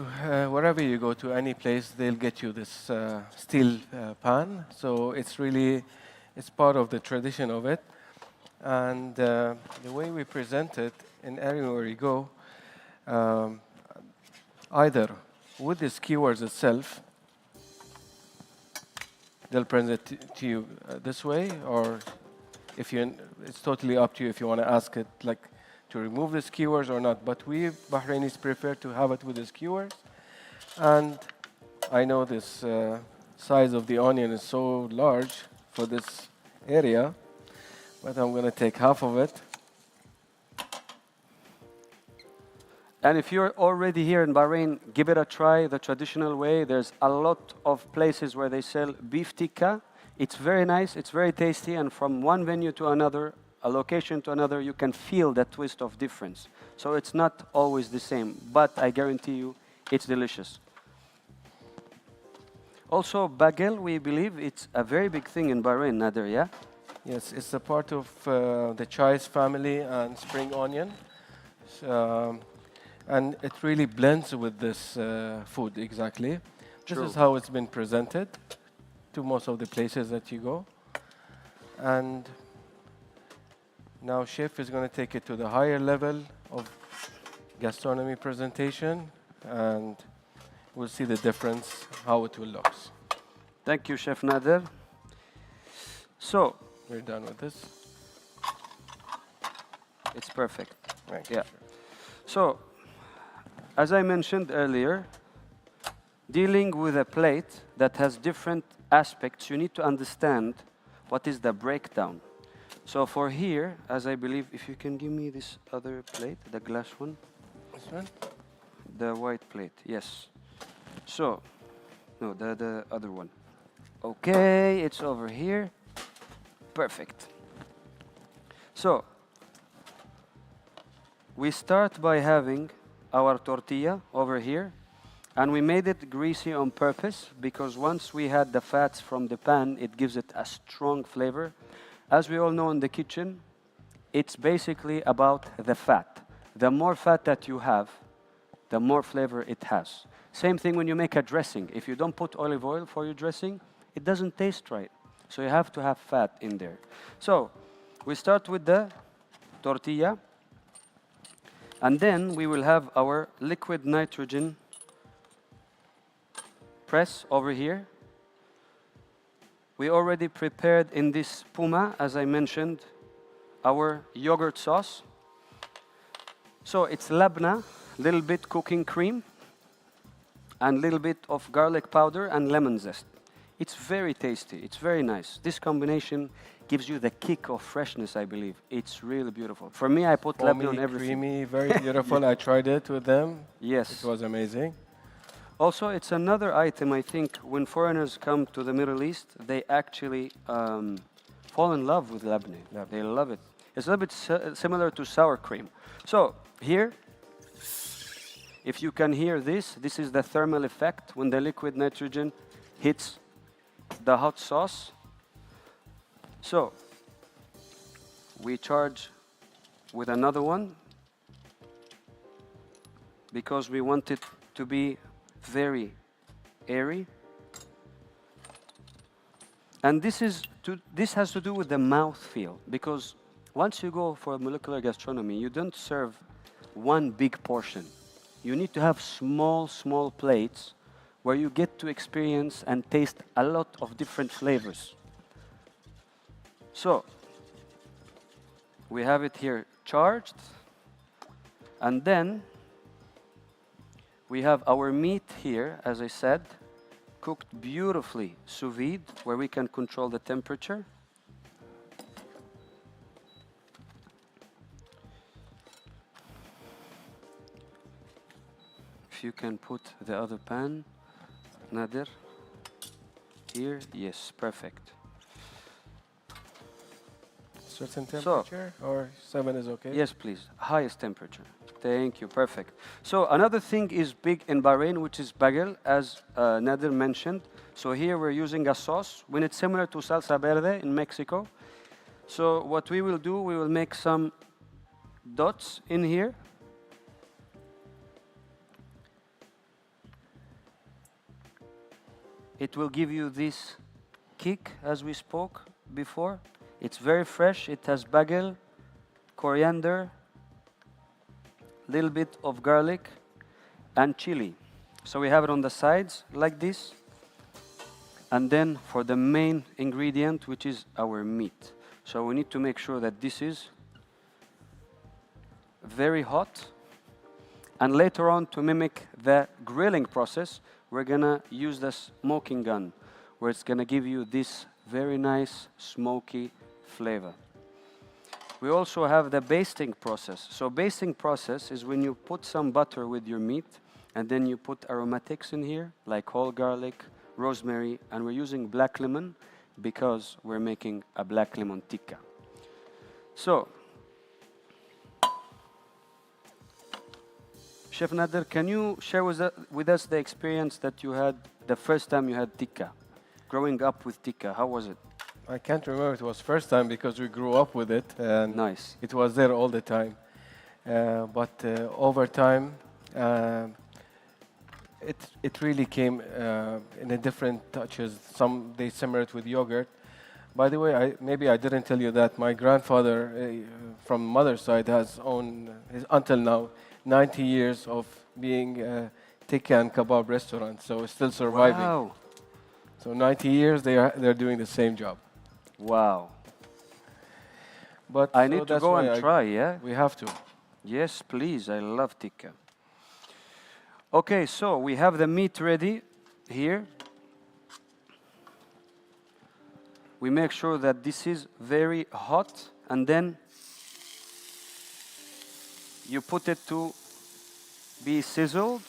wherever you go to any place, they'll get you this steel pan. So it's part of the tradition of it. And the way we present it in everywhere you go, either with the skewers itself, they'll present it to you this way, or it's totally up to you if you want to ask it like to remove the skewers or not. But we Bahrainis prefer to have it with the skewers. And I know this size of the onion is so large for this area, but I'm going to take half of it. And if you're already here in Bahrain, give it a try the traditional way. There's a lot of places where they sell beef tikka. It's very nice, it's very tasty, and from one venue to another, a location to another, you can feel that twist of difference. So it's not always the same, but I guarantee you it's delicious. Also, bagel, we believe it's a very big thing in Bahrain, Nader, yeah? Yes, it's a part of the chives family and spring onion. And it really blends with this food, exactly. This is how it's been presented to most of the places that you go. And now Chef is going to take it to the higher level of gastronomy presentation, and we'll see the difference, how it will look. Thank you, Chef Nader. So, we're done with this. It's perfect. Thank you. Yeah. So, as I mentioned earlier, dealing with a plate that has different aspects, you need to understand what is the breakdown. So for here, as I believe, if you can give me this other plate, the glass one. This one? The white plate, yes. So, no, the other one. Okay, it's over here. Perfect. So, we start by having our tortilla over here, and we made it greasy on purpose because once we had the fats from the pan, it gives it a strong flavor. As we all know in the kitchen, it's basically about the fat. The more fat that you have, the more flavor it has. Same thing when you make a dressing. If you don't put olive oil for your dressing, it doesn't taste right. So you have to have fat in there. So we start with the tortilla, and then we will have our liquid nitrogen press over here. We already prepared in this puma, as I mentioned, our yogurt sauce. So it's labna, little bit cooking cream, and little bit of garlic powder and lemon zest. It's very tasty. It's very nice. This combination gives you the kick of freshness, I believe. It's really beautiful. For me, I put labna on everything. Creamy, very beautiful. I tried it with them. Yes. It was amazing. Also, it's another item, I think, when foreigners come to the Middle East, they actually fall in love with labne. They love it. It's a little bit similar to sour cream. So here, if you can hear this, this is the thermal effect when the liquid nitrogen hits the hot sauce. So we charge with another one because we want it to be very airy. And this has to do with the mouth feel, because once you go for molecular gastronomy, you don't serve one big portion. You need to have small plates where you get to experience and taste a lot of different flavors. So we have it here charged, and then we have our meat here, as I said, cooked beautifully sous vide, where we can control the temperature. If you can put the other pan, Nader, here, yes, perfect. Certain temperature, or 7 is okay? Yes, please, highest temperature. Thank you, perfect. So another thing is big in Bahrain, which is bagel, as Nader mentioned. So here we're using a sauce, when it's similar to salsa verde in Mexico. So what we will do, we will make some dots in here. It will give you this kick, as we spoke before. It's very fresh. It has bagel, coriander, little bit of garlic, and chili. So we have it on the sides like this. And then for the main ingredient, which is our meat. So we need to make sure that this is very hot. And later on, to mimic the grilling process, we're gonna use the smoking gun, where it's gonna give you this very nice smoky flavor. We also have the basting process. So basting process is when you put some butter with your meat, and then you put aromatics in here, like whole garlic, rosemary, and we're using black lemon because we're making a black lemon tikka. So, Chef Nader, can you share with us the experience that you had the first time you had tikka? Growing up with tikka, how was it? I can't remember if it was first time because we grew up with it. And nice. It was there all the time. But over time, it really came in a different touches. Some they simmer it with yogurt. By the way, maybe I didn't tell you that my grandfather from mother's side has owned, until now, 90 years of being a tikka and kebab restaurant, so it's still surviving. Wow. So 90 years, they're doing the same job. Wow. But I need to go and try, yeah? We have to. Yes, please. I love tikka. Okay, so we have the meat ready here. We make sure that this is very hot, and then you put it to be sizzled.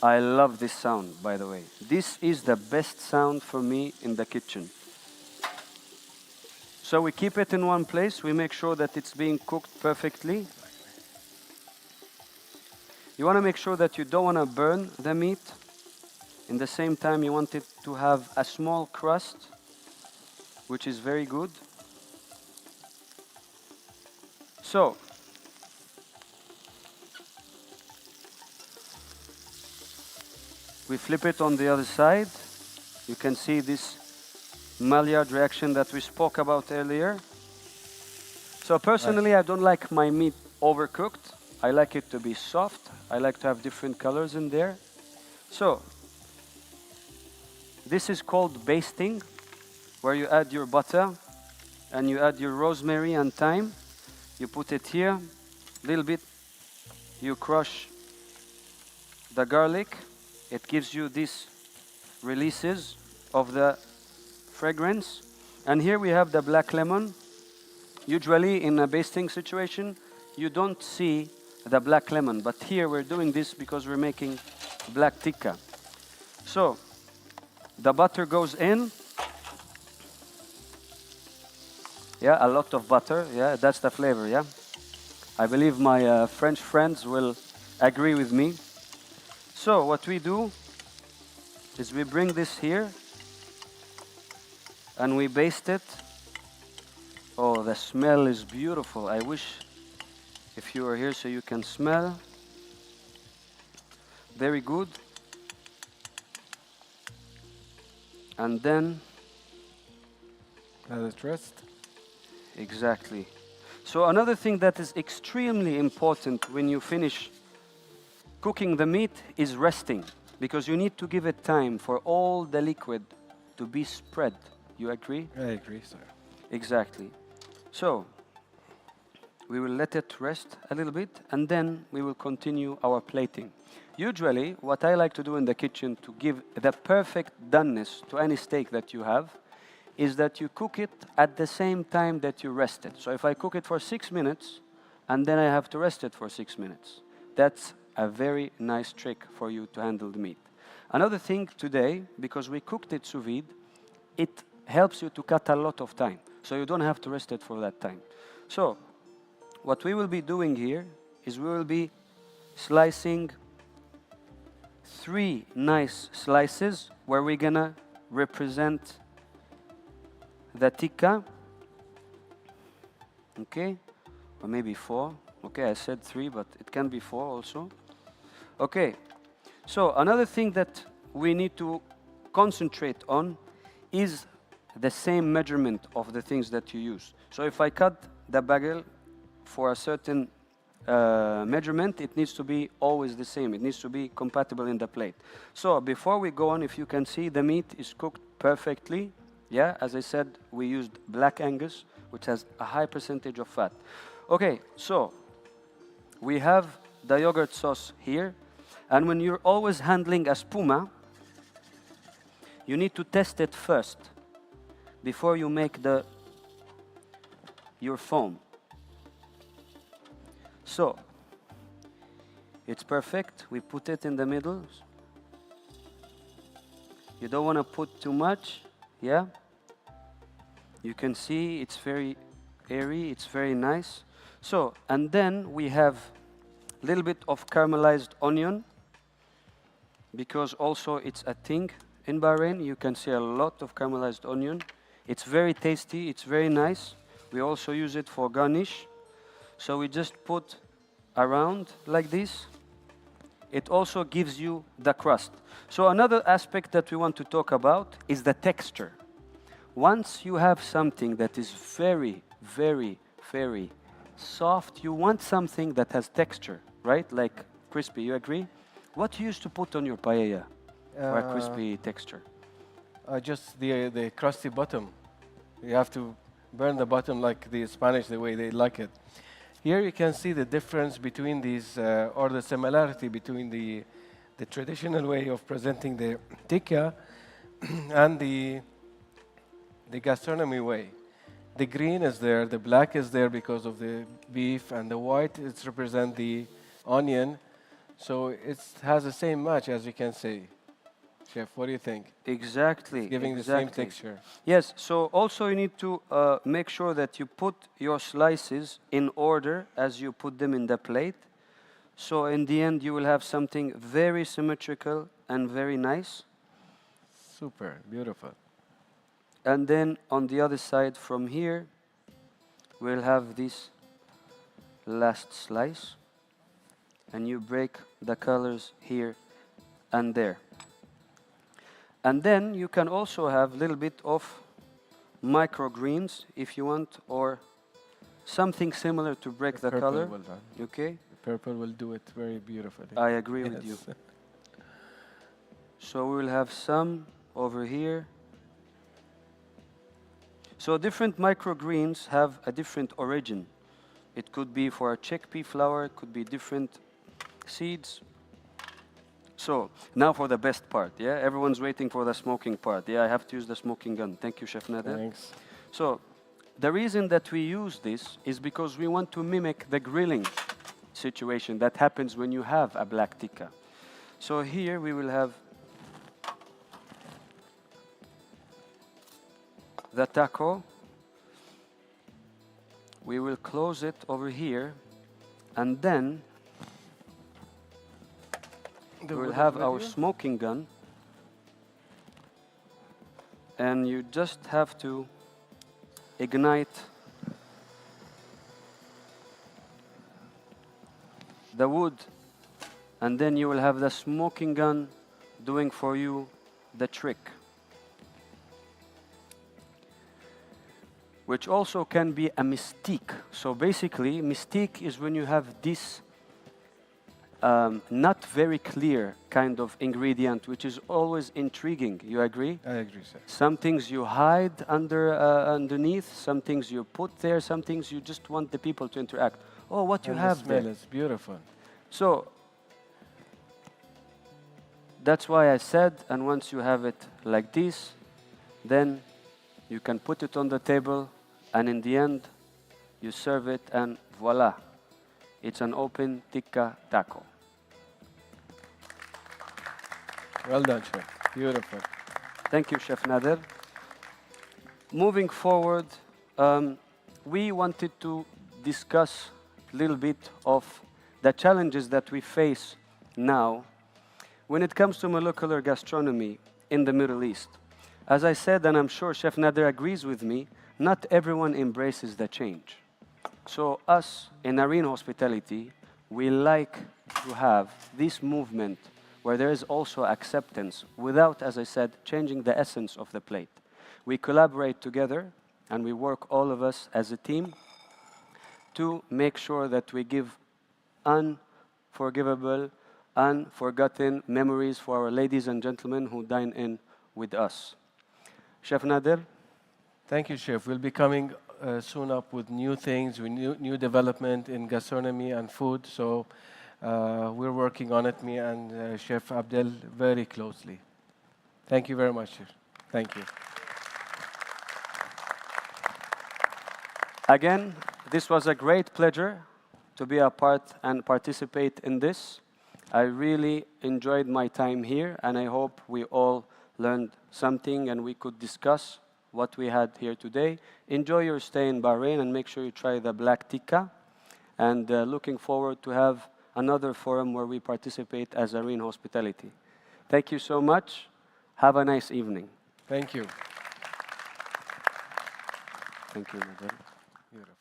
I love this sound, by the way. This is the best sound for me in the kitchen. So we keep it in one place. We make sure that it's being cooked perfectly. You want to make sure that you don't want to burn the meat. In the same time, you want it to have a small crust, which is very good. So, we flip it on the other side. You can see this Maillard reaction that we spoke about earlier. So personally, I don't like my meat overcooked. I like it to be soft. I like to have different colors in there. So, this is called basting, where you add your butter and you add your rosemary and thyme. You put it here, a little bit. You crush the garlic. It gives you these releases of the fragrance. And here we have the black lemon. Usually in a basting situation, you don't see the black lemon, but here we're doing this because we're making black tikka. So the butter goes in. Yeah, a lot of butter. Yeah, that's the flavor. Yeah, I believe my French friends will agree with me. So what we do is we bring this here and we baste it. Oh, the smell is beautiful. I wish if you were here so you can smell. Very good. And then let it rest. Exactly. So another thing that is extremely important when you finish cooking the meat is resting, because you need to give it time for all the liquid to be spread. You agree? I agree, sir. Exactly. So we will let it rest a little bit and then we will continue our plating. Usually what I like to do in the kitchen to give the perfect doneness to any steak that you have is that you cook it at the same time that you rest it. So if I cook it for 6 minutes and then I have to rest it for 6 minutes, that's a very nice trick for you to handle the meat. Another thing today, because we cooked it sous vide, it helps you to cut a lot of time. So you don't have to rest it for that time. So what we will be doing here is we will be slicing 3 nice slices where we're gonna represent the tikka. Okay, or maybe 4. Okay, I said 3, but it can be 4 also. Okay, so another thing that we need to concentrate on is the same measurement of the things that you use. So if I cut the bagel for a certain measurement, it needs to be always the same. It needs to be compatible in the plate. So before we go on, if you can see, the meat is cooked perfectly. Yeah, as I said, we used black Angus, which has a high percentage of fat. Okay, so we have the yogurt sauce here. And when you're always handling a spuma, you need to test it first before you make your foam. So it's perfect. We put it in the middle. You don't want to put too much. Yeah. You can see it's very airy. It's very nice. So, and then we have a little bit of caramelized onion, because also it's a thing in Bahrain. You can see a lot of caramelized onion. It's very tasty. It's very nice. We also use it for garnish. So we just put around like this. It also gives you the crust. So another aspect that we want to talk about is the texture. Once you have something that is very, very, very soft, you want something that has texture, right? Like crispy, you agree? What you used to put on your paella for a crispy texture? Just the crusty bottom. You have to burn the bottom like the Spanish, the way they like it. Here you can see the difference between these, or the similarity between the traditional way of presenting the tikka and the gastronomy way. The green is there, the black is there because of the beef, and the white it represents the onion. So it has the same match, as you can say. Chef, what do you think? Exactly. It's giving the same texture. Yes, so also you need to make sure that you put your slices in order as you put them in the plate. So in the end, you will have something very symmetrical and very nice. Super, beautiful. And then on the other side from here, we'll have this last slice, and you break the colors here and there. And then you can also have a little bit of microgreens if you want, or something similar to break the color. Well done. Okay? The purple will do it very beautifully. I agree with Yes. you. So we will have some over here. So different microgreens have a different origin. It could be for a chickpea flour, it could be different seeds. So now for the best part, yeah? Everyone's waiting for the smoking part. Yeah, I have to use the smoking gun. Thank you, Chef Nader. Thanks. So the reason that we use this is because we want to mimic the grilling situation that happens when you have a black tikka. So here we will have the taco. We will close it over here, and then we will have our smoking gun, and you just have to ignite the wood, and then you will have the smoking gun doing for you the trick, which also can be a mystique. So basically, mystique is when you have this not very clear kind of ingredient, which is always intriguing. You agree? I agree, sir. Some things you hide underneath, some things you put there, some things you just want the people to interact. Oh, what you And have the smell there. is beautiful. So that's why I said, and once you have it like this, then you can put it on the table, and in the end, you serve it, and voila, it's an open tikka taco. Well done, Chef. Beautiful. Thank you, Chef Nader. Moving forward, we wanted to discuss a little bit of the challenges that we face now when it comes to molecular gastronomy in the Middle East. As I said, and I'm sure Chef Nader agrees with me, not everyone embraces the change. So us in Arena Hospitality, we like to have this movement where there is also acceptance without, as I said, changing the essence of the plate. We collaborate together and we work, all of us as a team, to make sure that we give unforgivable, unforgotten memories for our ladies and gentlemen who dine in with us. Chef Nader? Thank you, Chef. We'll be coming soon up with new things, with new development in gastronomy and food. So we're working on it, me and Chef Abdel, very closely. Thank you very much, Chef. Thank you. Again, this was a great pleasure to be a part and participate in this. I really enjoyed my time here, and I hope we all learned something and we could discuss what we had here today. Enjoy your stay in Bahrain and make sure you try the black tikka. And looking forward to have another forum where we participate as Arena Hospitality. Thank you so much. Have a nice evening. Thank you. Thank you, Madam. Beautiful.